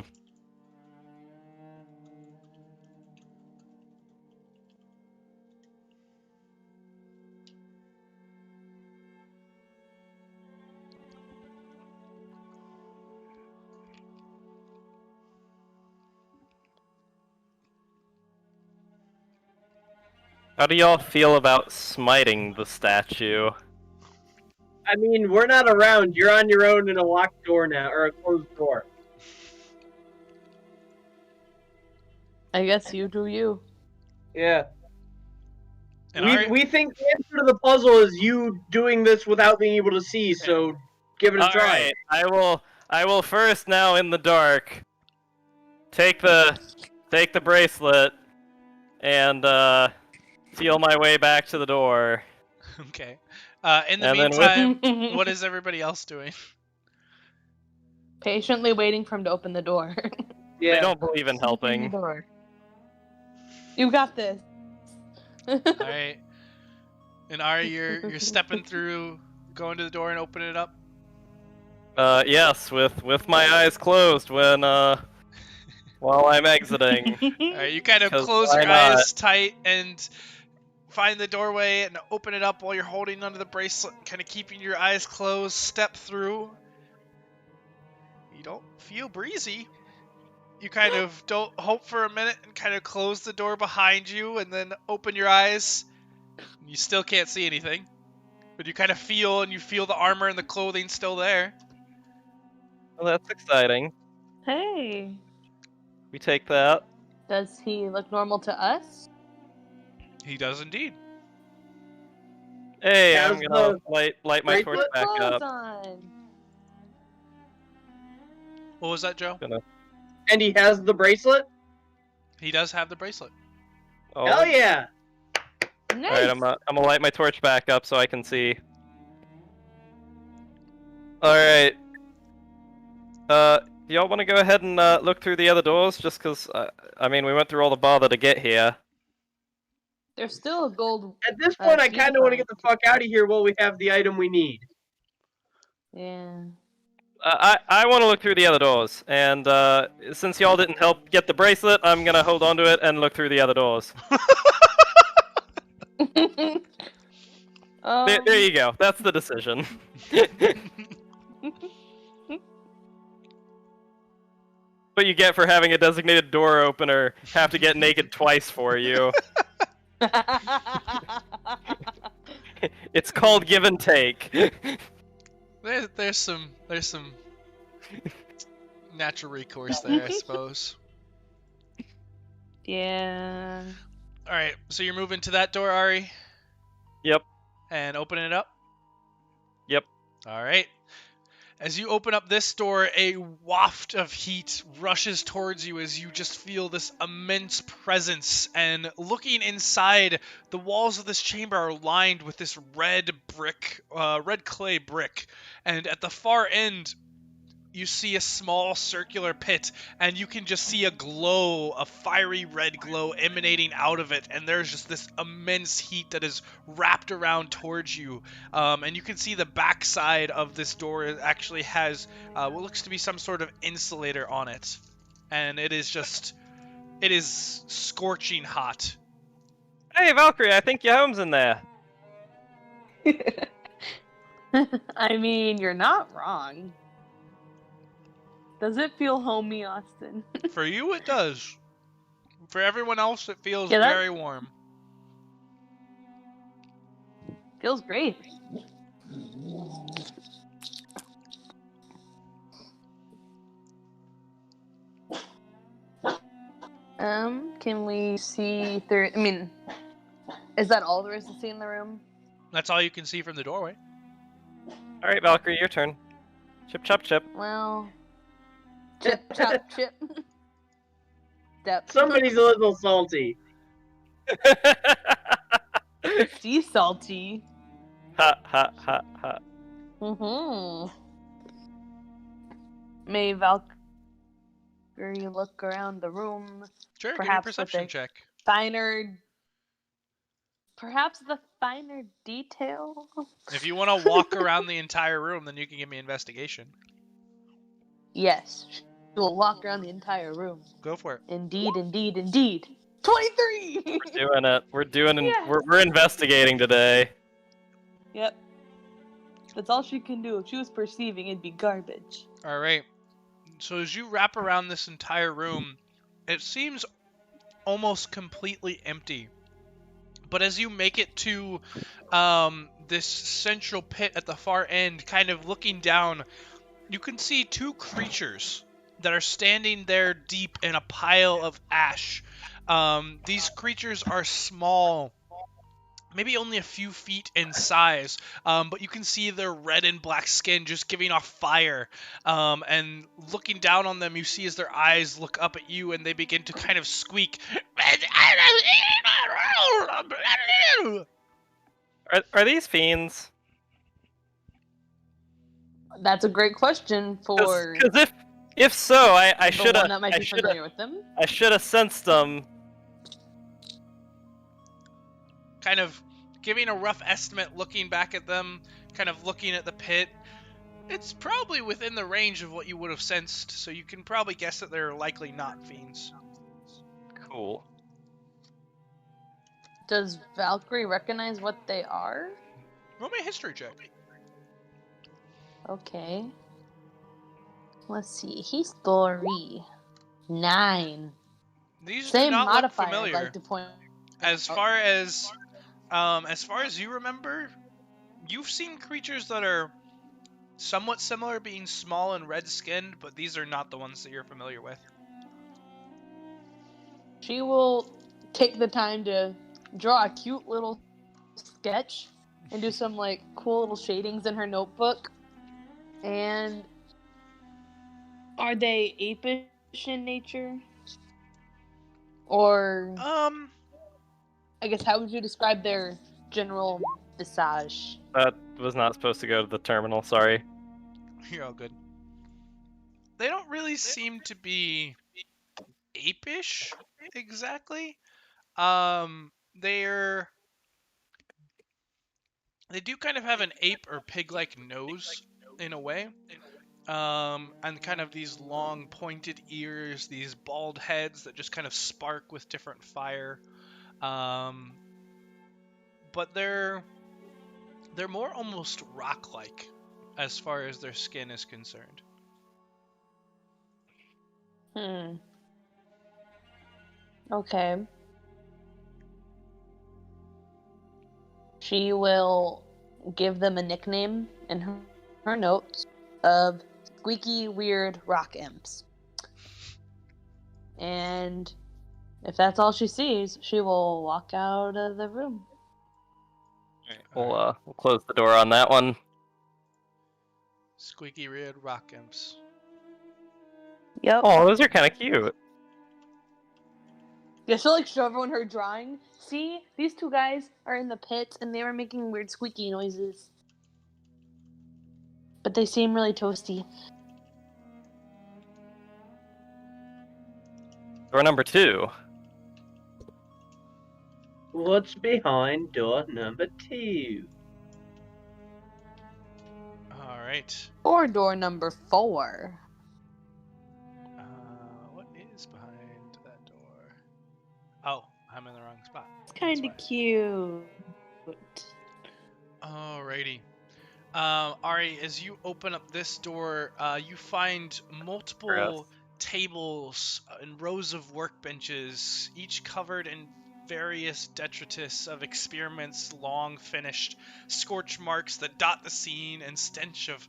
How do y'all feel about smiting the statue? I mean, we're not around. You're on your own in a locked door now, or a closed door. I guess you do you. Yeah. And We think the answer to the puzzle is you doing this without being able to see, so give it a try. Alright, I will first now in the dark take the bracelet and feel my way back to the door. Okay. In the And then meantime, what is everybody else doing? Patiently waiting for him to open the door. They Yeah. don't believe in Open the helping. door. You got this. All right. And Ari, you're stepping through, going to the door and opening it up. Yes, with my eyes closed when while I'm exiting. All right, you kind of 'Cause close why your not? eyes tight and find the doorway and open it up while you're holding onto the bracelet, kind of keeping your eyes closed. Step through. You don't feel breezy. You kind of don't hope for a minute and kind of close the door behind you and then open your eyes. You still can't see anything, but you kind of feel the armor and the clothing still there. Well, that's exciting. Hey. We take that. Does he look normal to us? He does indeed. Hey, How's I'm gonna the light my torch bracelet? back Clothes up. on. What was that, Joe? And he has the bracelet? He does have the bracelet. Oh. Hell yeah! Nice. Alright, I'm gonna light my torch back up so I can see. Alright. Do y'all want to go ahead and look through the other doors? Just because, I mean, we went through all the bother to get here. There's still a gold. At this point, I key kind of want to find. get the fuck out of here while we have the item we need. Yeah. I want to look through the other doors, and since y'all didn't help get the bracelet, I'm gonna hold on to it and look through the other doors. There you go. That's the decision. What you get for having a designated door opener have to get naked twice for you. It's called give and take. There's some natural recourse there, I suppose. Yeah. All right, so you're moving to that door, Ari, Yep. and opening it up. Yep. All right. As you open up this door, a waft of heat rushes towards you as you just feel this immense presence. And looking inside, the walls of this chamber are lined with this red clay brick. And at the far end, you see a small circular pit, and you can just see a fiery red glow emanating out of it, and there's just this immense heat that is wrapped around towards you. And you can see the backside of this door actually has what looks to be some sort of insulator on it, and it is scorching hot. Hey, Valcrie, I think your home's in there. I mean, you're not wrong. Does it feel homey, Austin? For you, it does. For everyone else, it feels Yeah, that- very warm. Feels great. Can we see through? I mean, is that all there is to see in the room? That's all you can see from the doorway. All right, Valcrie, your turn. Chip, chop, chip. Well, chip, chop, chip. Step. Somebody's a little salty. Sea salty. Ha ha ha ha. Mm-hmm. May Valkyrie look around the room? Sure, give me a Perhaps perception with a check. Perhaps the finer detail? If you want to walk around the entire room, then you can give me investigation. Yes. We'll walk around the entire room. Go for it. Indeed, indeed, indeed. 23! We're doing it. We're doing. Yes. We're investigating today. Yep. That's all she can do. If she was perceiving, it'd be garbage. All right. So as you wrap around this entire room, it seems almost completely empty. But as you make it to this central pit at the far end, kind of looking down, you can see two creatures that are standing there deep in a pile of ash. These creatures are small, maybe only a few feet in size, but you can see their red and black skin just giving off fire. And looking down on them, you see as their eyes look up at you and they begin to kind of squeak. Are these fiends? That's a great question for Because if so, I the should one have that might be familiar with them. I should have sensed them. Kind of giving a rough estimate, looking back at them, kind of looking at the pit. It's probably within the range of what you would have sensed, so you can probably guess that they're likely not fiends. Cool. Does Valcrie recognize what they are? Roll me a history check. Okay. Let's see. History 9. These do Same not look modifier. I'd familiar. like to point. As far as you remember, you've seen creatures that are somewhat similar, being small and red-skinned, but these are not the ones that you're familiar with. She will take the time to draw a cute little sketch and do some like cool little shadings in her notebook. And are they apish in nature? Or I guess how would you describe their general visage? That was not supposed to go to the terminal. Sorry. You're all good. They don't really seem to be apish exactly. They do kind of have an ape or pig-like nose in a way. And kind of these long pointed ears, these bald heads that just kind of spark with different fire. But they're more almost rock-like as far as their skin is concerned. Okay. She will give them a nickname in her notes of squeaky, weird rock imps. And if that's all she sees, she will walk out of the room. We'll close the door on that one. Squeaky weird rock imps. Yep. Oh, those are kind of cute. Yeah, she'll like show everyone her drawing. See, these two guys are in the pit and they were making weird squeaky noises. But they seem really toasty. Door number 2. What's behind door number 2? All right. Or door number 4. What is behind that door? Oh, I'm in the wrong spot. It's kind of cute. Alrighty. Ari, as you open up this door, you find multiple tables and rows of workbenches, each covered in various detritus of experiments long finished, scorch marks that dot the scene, and stench of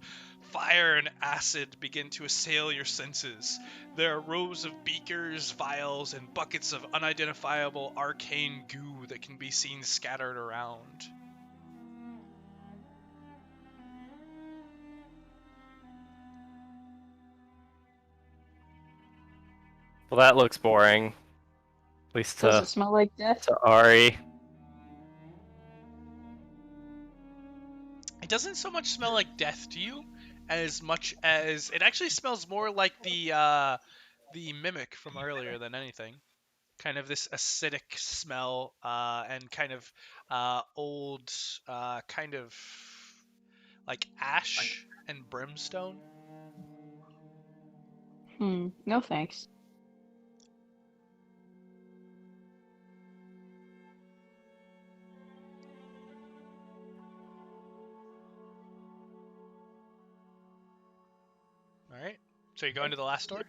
fire and acid begin to assail your senses. There are rows of beakers, vials, and buckets of unidentifiable arcane goo that can be seen scattered around. Well, that looks boring. At least Does it smell like death? to Ari. It doesn't so much smell like death to you, as much as it actually smells more like the mimic from earlier than anything. Kind of this acidic smell, and kind of old, kind of like ash and brimstone. No thanks. All right. So you're going to the last door?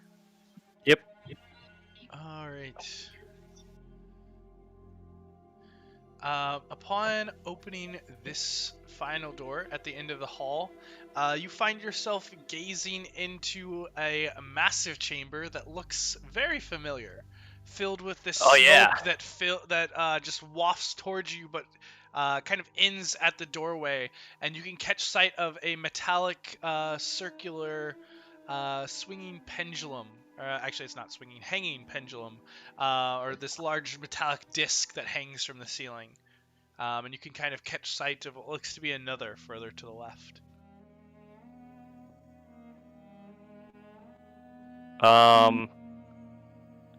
Yep. All right. Upon opening this final door at the end of the hall, you find yourself gazing into a massive chamber that looks very familiar, filled with this Oh, smoke yeah. that just wafts towards you, but kind of ends at the doorway, and you can catch sight of a metallic circular swinging pendulum. Actually, it's not swinging, hanging pendulum, or this large metallic disc that hangs from the ceiling. And you can kind of catch sight of what looks to be another further to the left. I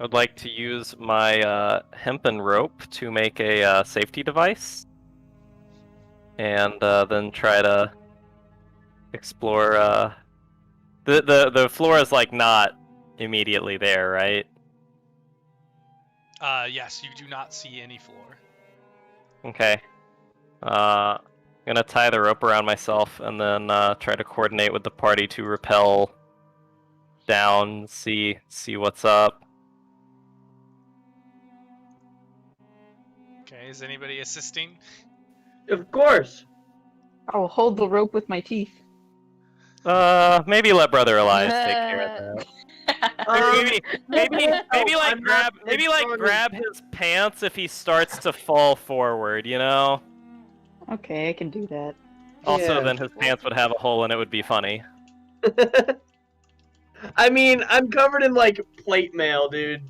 would like to use my hempen rope to make a safety device, and then try to explore. The floor is like not immediately there, right? Yes, you do not see any floor. Okay. I'm gonna tie the rope around myself and then try to coordinate with the party to rappel down, see what's up. Okay, is anybody assisting? Of course. I'll hold the rope with my teeth. Maybe let Brother Elias take care of that. Maybe like I'm not grab his pants if he starts to fall forward, you know? Okay, I can do that. Also, Yeah. then his pants would have a hole and it would be funny. I mean, I'm covered in like plate mail, dude.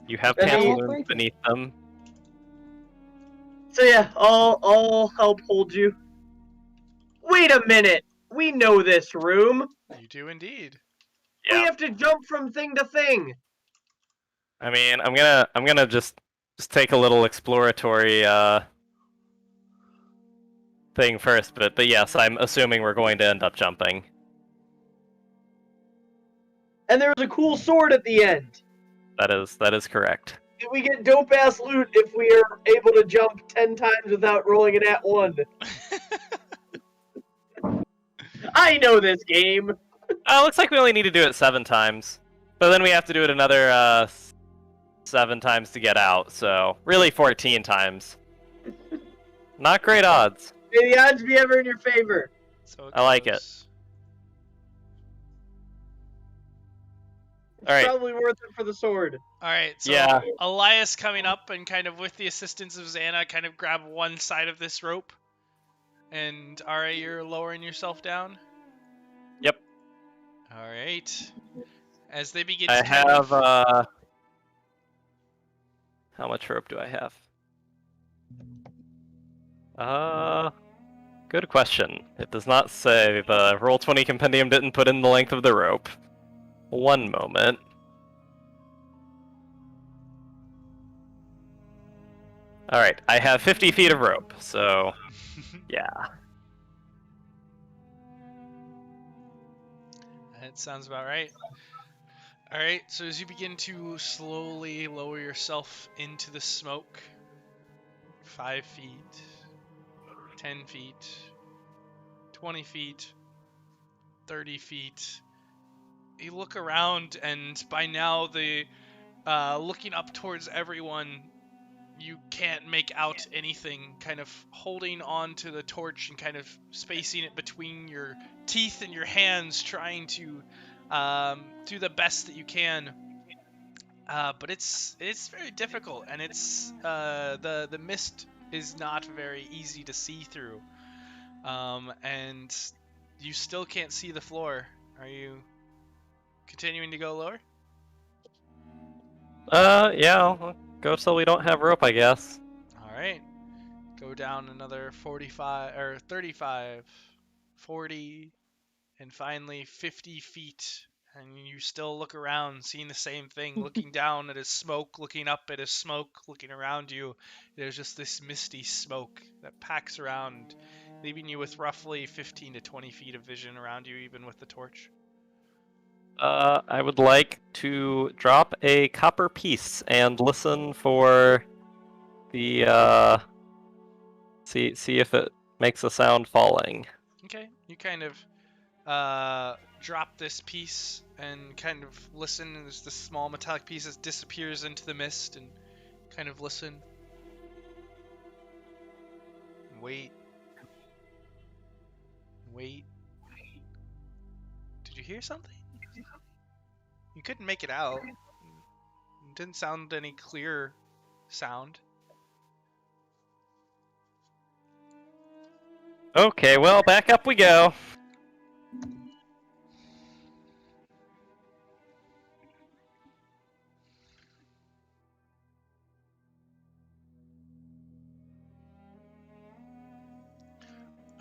You have I pants mean- wounds beneath them. So yeah, I'll help hold you. Wait a minute. We know this room. You do indeed. We Yeah. have to jump from thing to thing. I mean, I'm gonna just take a little exploratory thing first, but yes, I'm assuming we're going to end up jumping. And there's a cool sword at the end. That is correct. And we get dope ass loot if we are able to jump 10 times without rolling an at one. I know this game. Looks like we only need to do it 7 times, but then we have to do it another 7 times to get out. So really 14 times. Not great odds. May the odds be ever in your favor. So I like it. goes. It's All right. probably worth it for the sword. All right, so Yeah. Elias coming up and kind of with the assistance of Zannah, kind of grab one side of this rope. And Ara, you're lowering yourself down? Yep. All right. As they begin I to kind have of... how much rope do I have? Good question. It does not say. The Roll20 compendium didn't put in the length of the rope. One moment. Alright, I have 50 feet of rope, so yeah. That sounds about right. All right, so as you begin to slowly lower yourself into the smoke, 5 feet, 10 feet, 20 feet, 30 feet, you look around, and by now looking up towards everyone, you can't make out anything, kind of holding on to the torch and kind of spacing it between your teeth and your hands, trying to do the best that you can. But it's very difficult, and it's the mist is not very easy to see through. And you still can't see the floor. Are you continuing to go lower? Yeah, I'll go till we don't have rope, I guess. All right. Go down another 45 or 35, 40, and finally 50 feet. And you still look around, seeing the same thing, looking down at his smoke, looking up at his smoke, looking around you. There's just this misty smoke that packs around, leaving you with roughly 15 to 20 feet of vision around you, even with the torch. I would like to drop a copper piece and listen for the see if it makes a sound falling. Okay, you kind of drop this piece and kind of listen, and there's this small metallic piece that disappears into the mist and kind of listen. Wait. Wait. Did you hear something? You couldn't make it out. It didn't sound any clear sound. Okay, well, back up we go.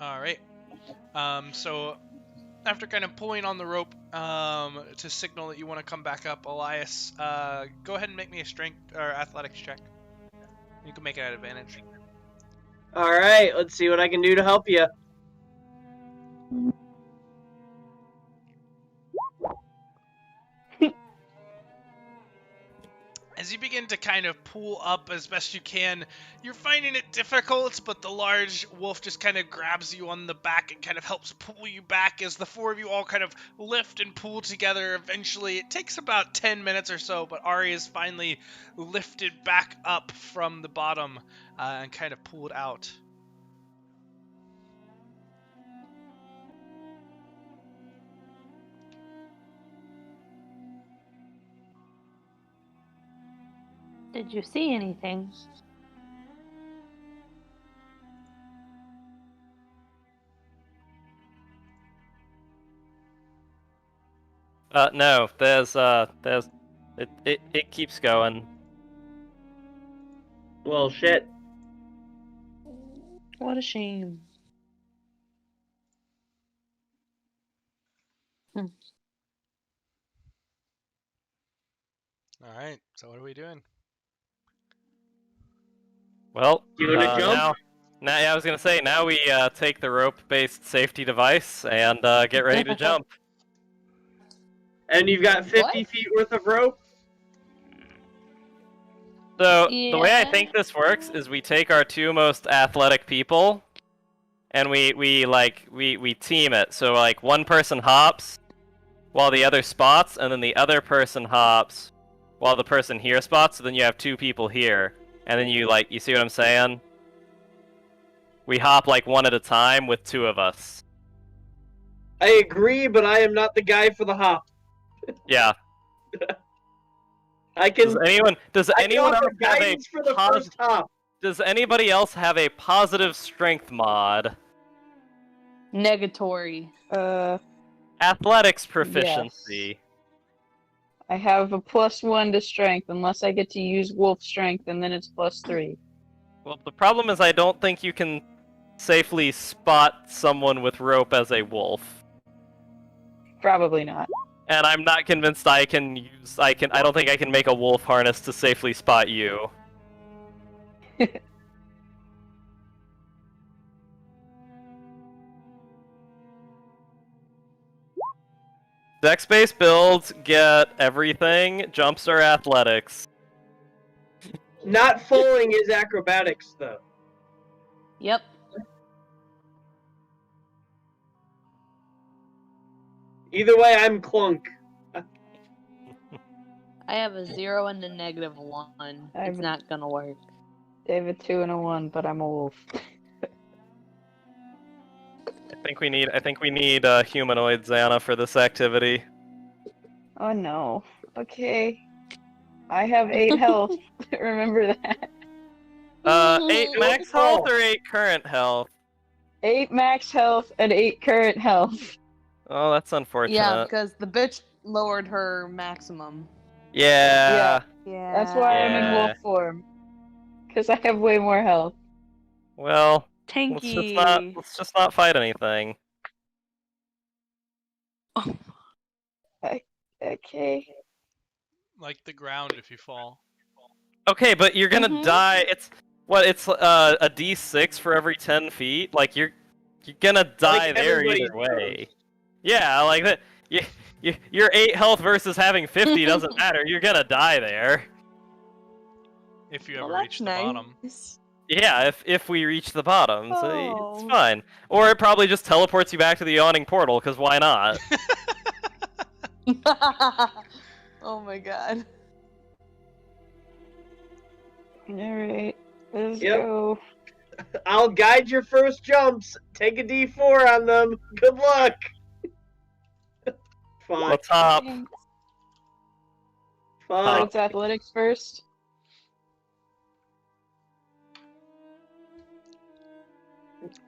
Alright. So after kind of pulling on the rope to signal that you want to come back up, Elias, go ahead and make me a strength or athletics check. You can make it at advantage. Alright, let's see what I can do to help you. As you begin to kind of pull up as best you can, you're finding it difficult, but the large wolf just kind of grabs you on the back and kind of helps pull you back as the four of you all kind of lift and pull together. Eventually, it takes about 10 minutes or so, but Ari is finally lifted back up from the bottom and kind of pulled out. Did you see anything? No, it keeps going. Well, shit. What a shame. Alright, so what are we doing? Well, You wanna jump? now, yeah, I was gonna say, now we take the rope-based safety device and get ready to jump. And you've got 50 What? feet worth of rope? So, the way I Yeah. think this works is we take our two most athletic people, and we team it. So, like, one person hops while the other spots, and then the other person hops while the person here spots, so then you have two people here. And then you see what I'm saying? We hop, like, one at a time with two of us. I agree, but I am not the guy for the hop. Yeah. I can. Does I can anyone offer else have a guidance for the pos- first hop. Does anybody else have a positive strength mod? Negatory. Athletics proficiency. I have a +1 to strength unless I get to use wolf strength, and then it's +3. Well, the problem is I don't think you can safely spot someone with rope as a wolf. Probably not. And I'm not convinced I don't think I can make a wolf harness to safely spot you. Dex-based builds get everything. Jumps are athletics. Not falling is acrobatics, though. Yep. Either way, I'm clunk. I have a 0 and a -1. It's not gonna work. I have a 2 and a 1, but I'm a wolf. I think we need humanoid Zannah for this activity. Oh no. Okay. I have 8 health. Remember that. 8 max health or 8 current health? 8 max health and 8 current health. Oh, that's unfortunate. Yeah, because the bitch lowered her maximum. Yeah. Yeah. That's why I'm in wolf form. Because I have way more health. Well, Tanky. let's just not fight anything. Okay. Like the ground if you fall. Okay, but you're gonna Mhm. die. It's a d6 for every 10 feet. Like you're gonna die Like there everybody either way. Yeah, like that. Your 8 health versus having 50 doesn't matter. You're gonna die there. If you Well, ever that's reach the nice. bottom. Yeah, if we reach the bottom, so it's Oh. fine. Or it probably just teleports you back to the Yawning Portal, because why not? Oh my god. Alright, let's Yep. go. I'll guide your first jumps. Take a D4 on them. Good luck. Fine. What's up? Thanks. Fine. So it's athletics first.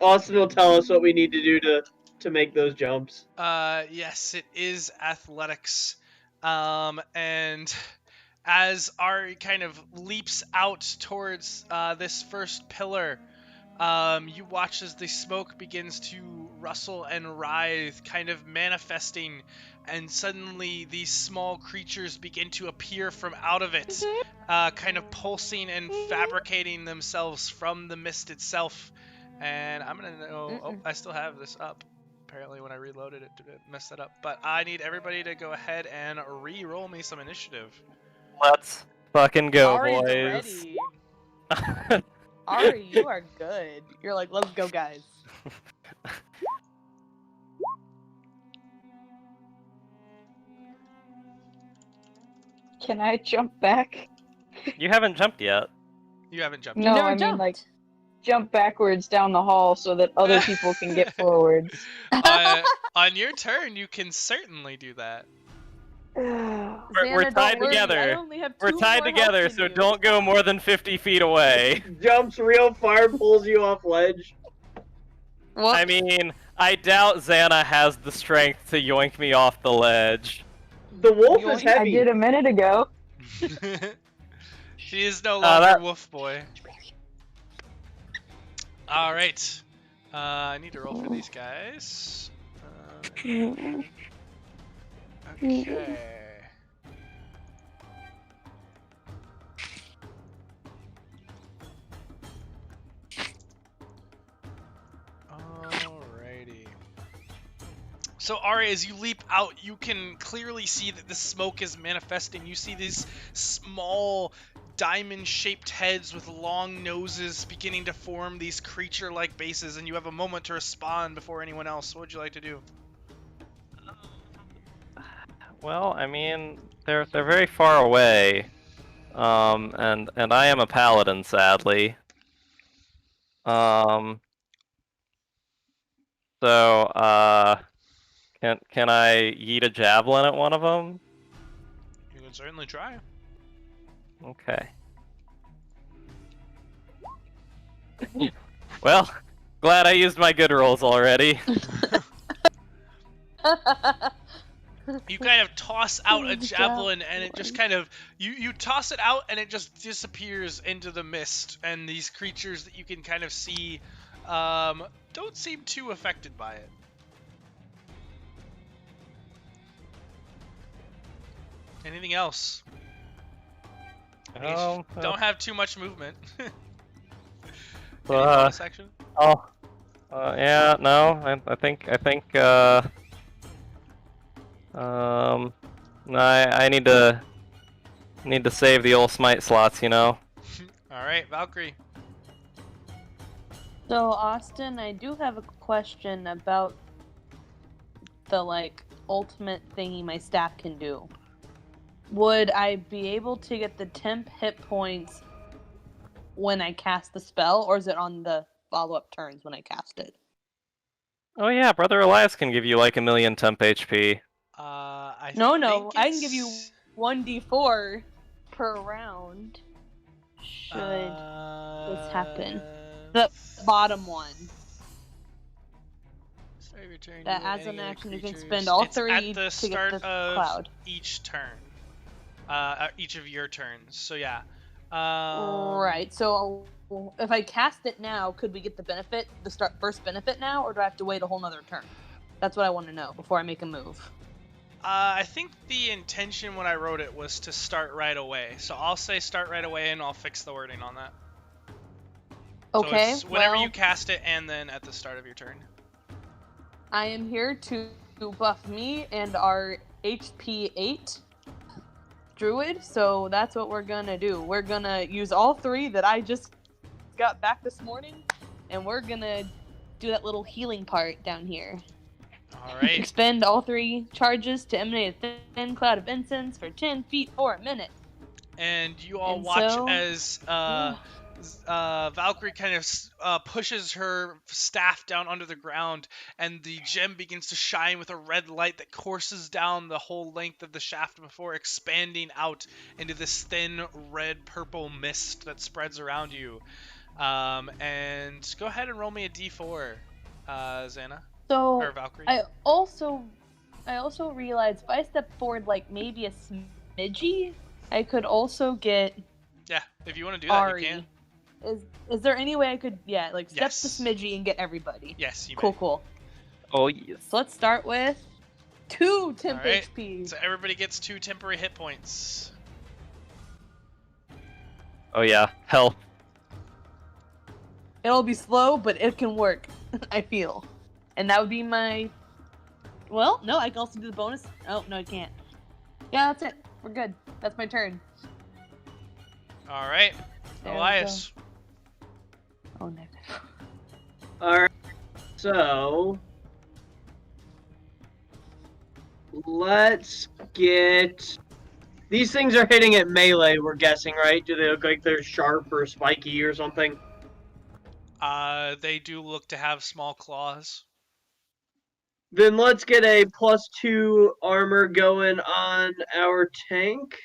Austin will tell us what we need to do to make those jumps. Yes, it is athletics. And as Ari kind of leaps out towards this first pillar, you watch as the smoke begins to rustle and writhe, kind of manifesting, and suddenly these small creatures begin to appear from out of it, kind of pulsing and fabricating themselves from the mist itself. And I'm gonna know. Oh, I still have this up. Apparently, when I reloaded it, it messed that up. But I need everybody to go ahead and re-roll me some initiative. Let's fucking go, Ari's boys. ready. Ari, you are good. You're like, let's go, guys. Can I jump back? You haven't jumped yet. You haven't jumped. No, never I mean jumped. like jump backwards down the hall so that other people can get forwards. On your turn, you can certainly do that. We're Zannah, tied don't worry, I together. only have We're two tied more together, health so than you. don't go more than 50 feet away. Jumps real far, pulls you off ledge. Well, I mean, I doubt Zannah has the strength to yoink me off the ledge. The wolf is Yoink. I heavy. did a minute ago. She is no longer that- Wolf Boy. All right. I need to roll for these guys. Okay. Alrighty. So Ari, as you leap out, you can clearly see that the smoke is manifesting. You see these small diamond-shaped heads with long noses beginning to form these creature-like bases, and you have a moment to respond before anyone else. What would you like to do? Well, I mean, they're very far away, and I am a paladin, sadly. So, can I yeet a javelin at one of them? You can certainly try. Okay. Well, glad I used my good rolls already. You kind of toss out a Good javelin, and it just kind of you toss it out, and it just disappears into the mist. And these creatures that you can kind of see don't seem too affected by it. Anything else? Don't have too much movement. Any bonus action? Yeah, no, I think, no, I need to save the old smite slots, you know? Alright, Valcrie. So, Austin, I do have a question about the, like, ultimate thingy my staff can do. Would I be able to get the temp hit points when I cast the spell, or is it on the follow-up turns when I cast it? Oh yeah, Brother Elias can give you like 1,000,000 temp HP. No, think I can give you it's- 1d4 per round. Should this happen? The bottom one. Start your turn, That you as any an other action you can creatures. spend all It's three at the to get start the of cloud. each turn. Each of your turns. So yeah. Right. So if I cast it now, could we get the benefit, the first benefit now, or do I have to wait a whole nother turn? That's what I want to know before I make a move. I think the intention when I wrote it was to start right away. So I'll say start right away, and I'll fix the wording on that. Okay. So it's whenever well, you cast it, and then at the start of your turn. I am here to buff me and our HP 8 druid, so that's what we're gonna do. We're gonna use all three that I just got back this morning, and we're gonna do that little healing part down here. All right. Expend all three charges to emanate a thin cloud of incense for 10 feet for a minute. and you all And watch so- as Valcrie kind of pushes her staff down under the ground, and the gem begins to shine with a red light that courses down the whole length of the shaft before expanding out into this thin red-purple mist that spreads around you. And go ahead and roll me a d4, Zannah, So or Valcrie. I also realized if I step forward like maybe a smidgy, I could also get Yeah, if you want to do that, Ari. you can. Is there any way I could step Yes. the smidgy and get everybody? Yes, you may. Cool. Oh yes. So let's start with 2 temp All right. HP. So everybody gets 2 temporary hit points. Oh yeah. Hell. It'll be slow, but it can work. I feel, and that would be my. Well, no, I can also do the bonus. Oh no, I can't. Yeah, that's it. We're good. That's my turn. All right, There we Elias. Oh no. Alright, so let's get. These things are hitting at melee, we're guessing, right? Do they look like they're sharp or spiky or something? They do look to have small claws. Then let's get a +2 armor going on our tank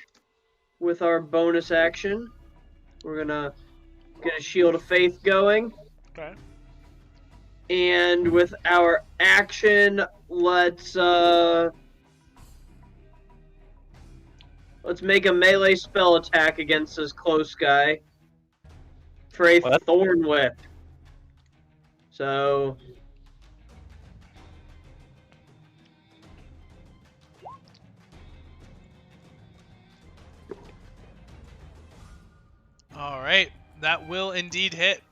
with our bonus action. We're gonna get a shield of faith going. Okay. And with our action, let's make a melee spell attack against this close guy for a What? thorn whip. So All right, that will indeed hit.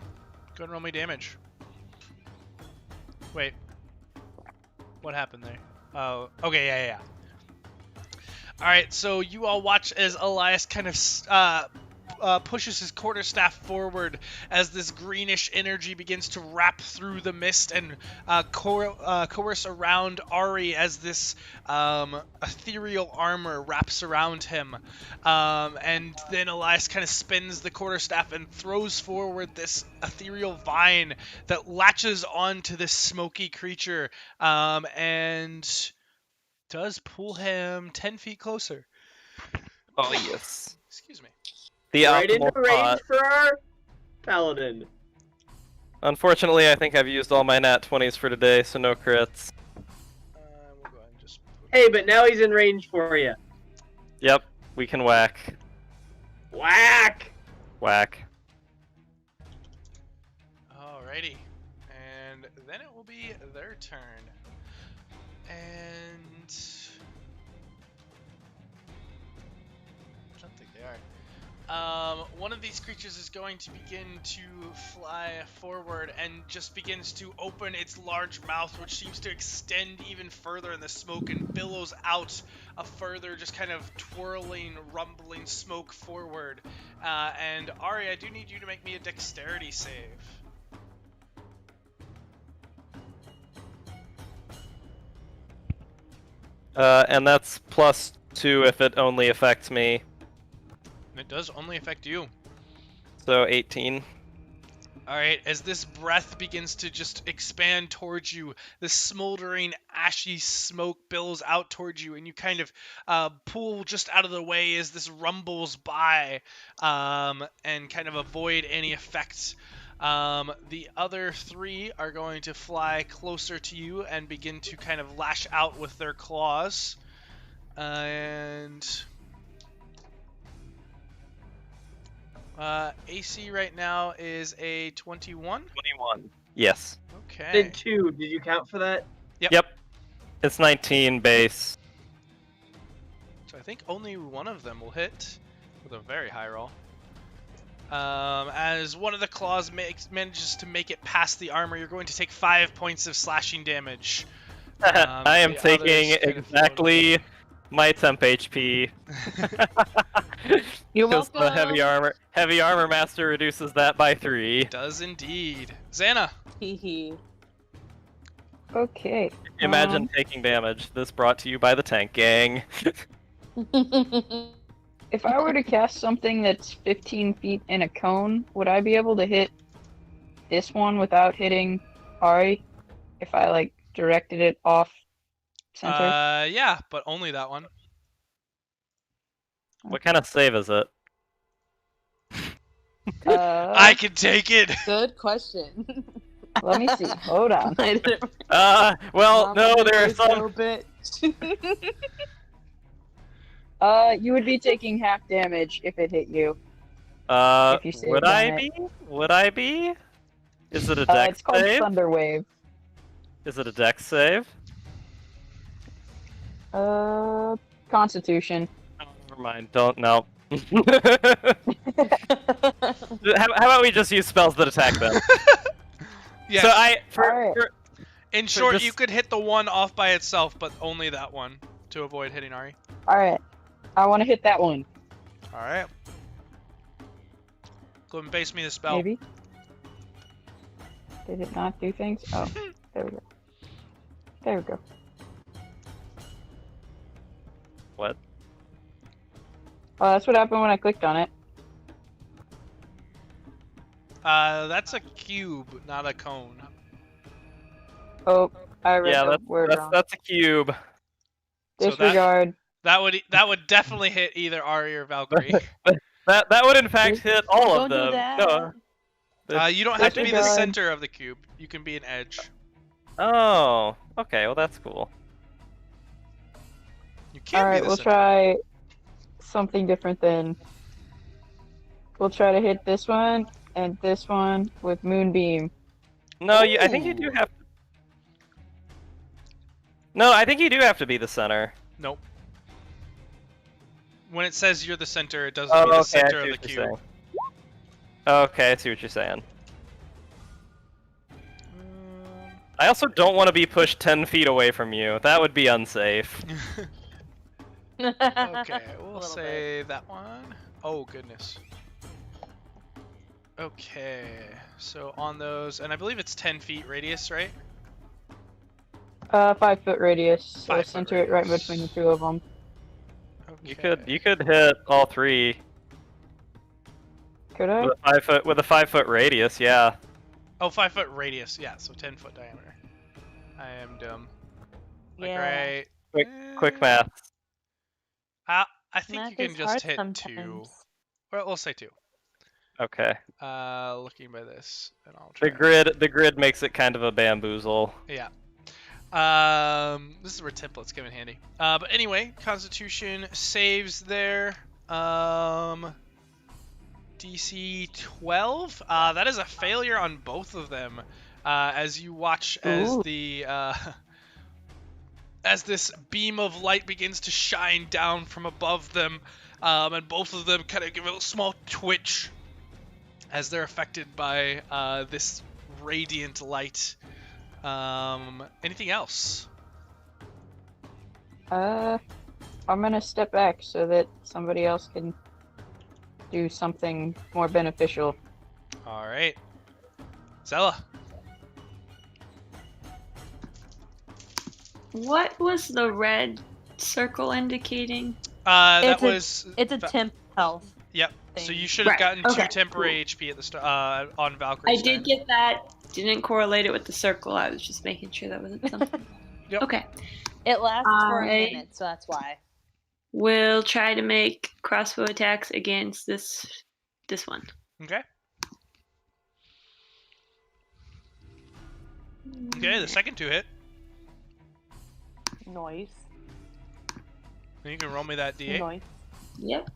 Go and roll me damage. Wait, what happened there? Oh, okay, yeah. All right, so you all watch as Elias kind of pushes his quarterstaff forward as this greenish energy begins to wrap through the mist and coerce around Ari as this ethereal armor wraps around him. And then Elias kind of spins the quarterstaff and throws forward this ethereal vine that latches onto this smoky creature and does pull him 10 feet closer. Oh yes. Excuse me. The right optimal into range spot. for our paladin. Unfortunately, I think I've used all my nat 20s for today, so no crits. We'll go ahead and just Hey, but now he's in range for you. Yep, we can whack. Whack! Whack. Alrighty. And then it will be their turn. And I don't think they are. One of these creatures is going to begin to fly forward and just begins to open its large mouth, which seems to extend even further in the smoke and billows out a further just kind of twirling, rumbling smoke forward. And Ari, I do need you to make me a dexterity save. And that's +2 if it only affects me. It does only affect you. So 18. Alright, as this breath begins to just expand towards you, this smoldering, ashy smoke billows out towards you, and you kind of pull just out of the way as this rumbles by, and kind of avoid any effects. The other 3 are going to fly closer to you and begin to kind of lash out with their claws. And AC right now is a 21. 21. Yes. Okay. Did 2. Did you count for that? Yep. It's 19 base. So I think only one of them will hit with a very high roll. As one of the claws manages to make it past the armor, you're going to take 5 points of slashing damage. I am the taking others kind of exactly my temp HP. You're Because welcome. the heavy armor master reduces that by 3. Does indeed. Zannah. Hee hee. Okay. Imagine taking damage. This brought to you by the tank gang. If I were to cast something that's 15 feet in a cone, would I be able to hit this one without hitting Ari? If I like directed it off center? Yeah, but only that one. What kind of save is it? I can take it. Good question. Let me see. Hold on. Well, no, there are some. You would be taking half damage if it hit you. If you saved Would on I it. be? Would I be? Is it a dex It's called save? Thunder Wave. Is it a dex save? Constitution. Oh, never mind. Don't know. How about we just use spells that attack them? Yes. So Alright. In so short, just- you could hit the one off by itself, but only that one to avoid hitting Ari. Alright. I want to hit that one. All right. Go and base me the spell. Maybe. Did it not do things? Oh, there we go. There we go. What? Oh, that's what happened when I clicked on it. That's a cube, not a cone. Oh, I read Yeah, the word wrong. that's a cube. So Disregard. That would definitely hit either Ari or Valcrie. That would in fact hit all of Don't do them. that. No. You don't have to be the Disregard. center of the cube. You can be an edge. Oh, okay. Well, that's cool. You can't Alright, be the we'll center. try something different then. We'll try to hit this one and this one with Moonbeam. No, I think you do have. No, I think you do have to be the center. Nope. When it says you're the center, it doesn't Oh, mean the okay. I center see of the what you're cube. saying. Okay, I see what you're saying. I also don't want to be pushed 10 feet away from you. That would be unsafe. Okay, we'll Little say that one. Oh, goodness. Okay, so on those, and I believe it's 10 feet radius, right? 5 foot radius. So 5 foot center it right radius. between the two of them. Okay. You could hit all three Could I? with a 5 foot radius. Yeah. Oh, 5 foot radius, yeah, so 10 foot diameter. I am dumb. Like, Yeah. right. Quick math. I think Math you can is just hard hit two. sometimes. Well, we'll say two. Okay. Looking by this, and I'll try. The grid makes it kind of a bamboozle. Yeah. This is where templates come in handy. But anyway, Constitution saves there. DC 12. That is a failure on both of them. As you watch as Ooh. the as this beam of light begins to shine down from above them, and both of them kind of give a small twitch as they're affected by this radiant light. Anything else? I'm gonna step back so that somebody else can do something more beneficial. All right, Zella. What was the red circle indicating? That was It's a temp health. Yep. So thing. you should have Right, gotten okay, 2 temporary HP at the start on Valkyrie. I did get that. Didn't correlate it with the circle. I was just making sure that wasn't something. Yep. Okay. It lasts for a I- minute, so that's why. We'll try to make crossbow attacks against this one. Okay. Okay, the second 2 hit. Noise. Then you can roll me that D8. Noise. Yep.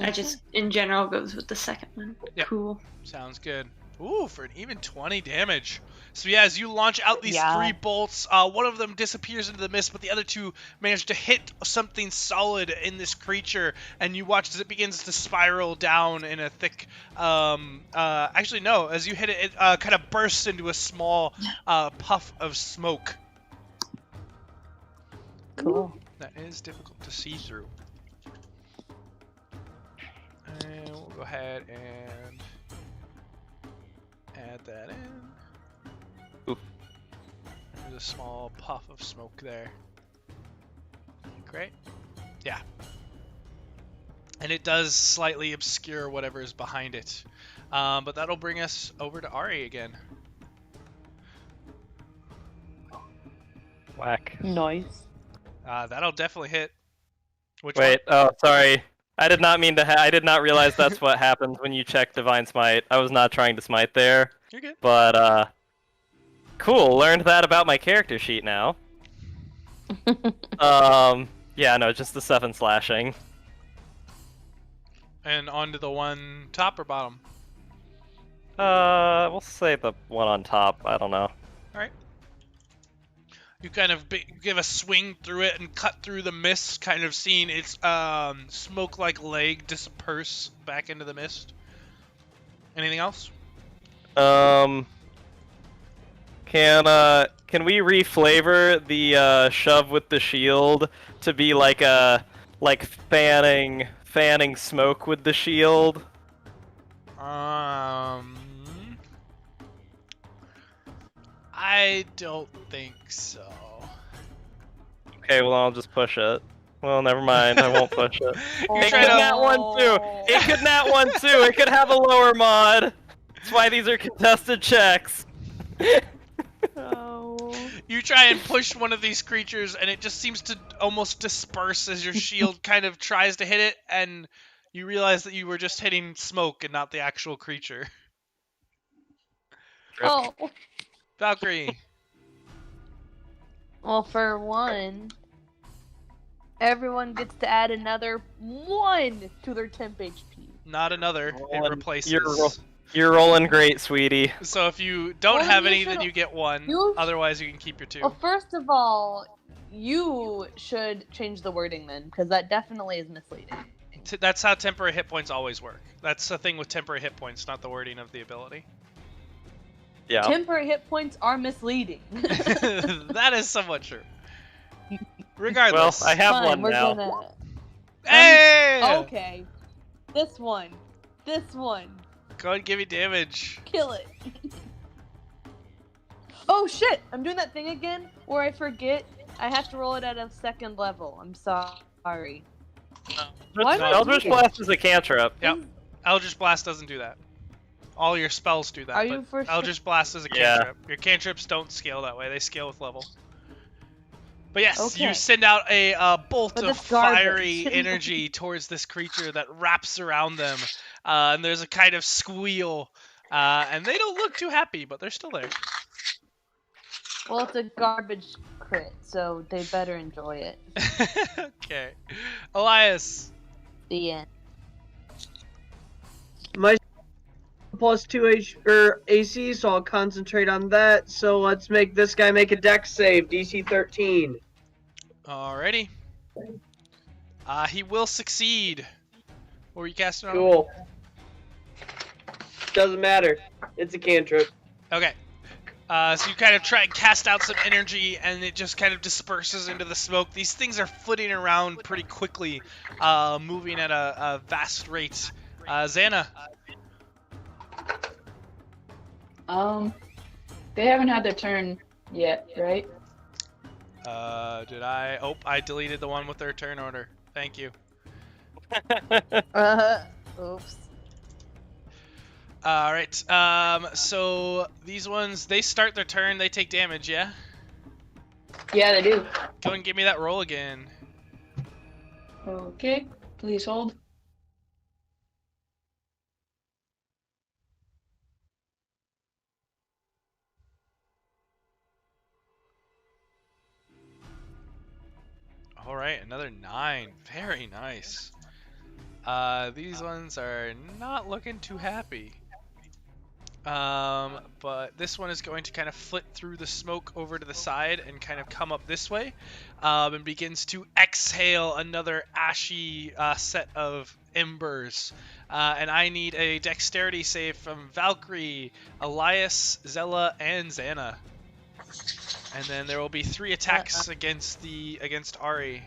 I just, in general, goes with the second one. Yep. Cool. Sounds good. Ooh, for an even 20 damage. So yeah, as you launch out these Yeah. 3 bolts, one of them disappears into the mist, but the other 2 manage to hit something solid in this creature, and you watch as it begins to spiral down in a thick, actually no, as you hit it, it kind of bursts into a small puff of smoke. Cool. That is difficult to see through. And we'll go ahead and add that in. Oof. There's a small puff of smoke there. Great. Yeah. and it does slightly obscure whatever is behind it. But that'll bring us over to Ari again. Whack. Nice. That'll definitely hit. Which Wait, one? oh, sorry. I did not mean to I did not realize that's what happens when you check Divine Smite. I was not trying to smite there. You're good. But, cool. Learned that about my character sheet now. Yeah, no, just the 7 slashing. And onto the one top or bottom? We'll say the one on top. I don't know. Alright. You kind of give a swing through it and cut through the mist, kind of seeing its smoke-like leg disperse back into the mist. Anything else? Can we reflavor the shove with the shield to be like a fanning smoke with the shield? I don't think so. Okay, well I'll just push it. Well, never mind. I won't push it. You're It trying could to- nat one too. It could nat one too. It could have a lower mod. That's why these are contested checks. Oh. You try and push one of these creatures, and it just seems to almost disperse as your shield kind of tries to hit it, and you realize that you were just hitting smoke and not the actual creature. Oh. Valcrie. Well, for one, everyone gets to add another 1 to their temp HP. Not another. It Rolling- replaces. You're rolling great, sweetie. So if you don't Well, have you any, then should've- you get 1. you- Otherwise, you can keep your 2. Well, first of all, you should change the wording then, because that definitely is misleading. That's how temporary hit points always work. That's the thing with temporary hit points, not the wording of the ability. Yeah. Temporary hit points are misleading. That is somewhat true. Well, Regardless. I have Fine, one we're now. gonna. Hey! Okay. This one. This one. Go ahead and give me damage. Kill it. Oh shit! I'm doing that thing again where I forget I have to roll it at a 2nd level. I'm sorry. Why am I Eldritch doing Blast is a cantrip. Yep. Eldritch Blast doesn't do that. All your spells do that. Are but you for sure? Eldritch Blast is a Yeah. cantrip. Your cantrips don't scale that way. They scale with level. But yes, you Okay. send out a bolt But of that's garbage. fiery energy towards this creature that wraps around them. And there's a kind of squeal. And they don't look too happy, but they're still there. Well, it's a garbage crit, so they better enjoy it. Okay. Elias. The end. My plus 2 AC, so I'll concentrate on that. So let's make this guy make a dex save, DC 13. Alrighty. He will succeed. What were you casting on? Cool. Doesn't matter. It's a cantrip. Okay. So you kind of try and cast out some energy, and it just kind of disperses into the smoke. These things are flitting around pretty quickly, moving at a vast rate. Zannah. They haven't had their turn yet, right? Did I? Oh, I deleted the one with their turn order. Thank you. Oops. Alright, so these ones, they start their turn, they take damage, yeah? Yeah, they do. Go and give me that roll again. Okay, please hold. Alright, another 9. Very nice. These ones are not looking too happy. But this one is going to kind of flit through the smoke over to the side and kind of come up this way, and begins to exhale another ashy set of embers. And I need a dexterity save from Valcrie, Elias, Zella, and Zannah. And then there will be 3 attacks against Ari.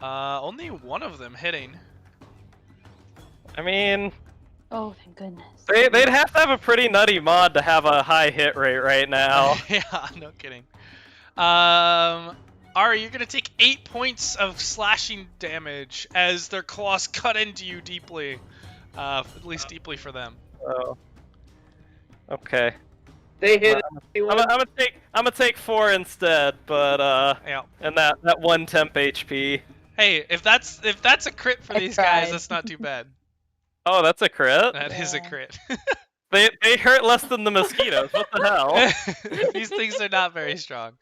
Only one of them hitting. I mean, Oh, thank goodness. they'd have to have a pretty nutty mod to have a high hit rate right now. Yeah, no kidding. Ari, you're gonna take 8 points of slashing damage as their claws cut into you deeply. At least deeply for them. Oh. Okay. They hit I'm gonna take 4 instead, but Yeah. and that 1 temp HP. Hey, if that's a crit for I these guys, tried. that's not too bad. Oh, that's a crit. That is a Yeah. crit. They hurt less than the mosquitoes. What the hell? These things are not very strong.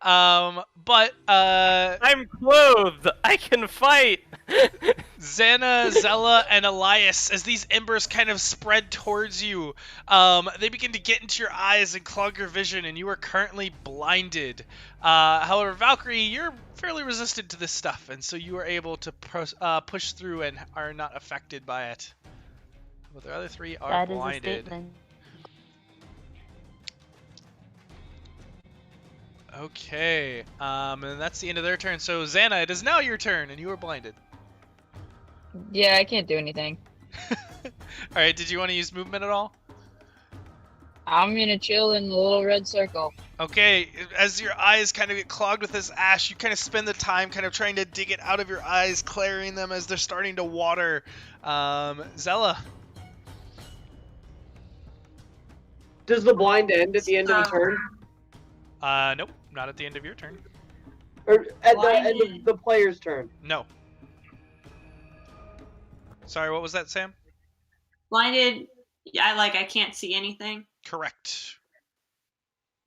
But I'm clothed. I can fight. Zannah, Zella, and Elias, as these embers kind of spread towards you, they begin to get into your eyes and clog your vision, and you are currently blinded. However, Valcrie, you're fairly resistant to this stuff, and so you are able to push through and are not affected by it. But the other 3 are That is a blinded. statement. Okay, and that's the end of their turn. So Zannah, it is now your turn, and you are blinded. Yeah, I can't do anything. Alright, did you want to use movement at all? I'm gonna chill in the little red circle. Okay, as your eyes kind of get clogged with this ash, you kind of spend the time kind of trying to dig it out of your eyes, clearing them as they're starting to water. Zella. Does the blind end at the end of the turn? Nope, not at the end of your turn. Or at the end Blinded. of the player's turn? No. Sorry, what was that, Sam? Blinded. Yeah, I can't see anything. Correct.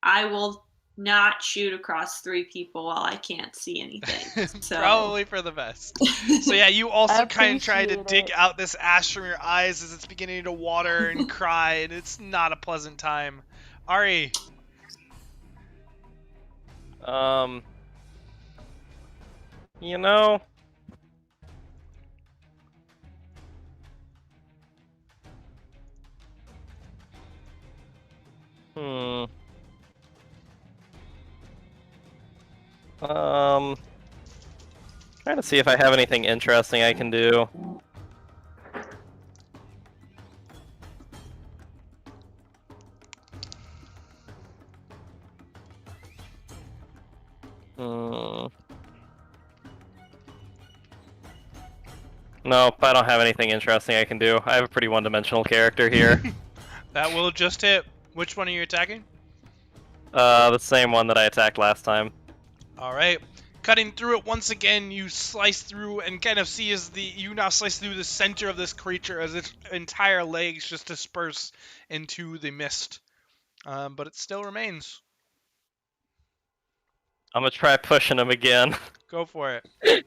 I will not shoot across 3 people while I can't see anything. So Probably for the best. So yeah, you also I kind of try to appreciate dig it. out this ash from your eyes as it's beginning to water and cry, and it's not a pleasant time. Ari. You know, trying to see if I have anything interesting I can do. Nope, I don't have anything interesting I can do. I have a pretty one-dimensional character here. That will just hit. Which one are you attacking? The same one that I attacked last time. Alright. Cutting through it once again, you slice through and kind of see as you now slice through the center of this creature as its entire legs just disperse into the mist. But it still remains. I'm gonna try pushing him again. Go for it.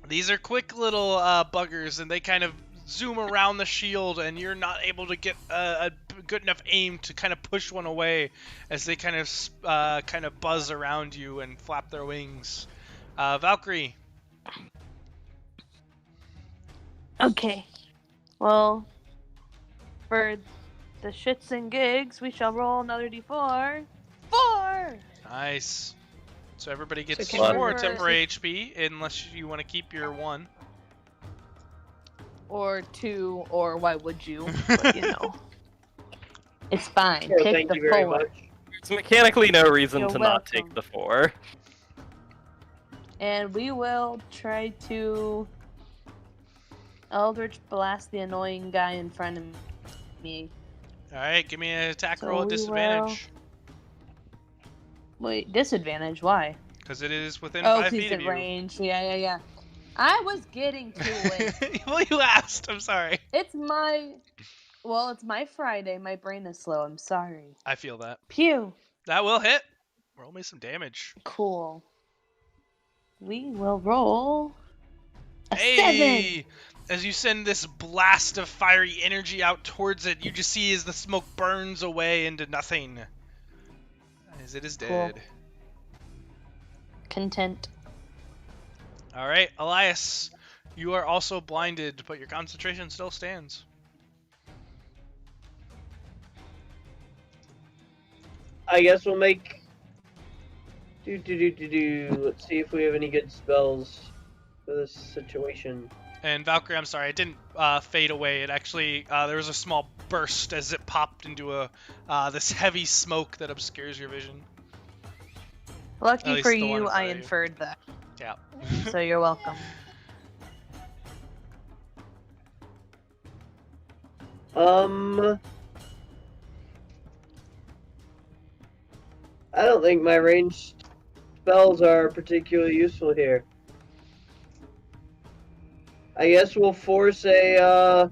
These are quick little buggers, and they kind of zoom around the shield, and you're not able to get a good enough aim to kind of push one away as they kind of buzz around you and flap their wings. Valcrie. Okay. Well, for the shits and gigs, we shall roll another d4. 4! Nice. So everybody gets So can 4 we- temporary HP, unless you want to keep your 1. Or 2, or why would you? But, you know. It's fine. Sure, Take thank the you very 4. much. There's mechanically no reason You're to not take welcome. the 4. And we will try to Eldritch Blast the annoying guy in front of me. Alright, give me an attack So roll at we disadvantage. Wait, disadvantage? Why? Because it is within Oh, 5 he's feet at of you. range. Yeah. I was getting to it. Well, you asked. I'm sorry. It's my Friday. My brain is slow. I'm sorry. I feel that. Pew. That will hit. Roll me some damage. Cool. We will roll a 7. Hey! As you send this blast of fiery energy out towards it, you just see as the smoke burns away into nothing. As it is Cool. dead. Content. Alright, Elias. You are also blinded, but your concentration still stands. I guess we'll make. Let's see if we have any good spells for this situation. And Valkyrie, I'm sorry, it didn't fade away. It actually, there was a small burst as it popped into this heavy smoke that obscures your vision. Lucky least for the one in you, I front of you. inferred that. Yeah. So you're welcome. I don't think my ranged spells are particularly useful here. I guess we'll force a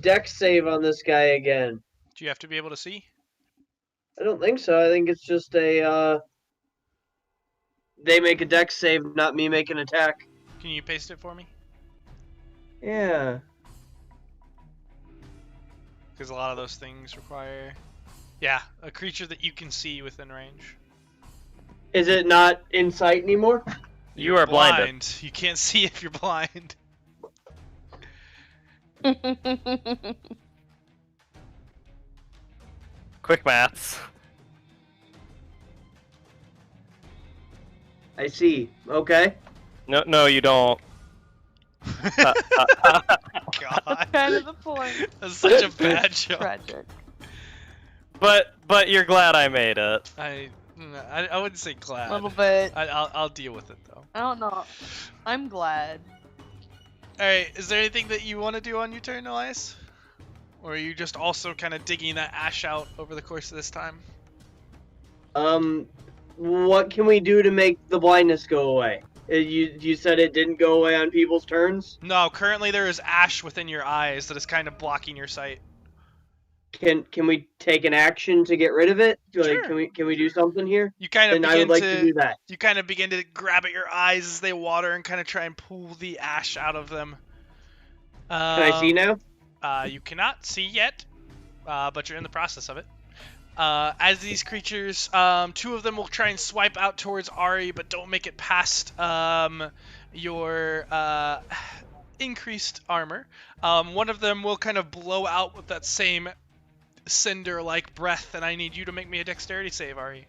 dex save on this guy again. Do you have to be able to see? I don't think so. I think it's just they make a dex save, not me make an attack. Can you paste it for me? Yeah. Because a lot of those things require... Yeah, a creature that you can see within range. Is it not in sight anymore? You are blinded. Blind. You can't see if you're blind. Quick maths. I see. Okay. No, you don't. God. Kind of the point. That's such a bad joke. Tragic. But you're glad I made it. I wouldn't say glad. A little bit. I'll deal with it though. I don't know. I'm glad. Alright, is there anything that you want to do on your turn, Elias? Or are you just also kind of digging that ash out over the course of this time? What can we do to make the blindness go away? You said it didn't go away on people's turns? No, currently there is ash within your eyes that is kind of blocking your sight. Can we take an action to get rid of it? Sure. Can we do something here? You kind of Then I would like to do that. You kind of begin to grab at your eyes as they water and kind of try and pull the ash out of them. Can I see now? You cannot see yet, but you're in the process of it. As these creatures, two of them will try and swipe out towards Ari, but don't make it past your increased armor. One of them will kind of blow out with that same cinder-like breath, and I need you to make me a dexterity save, Ari.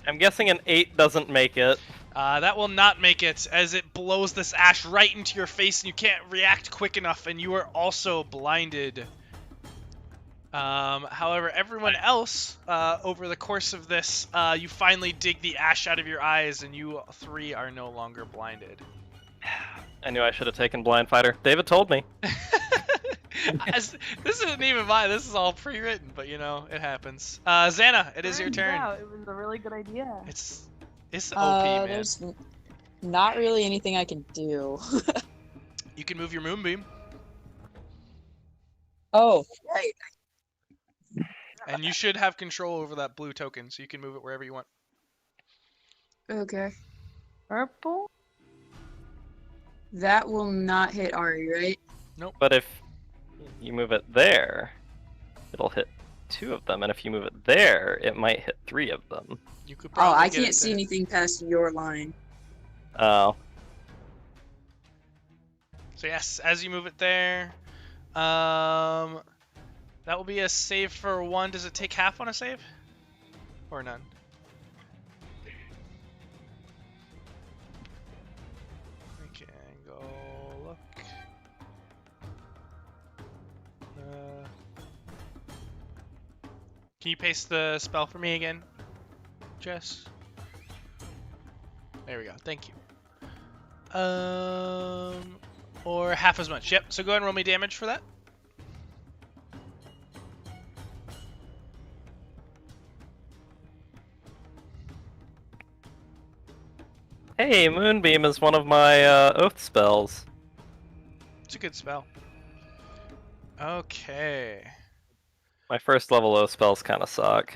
I'm guessing an 8 doesn't make it. That will not make it, as it blows this ash right into your face, and you can't react quick enough, and you are also blinded. However, everyone else, over the course of this, you finally dig the ash out of your eyes, and you three are no longer blinded. I knew I should have taken Blind Fighter. David told me. This isn't even mine. This is all pre-written, but you know, it happens. Zannah, it is your turn. Wow, it was a really good idea. It's OP, man. There's not really anything I can do. You can move your moonbeam, Oh, right. and you should have control over that blue token, so you can move it wherever you want. Okay. Purple? That will not hit Ari, right? But if you move it there, it'll hit 2 of them, and if you move it there, it might hit 3 of them. You could Oh, probably I get it can't see to- anything past your line. Oh. So yes, as you move it there, that will be a save for 1. Does it take half on a save? Or none? We can go look. Can you paste the spell for me again, Jess? There we go. Thank you. Or half as much. Yep. So go ahead and roll me damage for that. Hey, Moonbeam is one of my oath spells. It's a good spell. Okay. My first level oath spells kind of suck.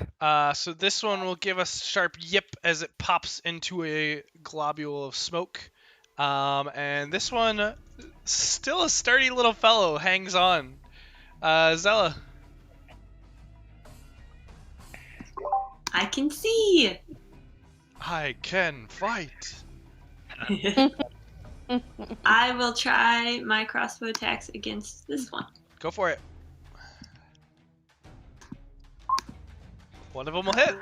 So this one will give us sharp yip as it pops into a globule of smoke. And this one, still a sturdy little fellow, hangs on. Zella. I can see. I can fight. I will try my crossbow attacks against this one. Go for it. One of them will hit.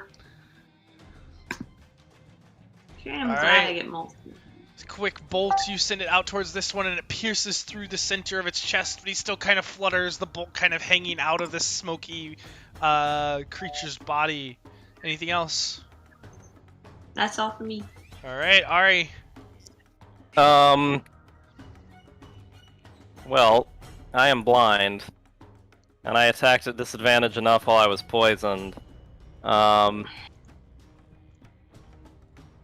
Okay, I'm All glad right. I get multiple. It's a quick bolt, you send it out towards this one, and it pierces through the center of its chest, but he still kind of flutters, the bolt kind of hanging out of this smoky creature's body. Anything else? That's all for me. All right, Ari. Well, I am blind, and I attacked at disadvantage enough while I was poisoned.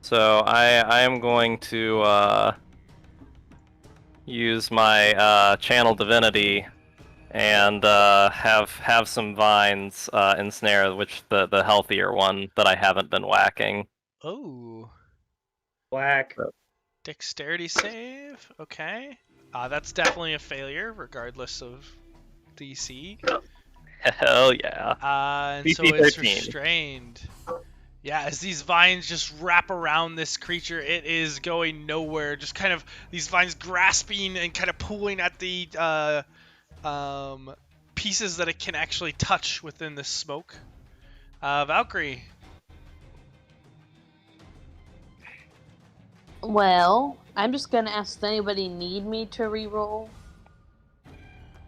So I am going to use my channel divinity and have some vines ensnare, which the healthier one that I haven't been whacking. Oh, Whack. dexterity save. Okay. That's definitely a failure, regardless of DC. Hell yeah. And so DC it's 13. restrained. Yeah, as these vines just wrap around this creature, it is going nowhere. Just kind of these vines grasping and kind of pulling at the pieces that it can actually touch within the smoke. Valcrie. Well, I'm just gonna ask, does anybody need me to re-roll?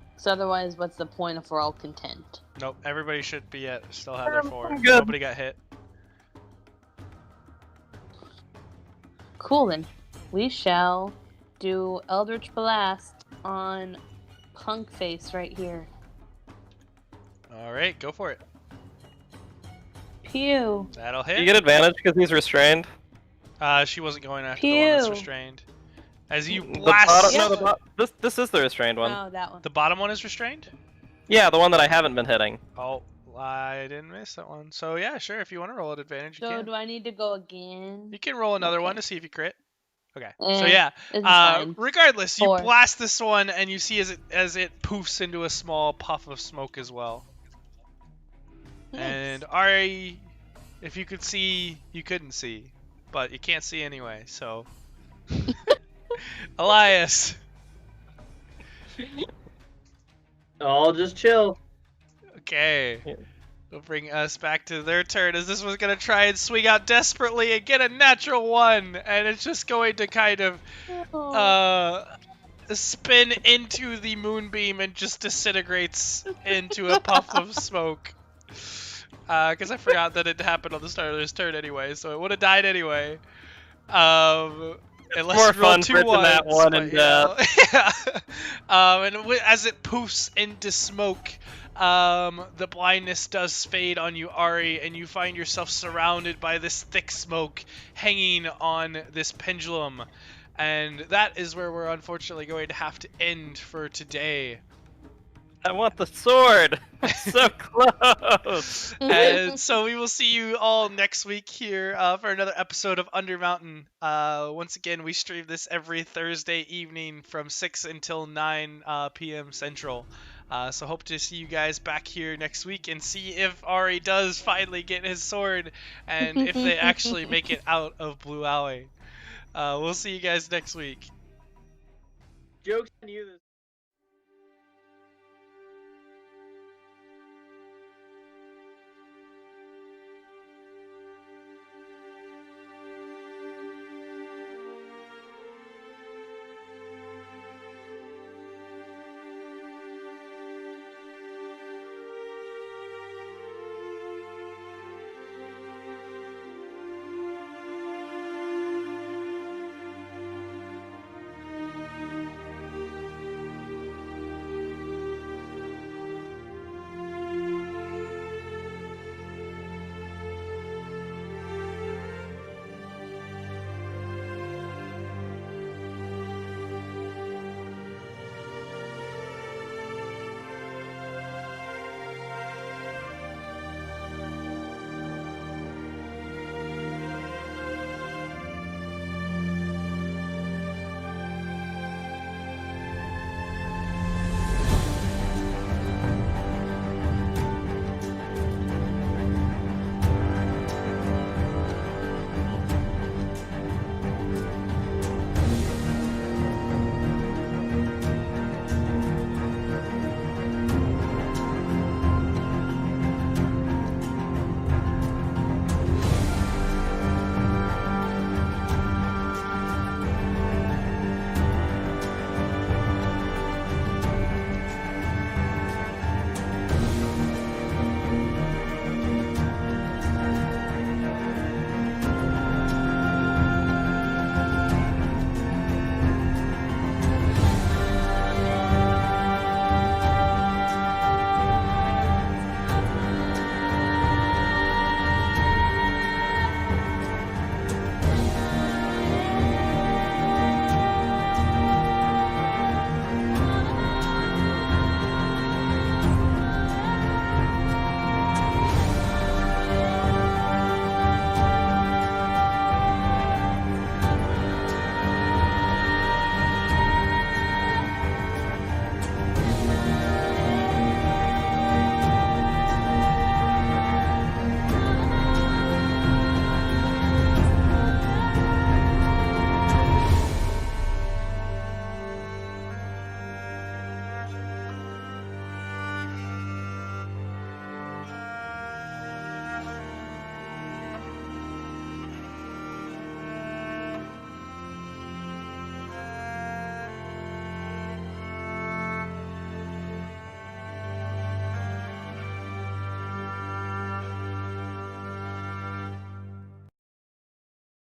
Because otherwise, what's the point if we're all content? Nope, everybody should be still have their 4. I'm good. Nobody got hit. Cool then. We shall do Eldritch Blast on Punk Face right here. All right, go for it. Pew. That'll Do you hit. get advantage because he's restrained? She wasn't going after the one that's Pew. restrained. As you The blast, bottom, no, this is the restrained one. No, that one. the bottom one is restrained. Yeah, the one that I haven't been hitting. Oh, I didn't miss that one. So yeah, sure. If you want to roll at advantage, you So can. do I need to go again? You can roll another Okay. one to see if you crit. Okay. So Eh, yeah. It's fine. Regardless, you 4. blast this one, and you see as it poofs into a small puff of smoke as well. Nice. And Ari, if you could see, you couldn't see, but you can't see anyway. So, Elias. I'll just chill. Okay. Yeah. We'll bring us back to their turn, as this one's going to try and swing out desperately and get a natural 1, and it's just going to kind of spin into the moonbeam and just disintegrates into a puff of smoke. Because I forgot that it happened on the start of this turn anyway, so it would have died anyway. Unless more you roll fun 2 printing that ones, one but, and you know, yeah. As it poofs into smoke, the blindness does fade on you, Ari, and you find yourself surrounded by this thick smoke hanging on this pendulum. And that is where we're unfortunately going to have to end for today. I want the sword! So close! And so we will see you all next week here for another episode of Undermountain. Once again, we stream this every Thursday evening from 6 until 9 p.m. Central. So hope to see you guys back here next week and see if Ari does finally get his sword and if they actually make it out of Blue Alley. We'll see you guys next week. Joke's on you.